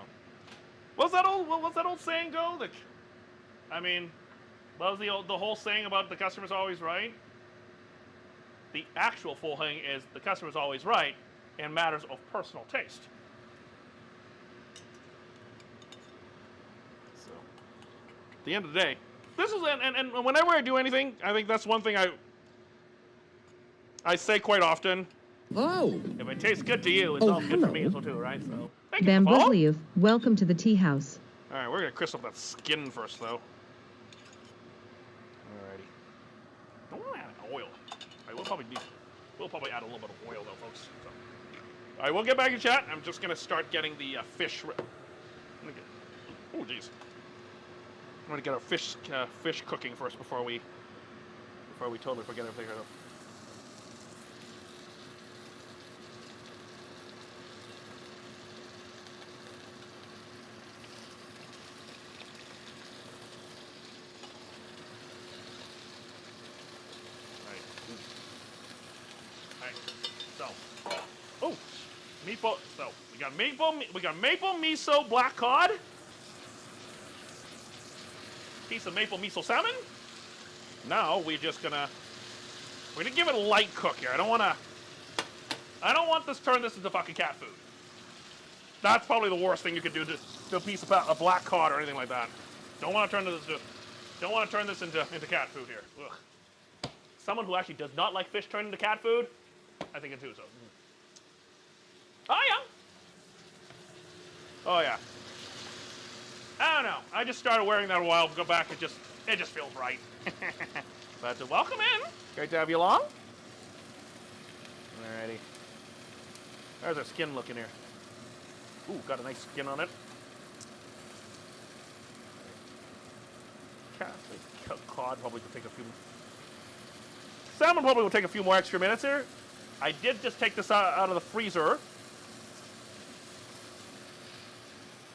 what's that old saying go? I mean, What was the whole saying about the customer's always right? The actual full thing is the customer's always right in matters of personal taste. So, at the end of the day, this is and whenever I do anything, I think that's one thing I say quite often.
Oh.
If it tastes good to you, it's all good for me as well too, right? So, thank you.
Bambusliev, welcome to the tea house.
All right, we're gonna crisp up that skin first, though. Alrighty. I want to add oil. All right, we'll probably add a little bit of oil, though, folks. So. All right, we'll get back in chat. I'm just gonna start getting the fish. Oh, jeez. I'm gonna get our fish cooking first before we totally forget everything. Meatball. So we got maple miso black cod. Piece of maple miso salmon. Now we're gonna give it a light cook here. I don't want this turn this into fucking cat food. That's probably the worst thing you could do to a piece of black cod or anything like that. Don't want to turn this into cat food here. Ugh. Someone who actually does not like fish turned into cat food, I think it too. So. Oh yeah. Oh yeah. I don't know. I just started wearing that a while ago back. It just feels right. But welcome in. Great to have you along. Alrighty. There's our skin looking here. Ooh, got a nice skin on it. Cod probably could take a few. Salmon probably will take a few more extra minutes here. I did just take this out of the freezer.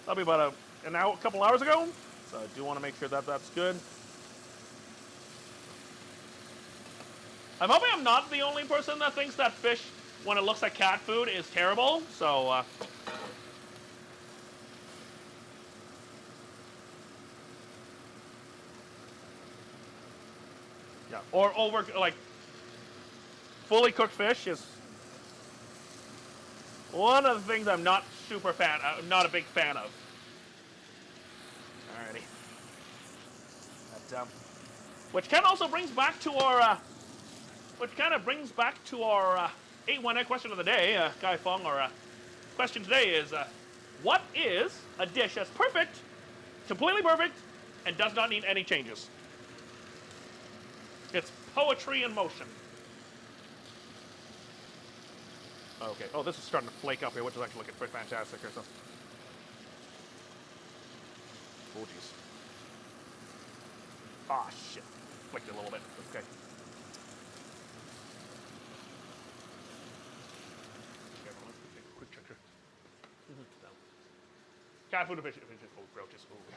That'll be about a couple hours ago. So I do want to make sure that that's good. I'm hoping I'm not the only person that thinks that fish, when it looks like cat food, is terrible. So, yeah. Or fully cooked fish is one of the things I'm not not a big fan of. Alrighty. Which kind of also brings back to our, 818 question of the day, Guy Fong. Our question today is, what is a dish that's perfect, completely perfect, and does not need any changes? It's poetry in motion. Okay. Oh, this is starting to flake up here, which is actually looking pretty fantastic here. So. Oh, jeez. Ah, shit. Flicked it a little bit. Okay. Quick check here. Cat food and fish. Oh, roaches. Oh, yeah.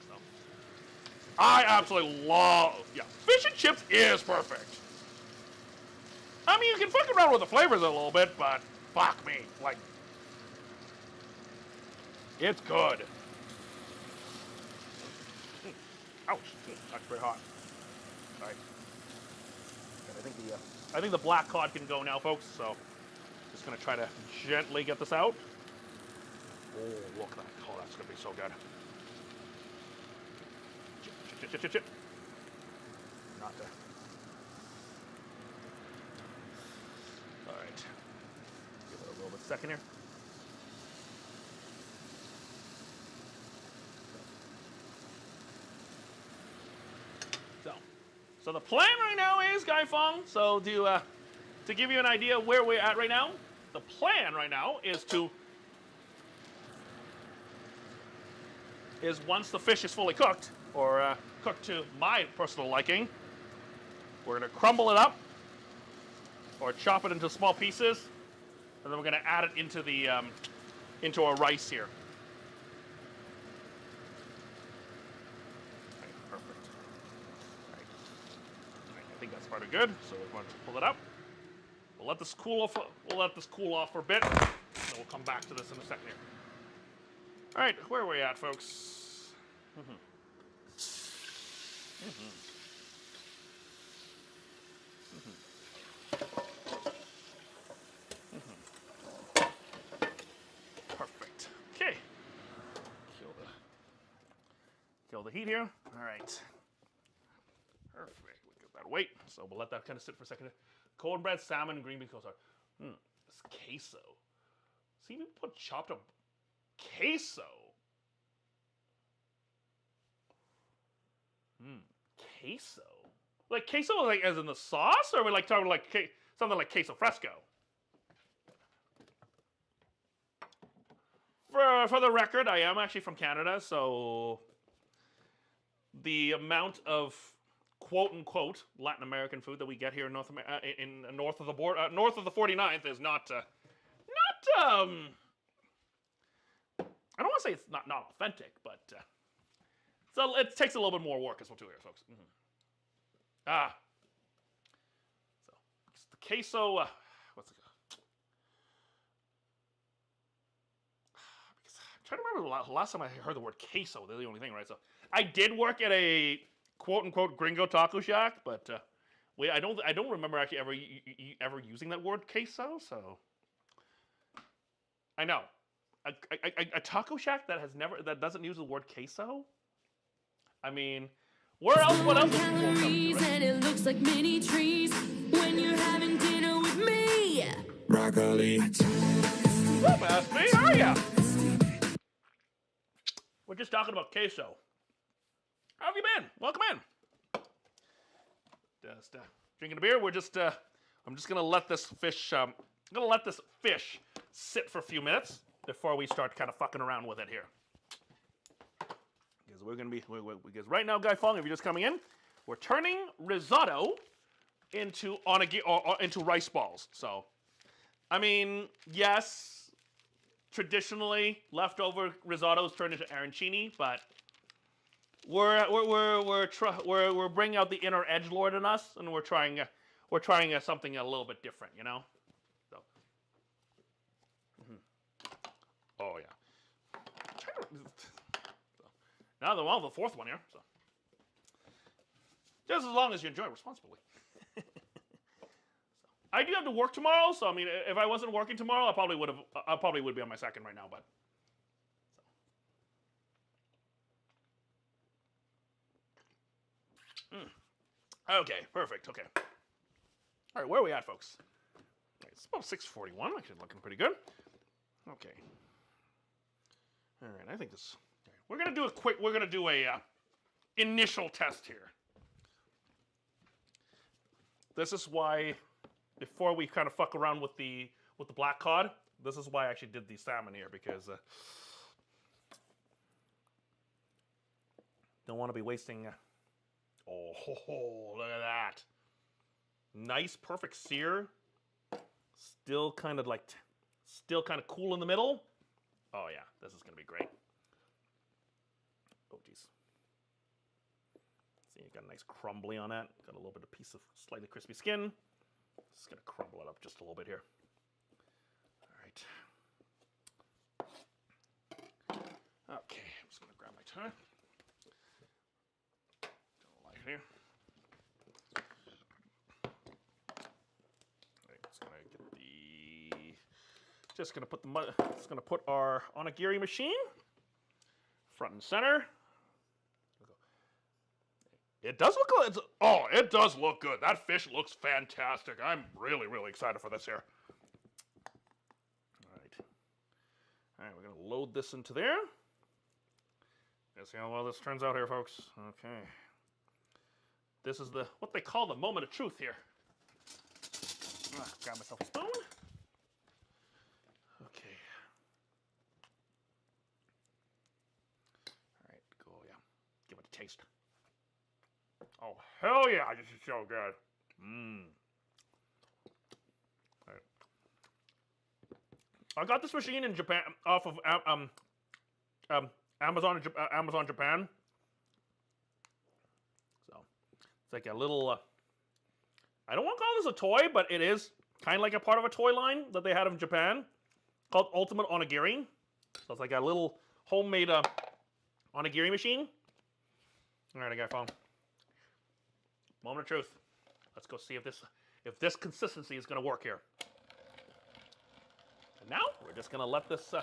So. I absolutely love. Yeah. Fish and chips is perfect. I mean, you can fuck around with the flavors a little bit, but fuck me. Like, it's good. Ouch. That's pretty hot. All right. I think the black cod can go now, folks. So, just gonna try to gently get this out. Oh, look at that. Oh, that's gonna be so good. Chip. Not there. All right. Give it a little bit second here. So the plan right now is, Guy Fong, so to give you an idea where we're at right now, the plan right now is once the fish is fully cooked, or cooked to my personal liking, we're going to crumble it up, or chop it into small pieces, and then we're going to add it into our rice here. I think that's pretty good. So we're going to pull it up. We'll let this cool off. We'll let this cool off for a bit. Then we'll come back to this in a second here. All right, where are we at, folks? Perfect. Okay. Kill the heat here. All right. Perfect. Look at that weight. So we'll let that kind of sit for a second. Cold bread, salmon, green bean coleslaw. This queso. See, we put chopped up queso. Queso. Like queso, like as in the sauce, or are we like talking like something like queso fresco? For the record, I am actually from Canada, so the amount of quote unquote Latin American food that we get here in north of the border, north of the 49th is not I don't want to say it's not authentic, but so it takes a little bit more work as well too here, folks. So it's the queso. What's it called? I'm trying to remember the last time I heard the word queso. They're the only thing, right? So I did work at a quote unquote gringo taco shack, but I don't remember actually ever using that word queso. So I know a taco shack that doesn't use the word queso. I mean, where else? What else?
Calories and it looks like mini trees when you're having dinner with me.
Broccoli.
What's up, Ashley? How are ya? We're just talking about queso. How have you been? Welcome in. Just drinking a beer. We're just. I'm just gonna let this fish. Sit for a few minutes before we start kind of fucking around with it here. Because we're gonna be. Because right now, Guy Fong, if you're just coming in, we're turning risotto into into rice balls. So, I mean, yes. Traditionally, leftover risottos turn into arancini, but we're bringing out the inner edgelord in us, and we're trying something a little bit different, you know. So, oh yeah. Now the fourth one here. So, just as long as you enjoy responsibly. I do have to work tomorrow, so I mean, if I wasn't working tomorrow, I probably would be on my second right now, but. Okay, perfect. Okay. All right, where are we at, folks? It's about 6:41. Actually, looking pretty good. Okay. All right, I think this. We're gonna do a quick. We're gonna do a initial test here. This is why. Before we kind of fuck around with the black cod, this is why I actually did the salmon here, because don't want to be wasting. Look at that! Nice, perfect sear. Still kind of cool in the middle. Oh yeah, this is gonna be great. Oh geez. See, you got a nice crumbly on that. Got a little bit of piece of slightly crispy skin. Just gonna crumble it up just a little bit here. All right. Okay, I'm just gonna grab my time. Light here. Right, just gonna put our onigiri machine front and center. It does look good. It does look good. That fish looks fantastic. I'm really, really excited for this here. All right, we're gonna load this into there. Let's see how well this turns out here, folks. Okay. This is what they call the moment of truth here. Grab myself a spoon. Okay. All right, go, yeah. Give it a taste. Oh, hell yeah, this is so good. Right. I got this machine in Japan, off of Amazon Japan. So, it's like a little, I don't want to call this a toy, but it is kind of like a part of a toy line that they had in Japan called Ultimate Onigiri. So it's like a little homemade onigiri machine. All right, I got a phone. Moment of truth. Let's go see if this consistency is going to work here. And now we're just going to let this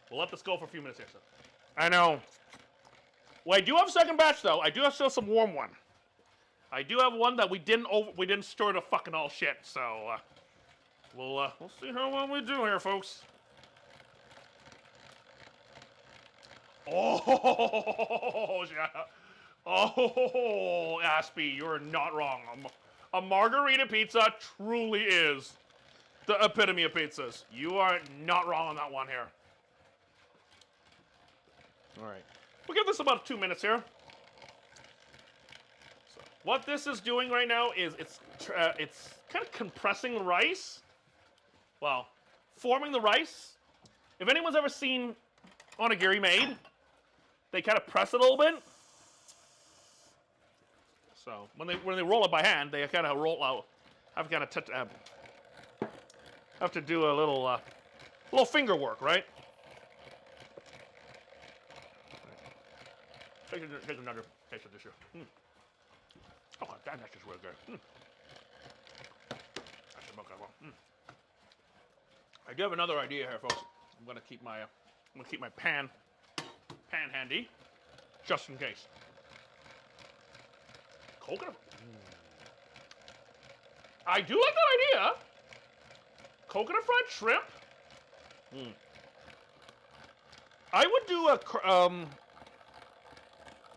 we'll let this go for a few minutes here. So. I know. Well, I do have a second batch though. I do have still some warm one. I do have one that we didn't stir to fucking all shit. So we'll see how well we do here, folks. Oh, yeah. Oh, Aspie, you're not wrong. A margarita pizza truly is the epitome of pizzas. You are not wrong on that one here. All right. We'll give this about 2 minutes here. So what this is doing right now is it's kind of compressing the rice. Well, forming the rice. If anyone's ever seen onigiri made, they kind of press it a little bit. So when they roll it by hand, they kind of roll out. I've kind of have to do a little finger work, right? Take another taste of this here. Oh, that's just really good. That should milk as well. I do have another idea here, folks. I'm gonna keep my pan handy, just in case. Coconut. I do like that idea. Coconut fried shrimp. I would do a,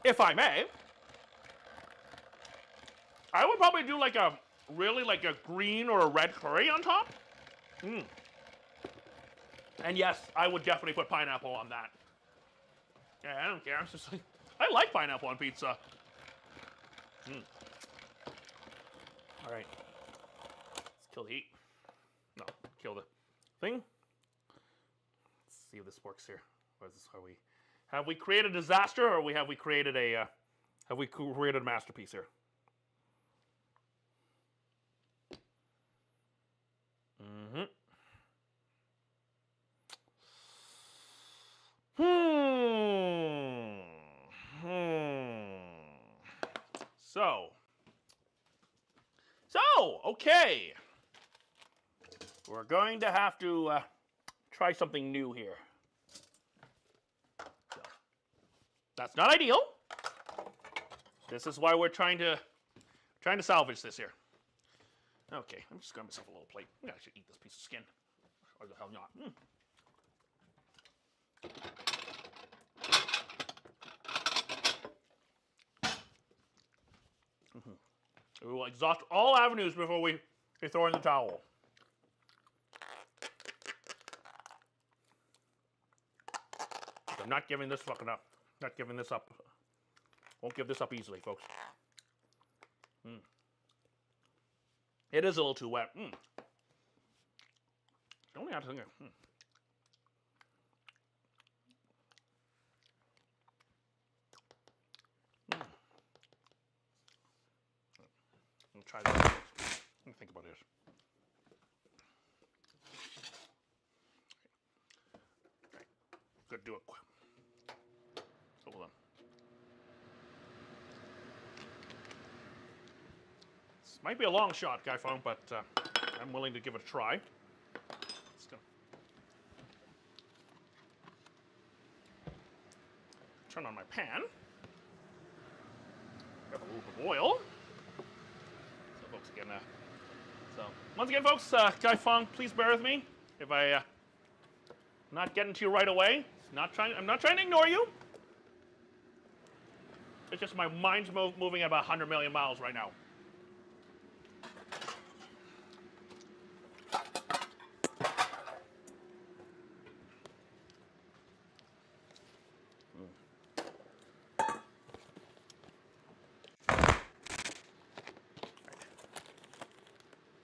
if I may, I would probably do like a green or a red curry on top. And yes, I would definitely put pineapple on that. Yeah, I don't care. It's just like, I like pineapple on pizza. All right. Let's kill the heat. No, kill the thing. Let's see if this works here. What is this? Have we created a disaster, or have we created a masterpiece here? So, okay. We're going to have to try something new here. So, that's not ideal. This is why we're trying to salvage this here. Okay, I'm just grabbing myself a little plate. I'm gonna actually eat this piece of skin. Or the hell not. We will exhaust all avenues before we throw in the towel. I'm not giving this fucking up. Not giving this up. Won't give this up easily, folks. It is a little too wet. I only have to think. I'll try this. Let me think about this. Okay. Good, do it quick. Hold on. This might be a long shot, Guy Fong, but I'm willing to give it a try. Let's go. Turn on my pan. Grab a little bit of oil. So, folks, again, once again, folks, Guy Fong, please bear with me if I not getting to you right away. I'm not trying to ignore you. It's just my mind's moving at about 100 million miles right now.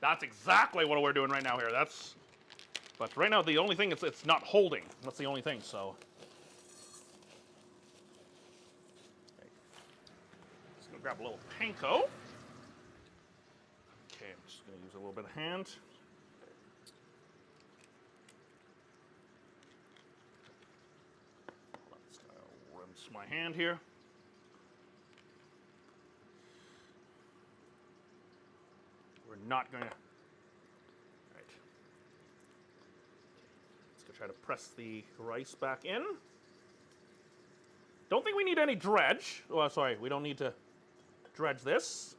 That's exactly what we're doing right now here. But right now the only thing it's not holding. That's the only thing. So, okay. Just gonna grab a little panko. Okay, I'm just gonna use a little bit of hand. Let's rinse my hand here. not going to. All right. Let's go try to press the rice back in. Don't think we need any dredge. Oh, sorry, we don't need to dredge this.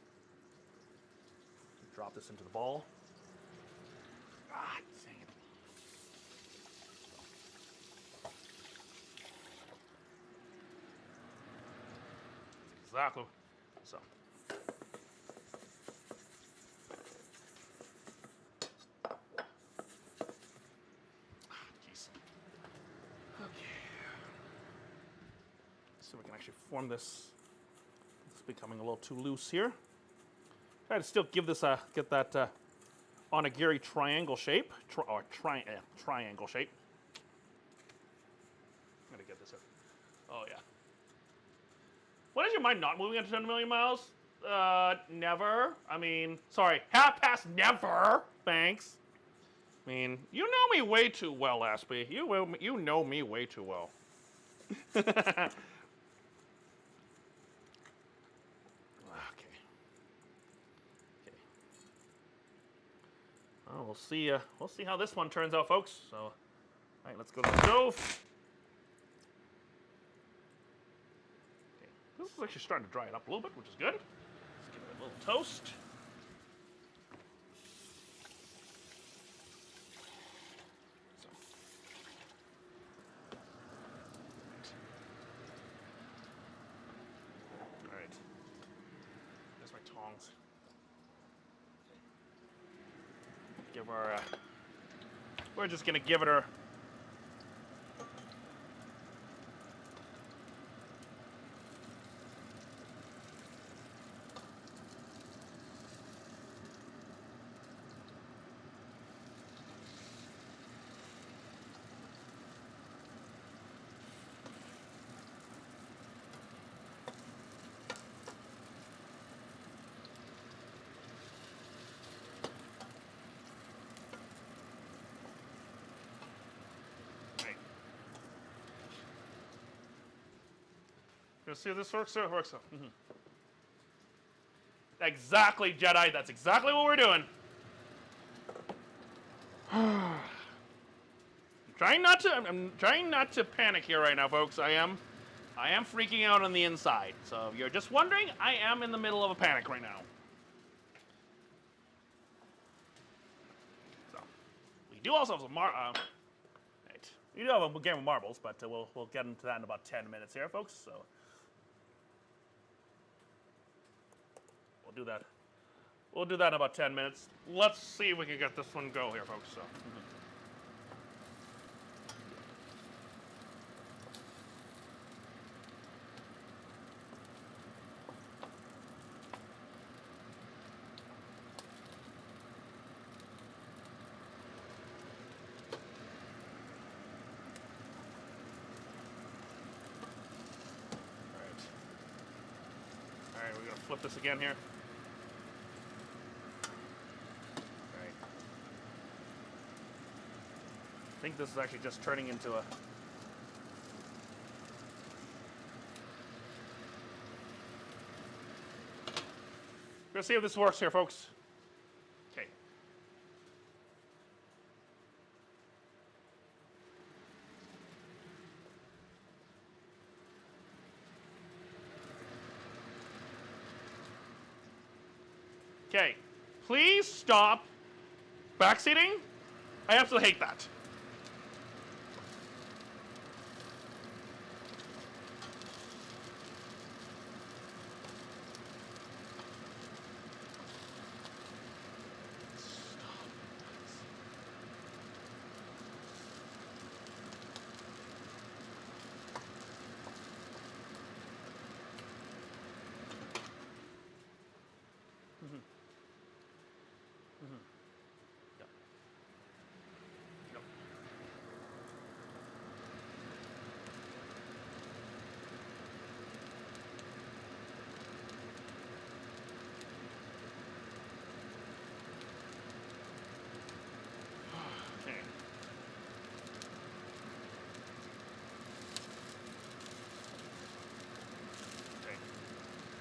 Drop this into the bowl. Ah, dang it. Exactly. So. Jeez. Okay. So we can actually form this. It's becoming a little too loose here. Try to still give this get that onigiri triangle shape, triangle shape. I'm gonna get this here. Oh yeah. When is your mind not moving at 10 million miles? Never. I mean, sorry, half past never. Thanks. I mean, you know me way too well, Aspie. You know me way too well. Okay. Well, we'll see. We'll see how this one turns out, folks. So, all right, let's go to the stove. Okay. This is actually starting to dry it up a little bit, which is good. Let's give it a little toast. So. All right. There's my tongs. Give our, we're just gonna give it our, you see if this works? So it works. So. Mm-hmm. Exactly, Jedi. That's exactly what we're doing. I'm trying not to panic here right now, folks. I am freaking out on the inside. So if you're just wondering, I am in the middle of a panic right now. So we do also have some right. We do have a game of marbles, but we'll get into that in about 10 minutes here, folks. So. Do that. We'll do that in about 10 minutes. Let's see if we can get this one go here, folks. So. All right, we're gonna flip this again here. I think this is actually just turning into a... We're gonna see if this works here, folks. Okay. Okay. Please stop backseating. I absolutely hate that.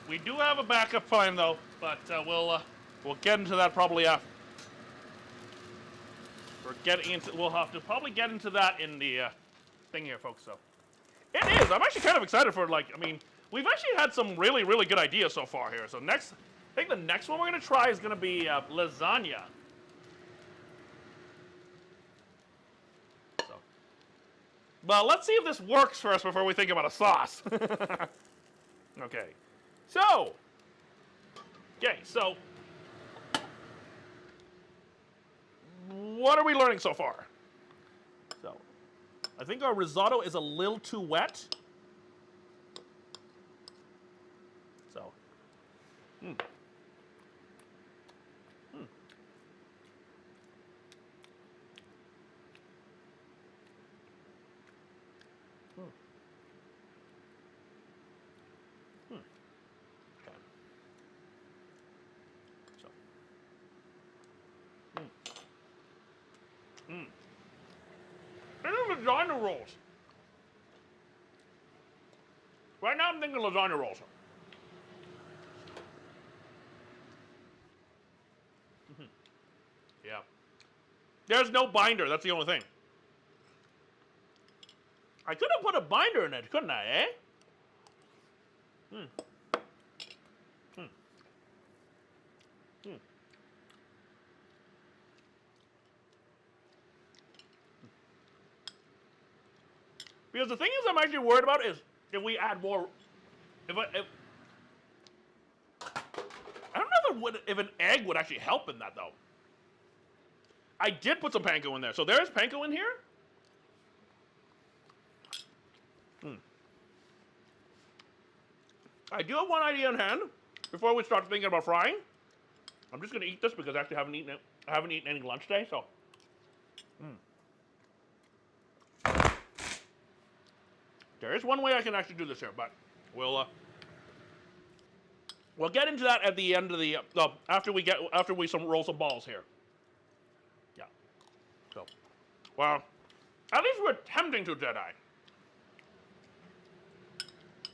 We do have a backup plan, though, but we'll We'll get into that probably after. We'll have to probably get into that in the thing here, folks. So it is. I'm actually kind of excited for we've actually had some really, really good ideas so far here. So I think the next one we're gonna try is gonna be lasagna. So, but let's see if this works first before we think about a sauce. Okay. So, what are we learning so far? So, I think our risotto is a little too wet. So, Okay. So, Thinking lasagna rolls. Right now I'm thinking lasagna rolls. Yeah. There's no binder, that's the only thing. I could have put a binder in it, couldn't I, eh? Because the thing is I'm actually worried about is if we add more, I don't know if an egg would actually help in that though. I did put some panko in there, so there is panko in here. I do have one idea in hand before we start thinking about frying. I'm just gonna eat this because I actually haven't eaten it. I haven't eaten any lunch today, so. There is one way I can actually do this here, but we'll get into that at the end of the after we roll some balls here. Yeah. So, well, at least we're attempting to Jedi.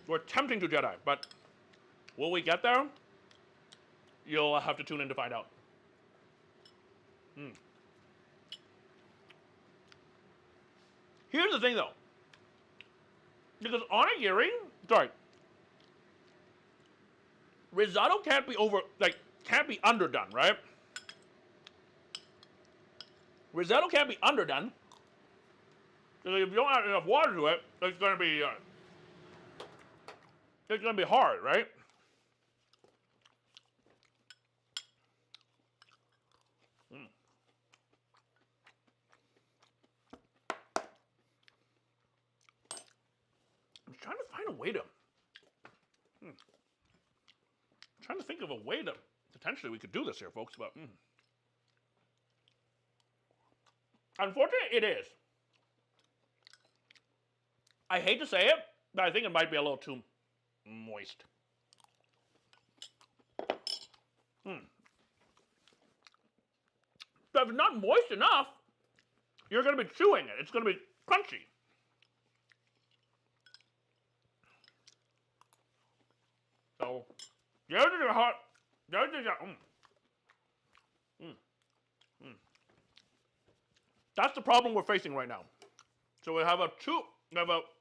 We're attempting to Jedi, but will we get there? You'll have to tune in to find out. Here's the thing, though. Because onigiri, risotto can't be underdone, right? Risotto can't be underdone. Because if you don't add enough water to it, it's gonna be hard, right? I'm trying to find a way to. I'm trying to think of a way to potentially we could do this here, folks, but unfortunately, it is. I hate to say it, but I think it might be a little too moist. But if it's not moist enough, you're going to be chewing it. It's going to be crunchy. So, that's the problem we're facing right now. So we have a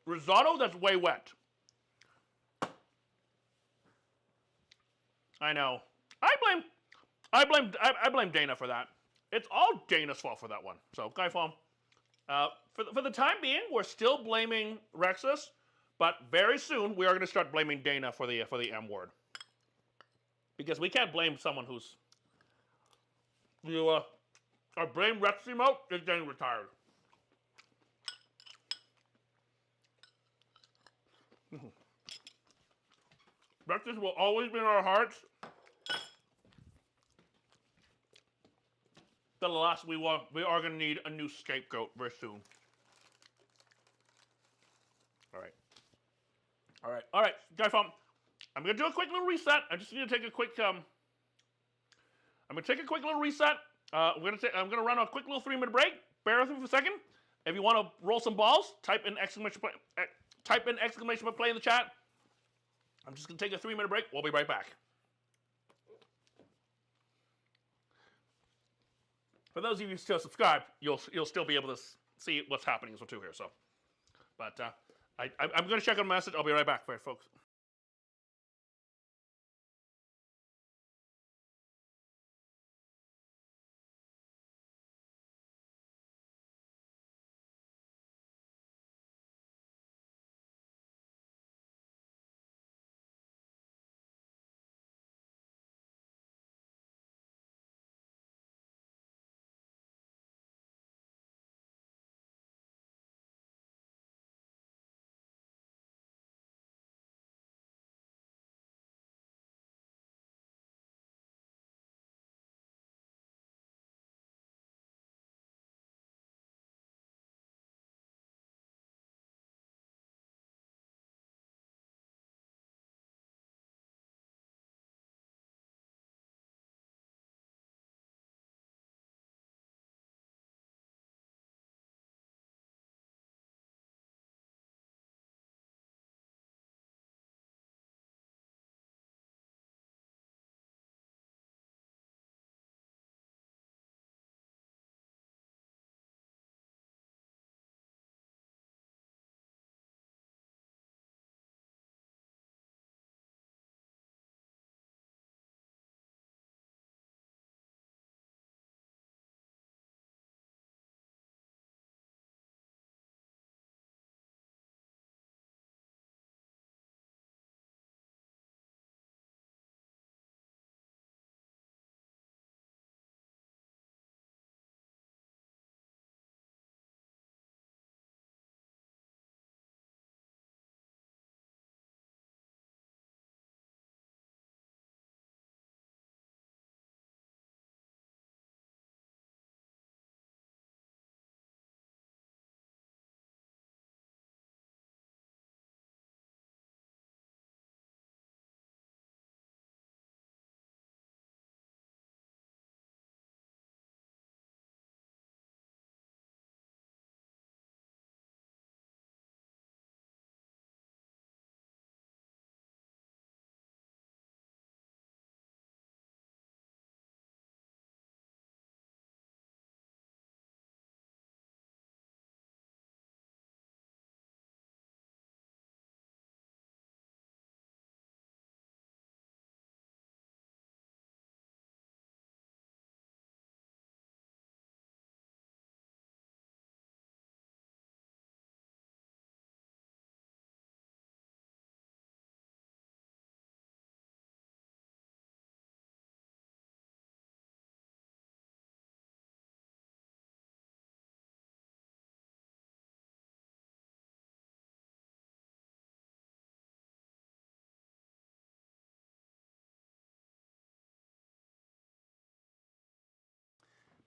risotto that's way wet. I know. I blame Dana for that. It's all Dana's fault for that one. So, Guy Fom, for the time being, we're still blaming Rexus, but very soon we are going to start blaming Dana for the M word, because we can't blame someone who's our blame Reximo is getting retired. Rexus will always be in our hearts. Alas, we are going to need a new scapegoat very soon. All right, Guy Fom. I'm going to do a quick little reset. I just need to take a quick. I'm going to take a quick little reset. I'm going to run a quick little 3-minute break. Bear with me for a second. If you want to roll some balls, type in exclamation point play in the chat. I'm just going to take a 3-minute break. We'll be right back. for those of you who still subscribe, you'll still be able to see what's happening as well too here. So, but I'm going to check on a message. I'll be right back, folks.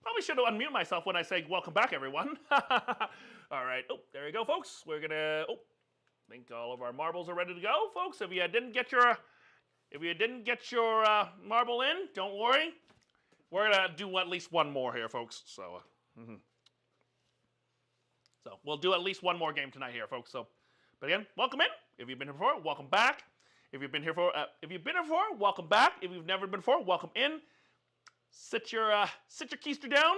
Probably should have unmuted myself when I say welcome back, everyone. All right. Oh, there you go, folks. We're gonna. Oh, I think all of our marbles are ready to go, folks. If you didn't get your marble in, don't worry. We're gonna do at least one more here, folks. So, so we'll do at least one more game tonight here, folks. So, but again, welcome in. If you've been here before, welcome back. If you've been here before, welcome back. If you've never been before, welcome in. Sit your keister down.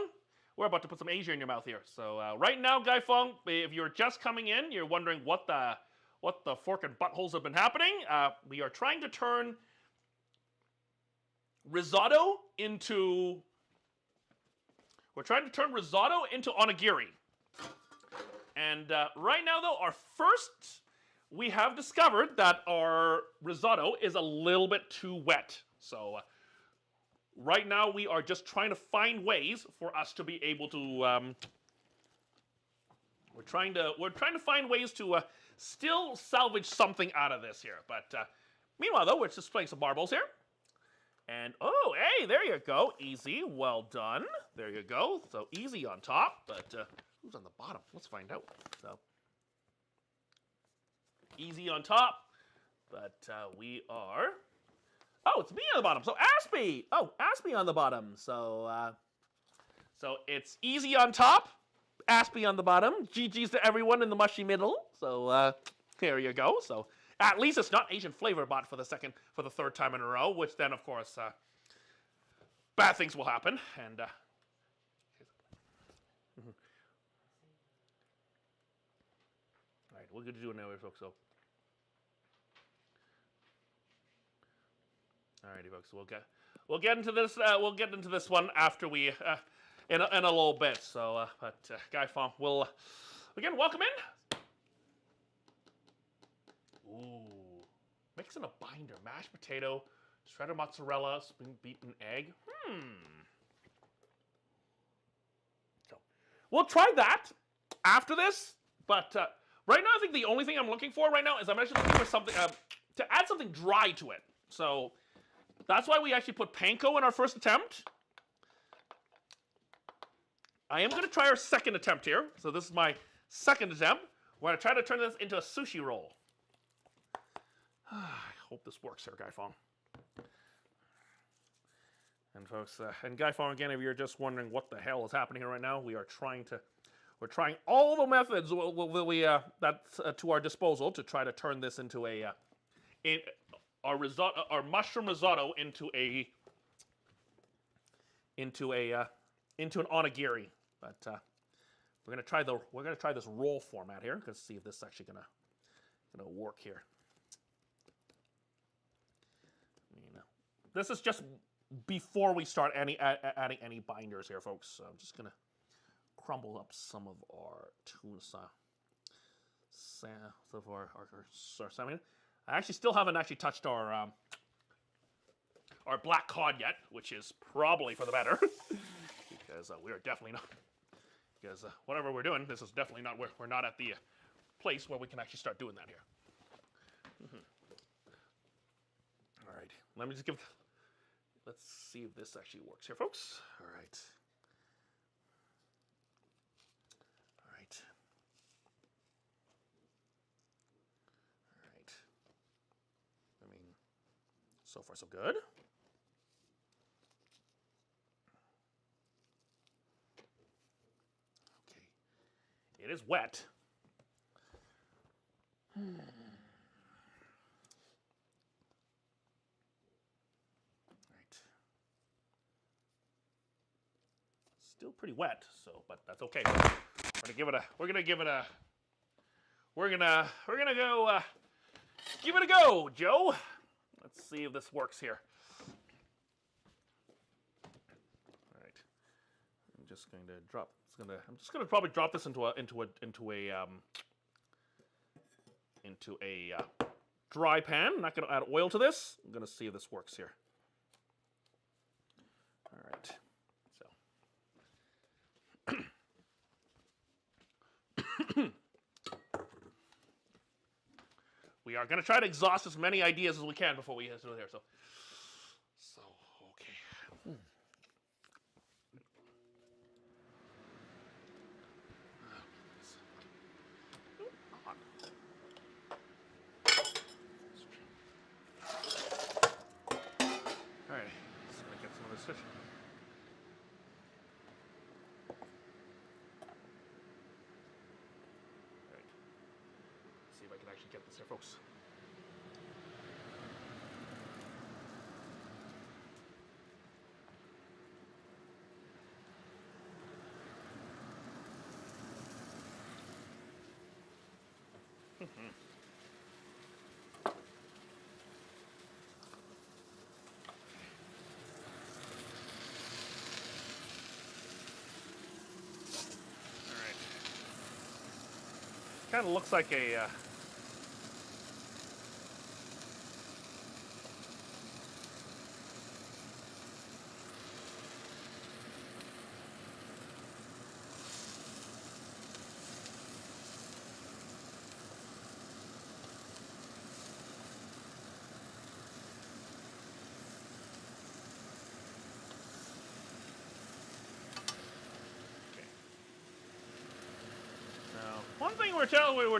We're about to put some Asia in your mouth here. So right now, Guy Fong, if you're just coming in, you're wondering what the fork and buttholes have been happening. We are trying to turn risotto into onigiri. And right now, though, we have discovered that our risotto is a little bit too wet. So right now, we are just trying to find ways for us to be able to. We're trying to find ways to still salvage something out of this here. But meanwhile, though, we're just playing some marbles here. And oh, hey, there you go, easy, well done. There you go. So easy on top, but who's on the bottom? Let's find out. So easy on top, but we are. Oh, it's me on the bottom. So Aspie. Oh, Aspie on the bottom. So so it's easy on top, Aspie on the bottom. GG's to everyone in the mushy middle. So here you go. So at least it's not Asian flavor bot for the third time in a row, which then of course bad things will happen. And right, we're good to do it now, folks. So, alrighty, folks. We'll get into this. We'll get into this one after we in a little bit. So, Guy Fong will again welcome in. Ooh, mixing a binder: mashed potato, shredded mozzarella, spring beaten egg. So, we'll try that after this. But right now, I think the only thing I'm looking for right now is I'm actually looking for something to add something dry to it. So that's why we actually put panko in our first attempt. I am going to try our second attempt here. So this is my second attempt. We're going to try to turn this into a sushi roll. I hope this works here, Guy Fong. And folks, and Guy Fong, again, if you're just wondering what the hell is happening here right now, we're trying all the methods that's to our disposal to try to turn this into our risotto, our mushroom risotto into an onigiri. But we're gonna try this roll format here. Let's see if this is actually gonna work here. This is just before we start adding any binders here, folks. So I'm just gonna crumble up some of our tuna salmon. I actually still haven't actually touched our black cod yet, which is probably for the better, because we are definitely not. Because whatever we're doing, this is definitely not where we're not at the place where we can actually start doing that here. All right, let me just give. Let's see if this actually works here, folks. All right. I mean, so far so good. Okay. It is wet. Right. Still pretty wet, so but that's okay. We're gonna give it a go, Joe. Let's see if this works here. All right. I'm just going to drop. I'm just going to probably drop this into a dry pan. I'm not going to add oil to this. I'm going to see if this works here. All right. So. We are going to try to exhaust as many ideas as we can before we get through here. So okay. All right, just going to get some of this fish. See if I can actually get this here, folks. Kind of looks like a one thing we're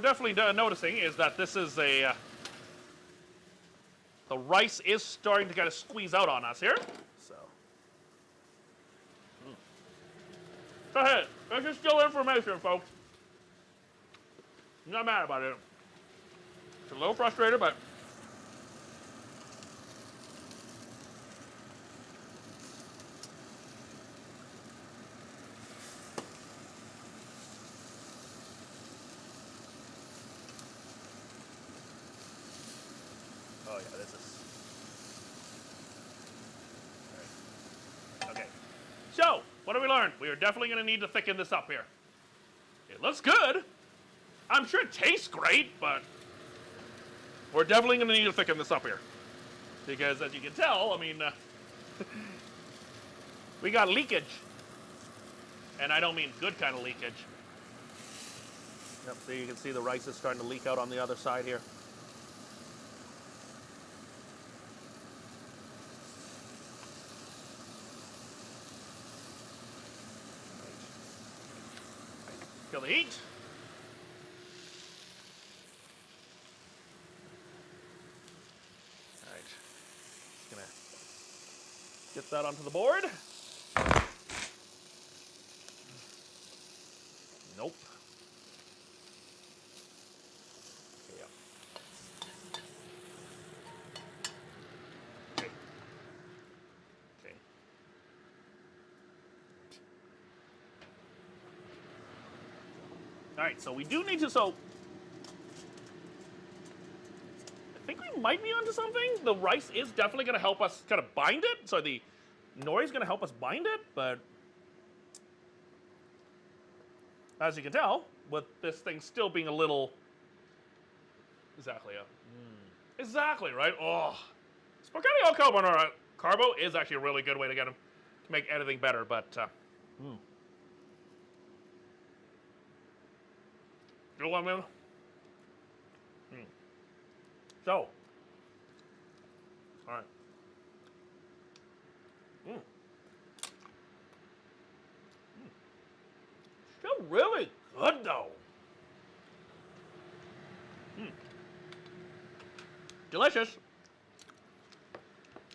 definitely noticing is that this is the rice is starting to kind of squeeze out on us here. So, go ahead. This is still information, folks. I'm not mad about it. It's a little frustrated, but. Oh yeah, this is. All right. Okay. So, what have we learned? We are definitely going to need to thicken this up here. It looks good. I'm sure it tastes great, but we're definitely going to need to thicken this up here. Because as you can tell, I mean, we got leakage. And I don't mean good kind of leakage. Yep, so you can see the rice is starting to leak out on the other side here. Kill the heat. All right. Just gonna get that onto the board. Nope. Okay, yeah. Okay. Okay. All right, so we do need to, I think we might be onto something. The rice is definitely going to help us kind of bind it. So the nori is going to help us bind it, but as you can tell, with this thing still being a little, exactly, exactly, right? Oh, spaghetti al carbonara carbo is actually a really good way to get them to make anything better, but you know what I mean? So, all right. Still really good though. Delicious,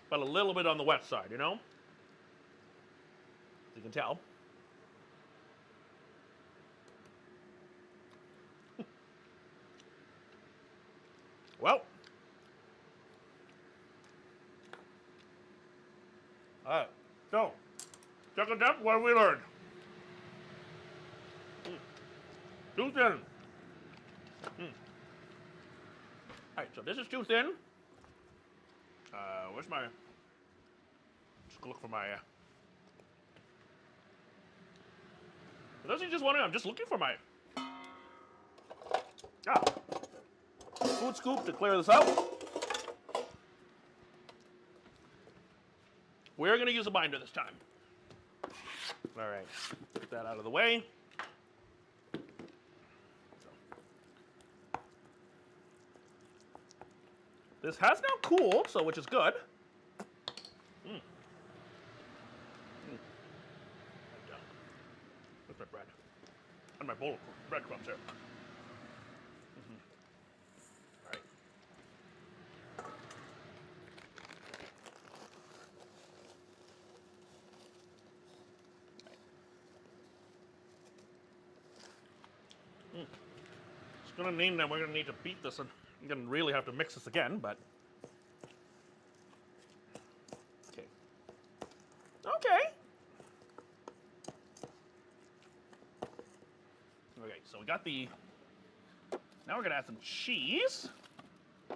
but a little bit on the wet side, you know? As you can tell. Well, all right. So, second step, what have we learned? Too thin. All right, so this is too thin. Where's my? Just look for my. For those of you just wondering, I'm just looking for my. Food scoop to clear this out. We're going to use a binder this time. All right, get that out of the way. This has now cooled, so which is good. Where's my bread? And my bowl of breadcrumbs here. All right. It's gonna mean that we're gonna need to beat this, and I'm gonna really have to mix this again, but okay. Okay. Okay, so we got the. Now we're gonna add some cheese. So,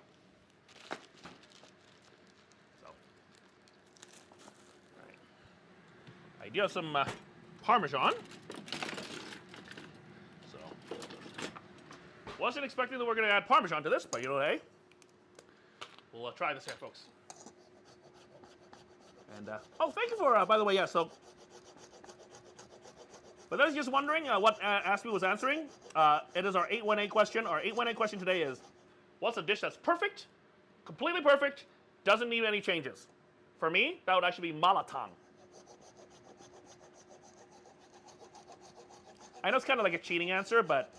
all right. I do have some Parmesan. Wasn't expecting that we're going to add Parmesan to this, but you know, hey, we'll try this here, folks. And oh, thank you for, by the way, yeah. So, for those just wondering what Aspie was answering, it is our 818 question. Our 818 question today is, what's a dish that's perfect, completely perfect, doesn't need any changes? For me, that would actually be malatang. I know it's kind of like a cheating answer, but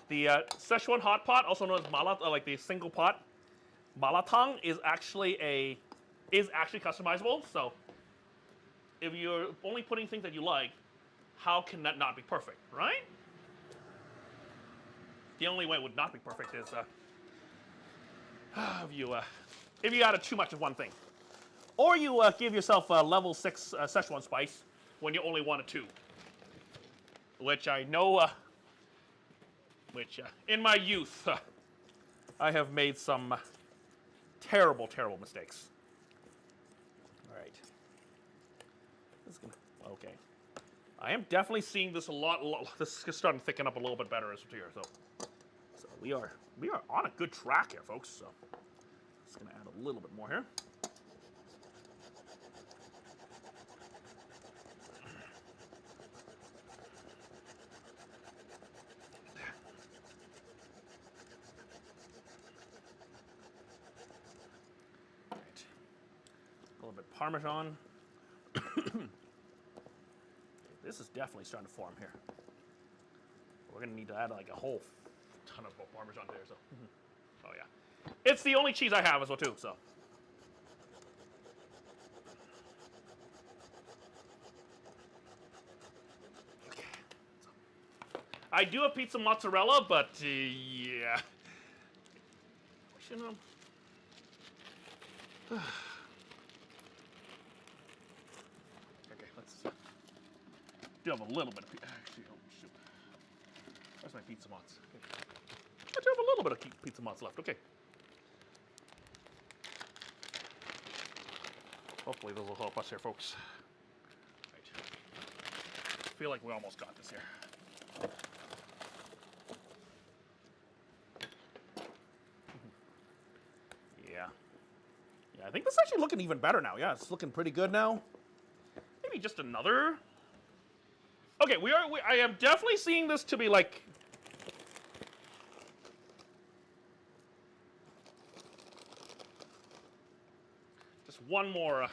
the Szechuan hot pot, also known as like the single pot, malatang is actually customizable. So if you're only putting things that you like, how can that not be perfect, right? The only way it would not be perfect is if you added too much of one thing, or you give yourself a level 6 Szechuan spice when you only wanted 2, which I know. Which, in my youth, I have made some Terrible, terrible mistakes. All right. This is gonna, okay. I am definitely seeing this a lot. This is starting to thicken up a little bit better as here. So we are on a good track here, folks. So just gonna add a little bit more here. Right. A little bit of Parmesan. This is definitely starting to form here. We're gonna need to add like a whole ton of Parmesan there. So, oh yeah, it's the only cheese I have as well too. So, okay. I do have pizza mozzarella, but yeah, you know. Okay, let's do have a little bit of actually. Oh shoot, where's my pizza mozz? Okay. I do have a little bit of pizza mozz left. Okay. Hopefully this will help us here, folks. Right. I feel like we almost got this here. Yeah. Yeah, I think this is actually looking even better now. Yeah, it's looking pretty good now. Maybe just another. Okay, I am definitely seeing this to be like. Just one more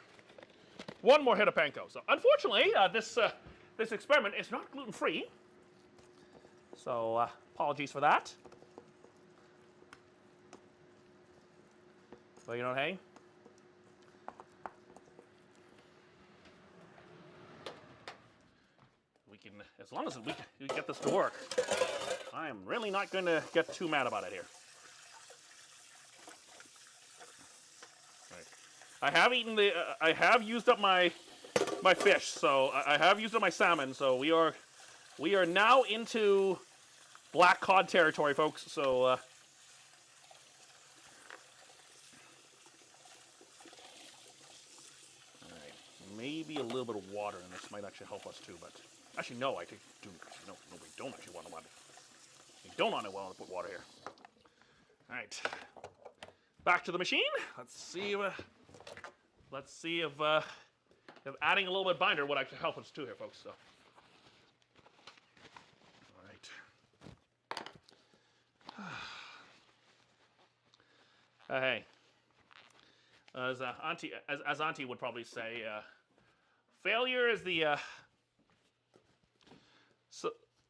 hit of panko. So unfortunately, this experiment is not gluten-free. So apologies for that. But you know, hey. As long as we get this to work, I am really not going to get too mad about it here. Right. I have used up my fish, so I have used up my salmon. So we are now into black cod territory, folks. So. All right, maybe a little bit of water in this might actually help us too, but. Actually, no, I think no, we don't actually want to We don't want to put water here. All right, back to the machine. Let's see if adding a little bit of binder would actually help us too here, folks. So, all right. Hey, as Auntie would probably say, failure is the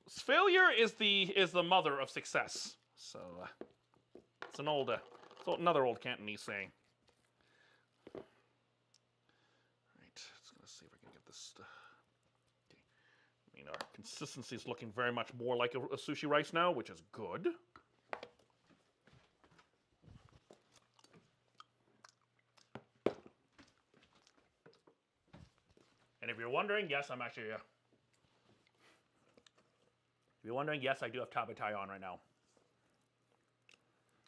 failure is the mother of success. So it's another old Cantonese saying. Right, let's gonna see if we can get this. Okay. I mean, our consistency is looking very much more like a sushi rice now, which is good. And if you're wondering, yes, I'm actually. If you're wondering, yes, I do have tabatai on right now.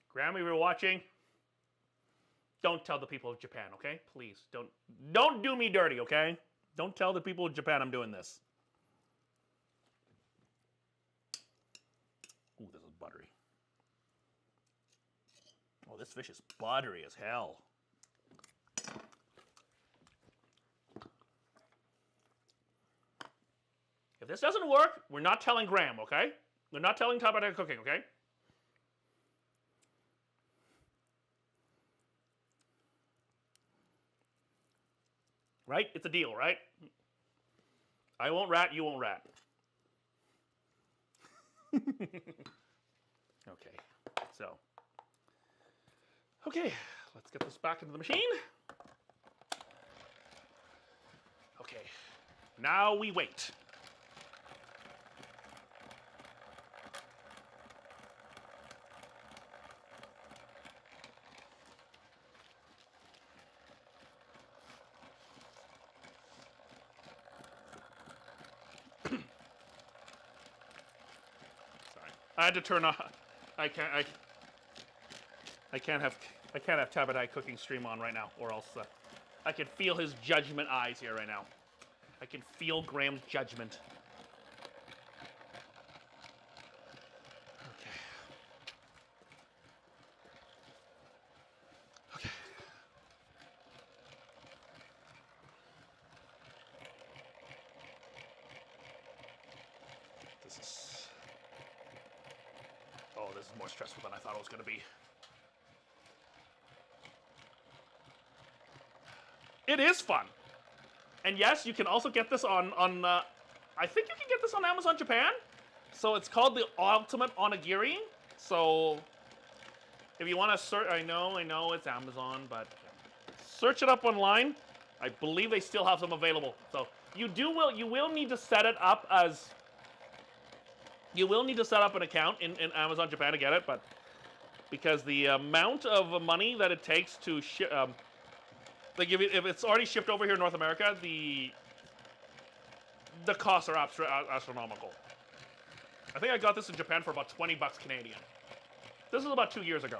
Grandma, if you're watching, don't tell the people of Japan, okay? Please, don't do me dirty, okay? Don't tell the people of Japan I'm doing this. Ooh, this is buttery. Oh, this fish is buttery as hell. If this doesn't work, we're not telling Graham, okay? We're not telling Tabatai Cooking, okay? Right? It's a deal, right? I won't rat, you won't rat. Okay, so. Okay, let's get this back into the machine. Okay, now we wait. I had to turn off. I can't I can't have Tabatai cooking stream on right now, or else I can feel his judgment eyes here right now. I can feel Graham's judgment. Okay. Okay. This is... Oh, this is more stressful than I thought it was going to be. It is fun. And yes, you can also get this on I think you can get this on Amazon Japan. So it's called the Ultimate Onigiri. So if you want to search, I know it's Amazon, but search it up online. I believe they still have some available. So you will need to set it up as, you will need to set up an account in Amazon Japan to get it, but because the amount of money that it takes to ship, like if it's already shipped over here in North America, the costs are astronomical. I think I got this in Japan for about 20 bucks Canadian. This is about 2 years ago.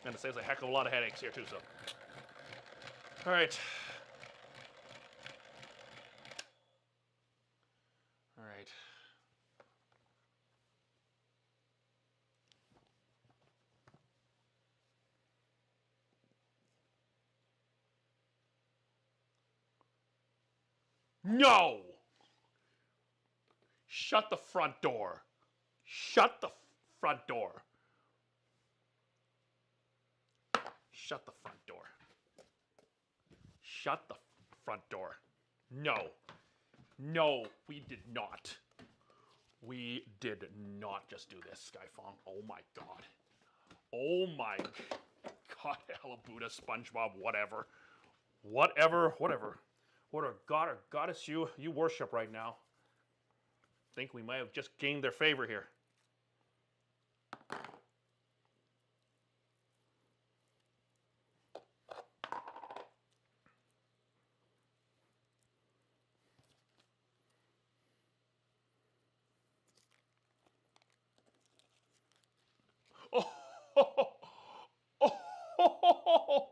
And it saves a heck of a lot of headaches here too, so. All right. All right. No! Shut the front door. Shut the front door. Shut the front door. Shut the front door. No. No, we did not. We did not just do this, Skyfong. Oh my god. Oh my god. Hella Buddha, SpongeBob, whatever. Whatever. What a god or goddess you worship right now. I think we might have just gained their favor here. Oh, oh, oh, oh, oh, oh.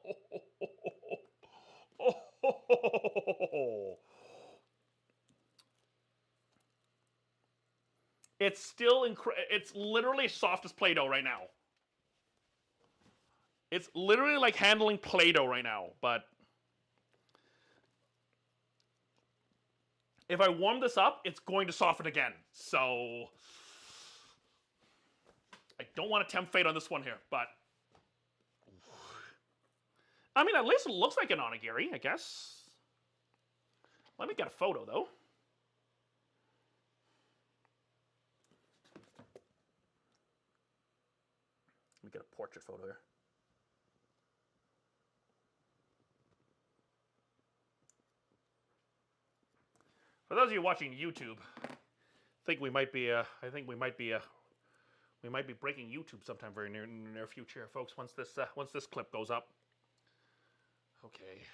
It's still it's literally soft as Play-Doh right now. It's literally like handling Play-Doh right now, but if I warm this up, it's going to soften again. So I don't want to tempt fate on this one here, but I mean, at least it looks like an onigiri, I guess. Let me get a photo though. Let me get a portrait photo here. For those of you watching YouTube, I think we might be breaking YouTube sometime very near future, folks. Once this clip goes up. Okay.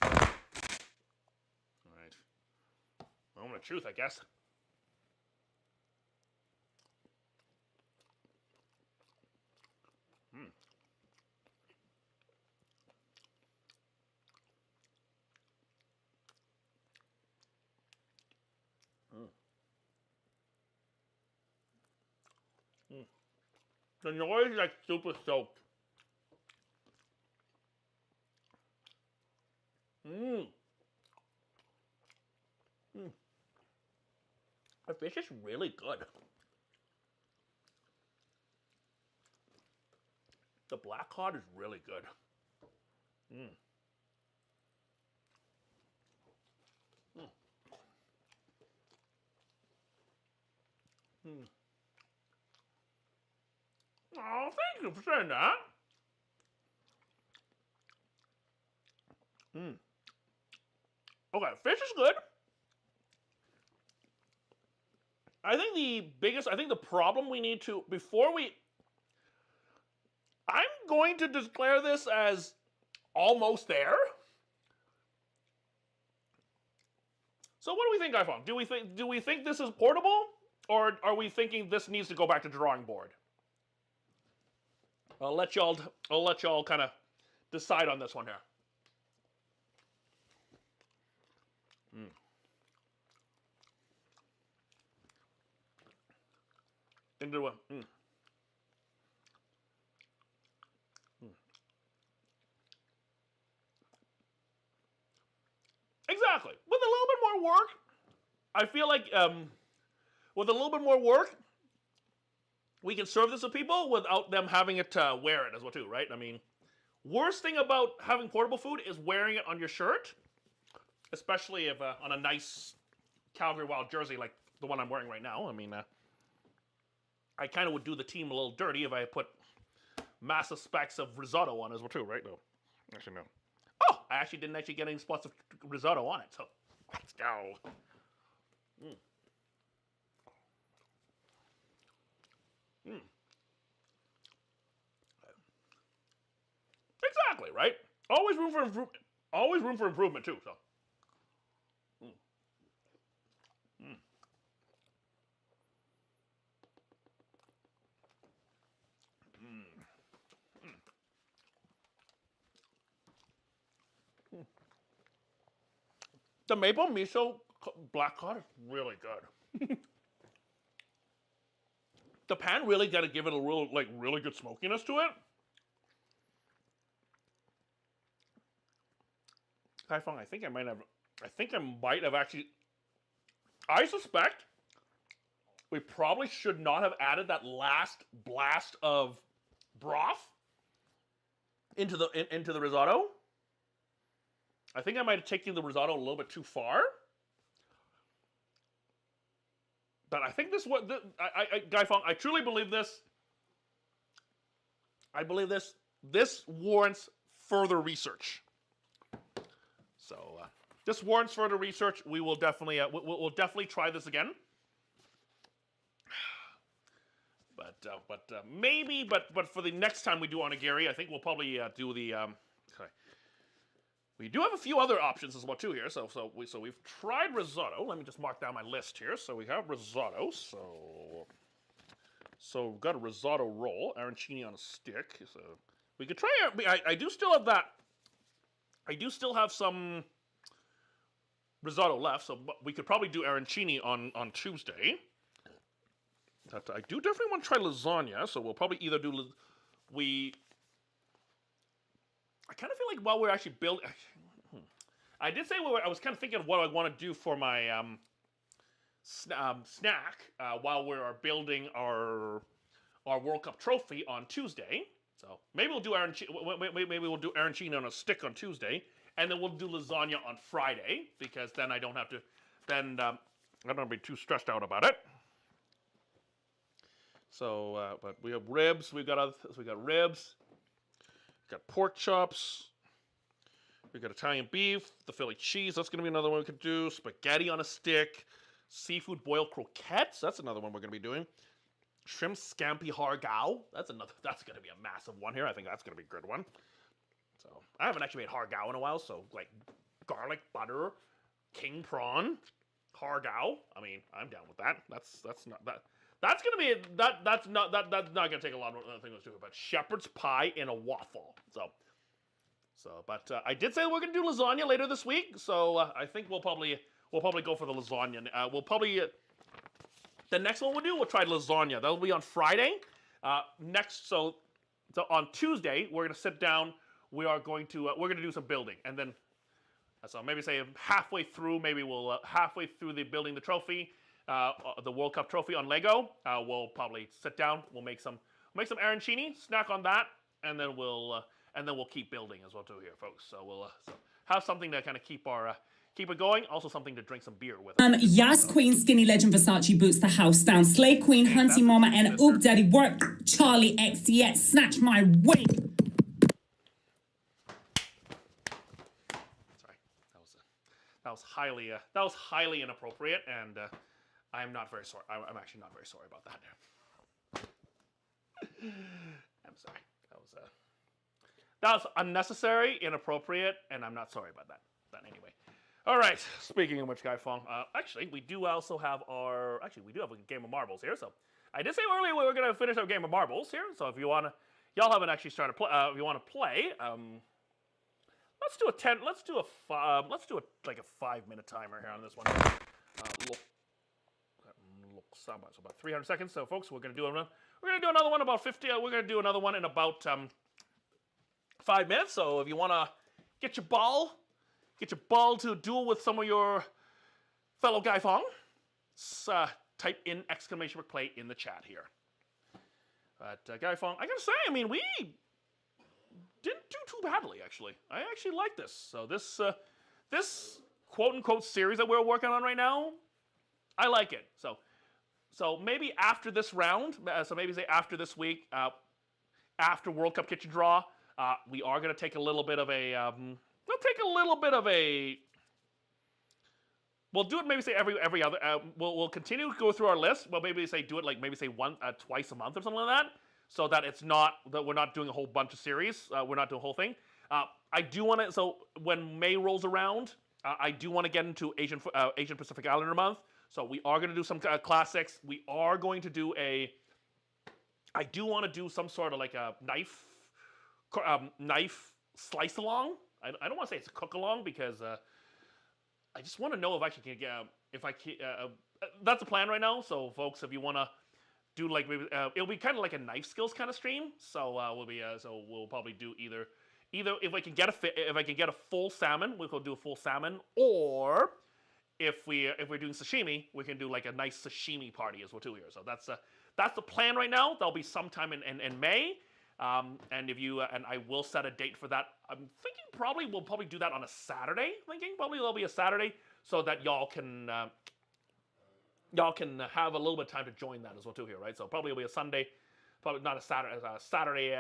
All right. Moment of truth, I guess. The noise is like super soaked. The fish is really good. The black cod is really good. Oh, thank you for saying that. Okay, fish is good. I think the problem we need to, I'm going to declare this as almost there. So what do we think, iPhone? Do we think this is portable? Or are we thinking this needs to go back to drawing board? I'll let y'all kind of decide on this one here. Into a Exactly. With a little bit more work, I feel like with a little bit more work, we can serve this to people without them having it wear it as well too, right? I mean, worst thing about having portable food is wearing it on your shirt, especially if on a nice Calgary Wild jersey like the one I'm wearing right now. I mean, I kind of would do the team a little dirty if I put massive specks of risotto on as well too, right? No, actually no. Oh, I actually didn't get any spots of risotto on it, so let's go. Exactly, right? Always room for improvement. Always room for improvement too. So. The maple miso black cod is really good. The pan really got to give it a really good smokiness to it. I think I might have actually. I suspect we probably should not have added that last blast of broth into the risotto. I think I might have taken the risotto a little bit too far. But I think this what Guy Fong, I truly believe this. I believe this warrants further research. So this warrants further research. We will definitely we'll definitely try this again. But maybe for the next time we do onigiri, I think we'll probably do the okay. We do have a few other options as well too here. So we've tried risotto. Let me just mark down my list here. So we have risotto. So we've got a risotto roll, arancini on a stick. So we could try. I do still have that. I do still have some risotto left. So we could probably do arancini on Tuesday. But I do definitely want to try lasagna. So we'll probably either do I kind of feel like while we're actually building, I did say I was kind of thinking of what I want to do for my snack while we are building our World Cup trophy on Tuesday. So maybe we'll do arancini on a stick on Tuesday, and then we'll do lasagna on Friday because then I don't have to I don't be too stressed out about it. So, but we have ribs. We got ribs. Got pork chops. We got Italian beef, the Philly cheese. That's going to be another one we could do. Spaghetti on a stick. Seafood boiled croquettes. That's another one we're going to be doing. Shrimp scampi hargao. That's going to be a massive one here. I think that's going to be a good one. So I haven't actually made hargao in a while. So like garlic butter, king prawn, hargao. I mean, I'm down with that. That's not that. That's not gonna take a lot of things to do. But shepherd's pie in a waffle. But I did say we're gonna do lasagna later this week. So I think we'll probably go for the lasagna. The next one we'll try lasagna. That'll be on Friday. So on Tuesday we're gonna sit down. We're gonna do some building, and then so maybe say halfway through, halfway through the building the trophy. The World Cup trophy on Lego. We'll probably sit down. We'll make some arancini, snack on that, and then we'll keep building as well too here, folks. So we'll have something to kind of keep it going. Also something to drink some beer with.
Yas Queen, Skinny Legend, Versace boots the house down. Slay Queen, Hunty Mama, and Oop Daddy work. Charlie XCX, snatch my wig.
Sorry, that was highly inappropriate and. I'm not very sorry. I'm actually not very sorry about that. I'm sorry. That was unnecessary, inappropriate, and I'm not sorry about that. Anyway. All right. Speaking of which, Guy Fong, actually, we do also have we do have a game of marbles here. So I did say earlier we were going to finish our game of marbles here. So if you want to, y'all haven't actually started play. If you want to play, let's do a 10. Let's do a 5-minute timer here on this one. Look, so about 300 seconds. So folks, we're going to do another one about 50. We're going to do another one in about 5 minutes. So if you want to get your ball to duel with some of your fellow Guy Fong, type in exclamation play in the chat here. But Guy Fong, I gotta say, I mean, we didn't do too badly actually. I actually like this. So this quote unquote series that we're working on right now, I like it. So maybe after this round, so maybe say after this week, after World Cup Kitchen Draw, we are gonna take a little bit of a. We'll do it maybe say every other. We'll continue to go through our list. Well, maybe say do it like maybe say twice a month or something like that, so that it's not that we're not doing a whole bunch of series. We're not doing a whole thing. I do want to. So when May rolls around, I do want to get into Asian Pacific Islander month. So we are going to do some classics. We are going to do I do want to do some sort of like a knife slice along. I don't want to say it's a cook along because I just want to know if I can get that's the plan right now. So folks, if you want to do like maybe it'll be kind of like a knife skills kind of stream. So we'll probably do either if I can get a full salmon, we'll do a full salmon, or if we're doing sashimi, we can do like a nice sashimi party as well too here. So that's the plan right now. That'll be sometime in May. And if you and I will set a date for that. I'm thinking we'll probably do that on a Saturday. Probably there'll be a Saturday so that y'all can have a little bit of time to join that as well too here, right? So probably it'll be a Sunday, probably not a Saturday, Saturday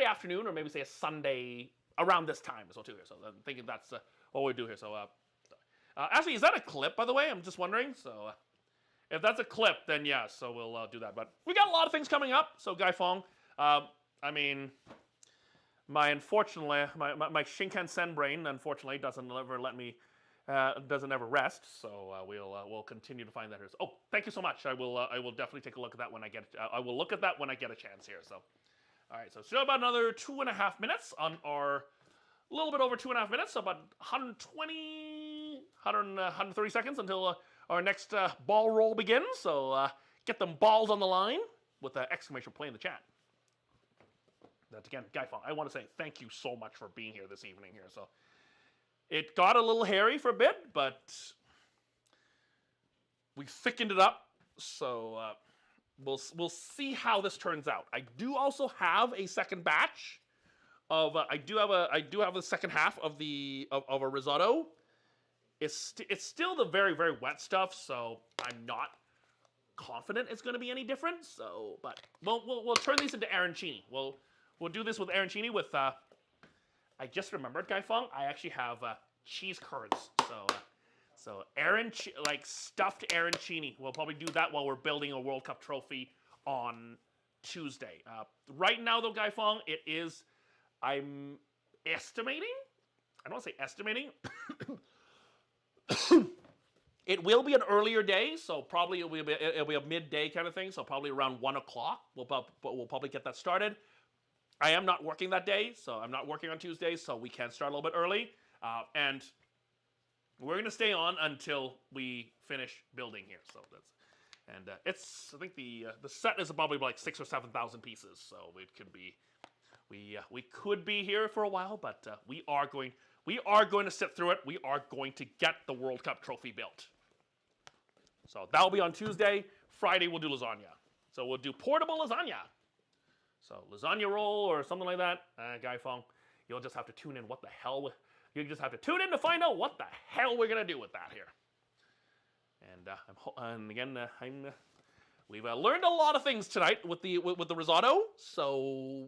afternoon, or maybe say a Sunday around this time as well too here. So I'm thinking that's what we do here. So actually, is that a clip by the way? I'm just wondering. So if that's a clip, then yeah. So we'll do that. But we got a lot of things coming up. So Guy Fong. I mean, my Shinkansen brain unfortunately doesn't ever rest. So we'll continue to find that here. So, oh, thank you so much. I will definitely take a look at that when I get. I will look at that when I get a chance here. So, all right. So still about another 2.5 minutes on our a little bit over 2.5 minutes. So about 130 seconds until our next ball roll begins. So get them balls on the line with the exclamation play in the chat. That again, Guy Fong, I want to say thank you so much for being here this evening here. So it got a little hairy for a bit, but we thickened it up. So we'll see how this turns out. I do also have a second batch of I do have the second half of a risotto. It's still the very very wet stuff, so I'm not confident it's going to be any different. So, but we'll turn these into arancini. We'll do this with arancini with, I just remembered, Guy Fong, I actually have cheese curds. So like stuffed arancini. We'll probably do that while we're building a World Cup trophy on Tuesday. Right now, though, Guy Fong, I'm estimating, I don't want to say estimating, it will be an earlier day, so probably it'll be a midday kind of thing, so probably around 1 o'clock. We'll probably get that started. I am not working that day, so I'm not working on Tuesdays, so we can start a little bit early. And we're going to stay on until we finish building here. So I think the set is probably like 6,000 or 7,000 pieces, so it could be we could be here for a while, but we are going to sit through it. We are going to get the World Cup trophy built. So that'll be on Tuesday. Friday we'll do lasagna. So we'll do portable lasagna. So lasagna roll or something like that, Guy Fong, you'll just have to tune in. You just have to tune in to find out what the hell we're gonna do with that here. And again, we've learned a lot of things tonight with the risotto. So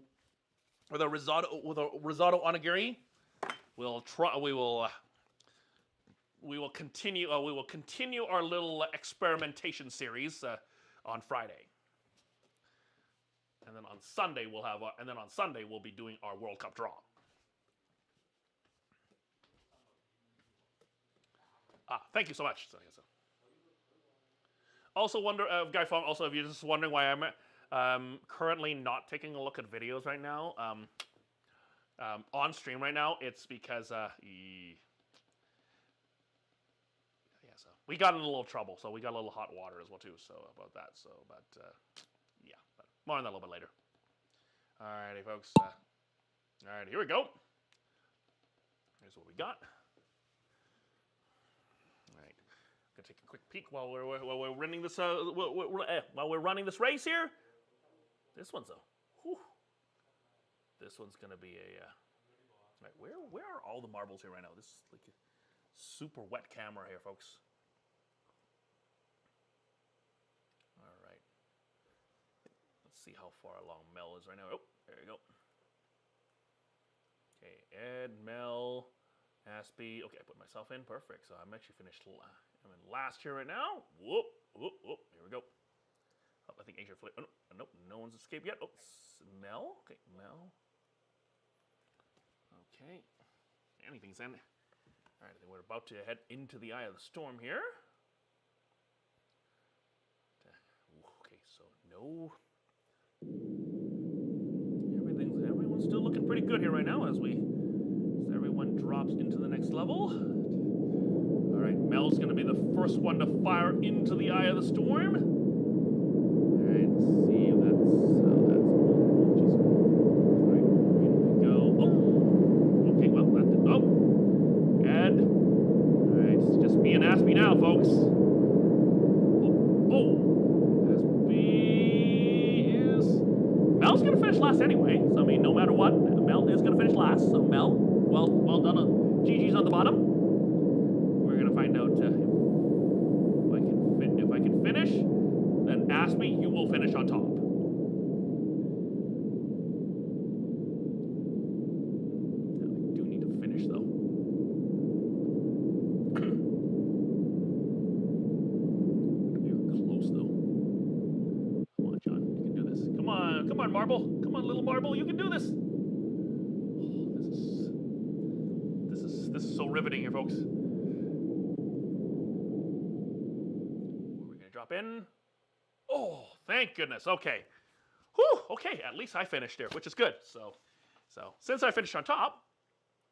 with a risotto onigiri, we will continue our little experimentation series on Friday. And then on Sunday we'll be doing our World Cup draw. Thank you so much. Also wonder, Guy Fong, also if you're just wondering why I'm currently not taking a look at videos right now, on stream right now, it's because, so we got in a little trouble, so we got a little hot water as well too, so about that, but more on that a little bit later. Alrighty, folks. Alright, here we go. Here's what we got. Alright, gonna take a quick peek while we're running this while we're running this race here. This one's this one's gonna be a. Right, where are all the marbles here right now? This is like a super wet camera here, folks. All right. Let's see how far along Mel is right now. Oh, there you go. Okay, Ed, Mel, Aspie. Okay, I put myself in. Perfect. So I'm actually finished. I'm in last here right now. Whoop, whoop, whoop. Here we go. Oh, I think Asia flipped. Oh, no, nope, no one's escaped yet. Oh, Mel. Okay, Mel. Okay. Anything's in. All right, I think we're about to head into the eye of the storm here. Okay, so no. Everyone's still looking pretty good here right now as everyone drops into the next level. All right, Mel's going to be the first one to fire into the eye of the storm. All right, let's see if that's. Oh, geez. All right, here we go. Oh, okay, well that did. Oh, Ed. All right, it's just me and Aspie now, folks. Mel's going to finish last anyway, so I mean, no matter what, Mel is going to finish last. So Mel, well done. GG's on the bottom. We're going to find out if I can finish. Then Aspie, you will finish on top. I do need to finish though. Come on, Marble. Come on, little Marble. You can do this. Oh, this is so riveting here, folks. We're gonna drop in. Oh, thank goodness. Okay. Whew. Okay. At least I finished there, which is good. So since I finished on top,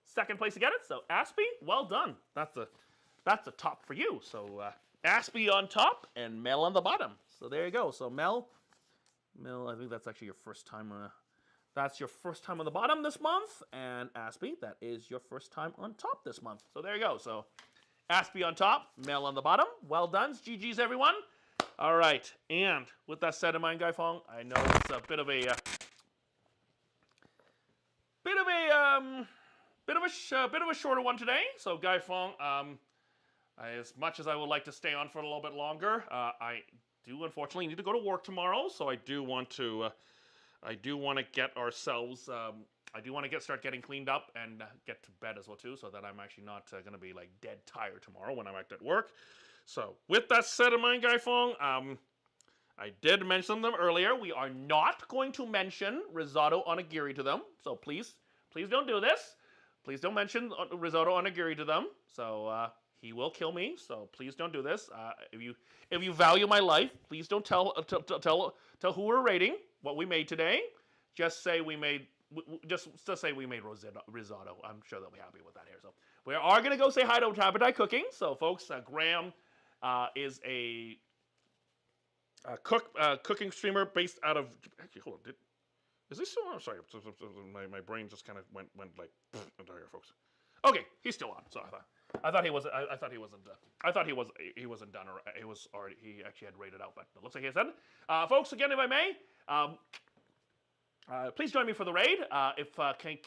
second place to get it. So Aspie, well done. That's a top for you. So Aspie on top and Mel on the bottom. So there you go. So Mel, I think that's actually your first time. That's your first time on the bottom this month, and Aspie, that is your first time on top this month. So there you go. So Aspie on top, Mel on the bottom. Well done, GG's everyone. All right, and with that said in mind, Guy Fong, I know it's a bit of a shorter one today. So Guy Fong, as much as I would like to stay on for a little bit longer, I do unfortunately need to go to work tomorrow, so I do want to get ourselves. I do want to start getting cleaned up and get to bed as well too, so that I'm actually not going to be like dead tired tomorrow when I'm at work. So with that said in mind, Guy Fong, I did mention them earlier. We are not going to mention Risotto Onigiri to them, so please don't do this. Please don't mention Risotto Onigiri to them. So. He will kill me, so please don't do this. If you value my life, please don't tell who we're rating what we made today. Just say we made risotto. I'm sure they'll be happy with that here. So we are gonna go say hi to Appetite Cooking. So folks, Graham is a cooking streamer based out of. Actually, hold on. Is this still on? I'm sorry, my brain just kind of went like into here, folks. Okay, he's still on. So I thought he wasn't done, or he actually had rated out, but it looks like he said. Folks, again, if I may, please join me for the raid. If I can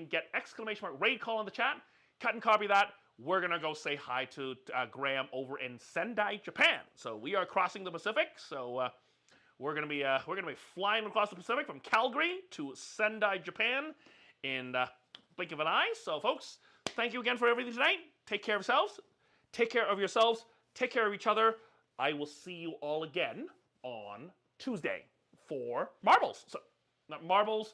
get exclamation mark raid call in the chat, cut and copy that. We're gonna go say hi to Graham over in Sendai, Japan. So we are crossing the Pacific. So we're gonna be flying across the Pacific from Calgary to Sendai, Japan, in blink of an eye. So folks, thank you again for everything tonight. Take care of yourselves. Take care of yourselves. Take care of each other. I will see you all again on Tuesday for marbles. So, marbles,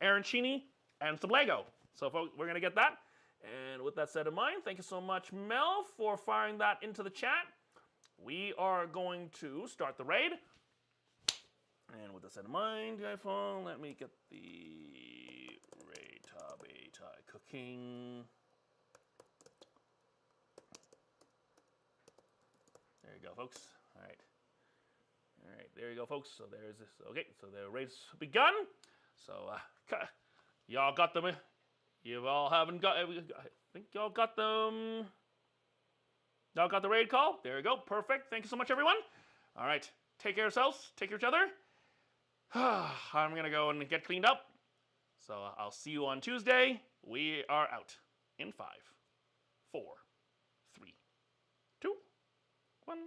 arancini, and some Lego. So, folks, we're gonna get that. And with that said in mind, thank you so much, Mel, for firing that into the chat. We are going to start the raid. And with that said in mind, iPhone, let me get the raid tab cooking. There you go, folks. All right. All right, there you go, folks. So there's this. Okay, so the raid's begun. So y'all got them. You all haven't got. I think y'all got them. Y'all got the raid call. There you go. Perfect. Thank you so much, everyone. All right. Take care of yourselves. Take care of each other. I'm gonna go and get cleaned up. So I'll see you on Tuesday. We are out in 5, 4, 3, 2, 1.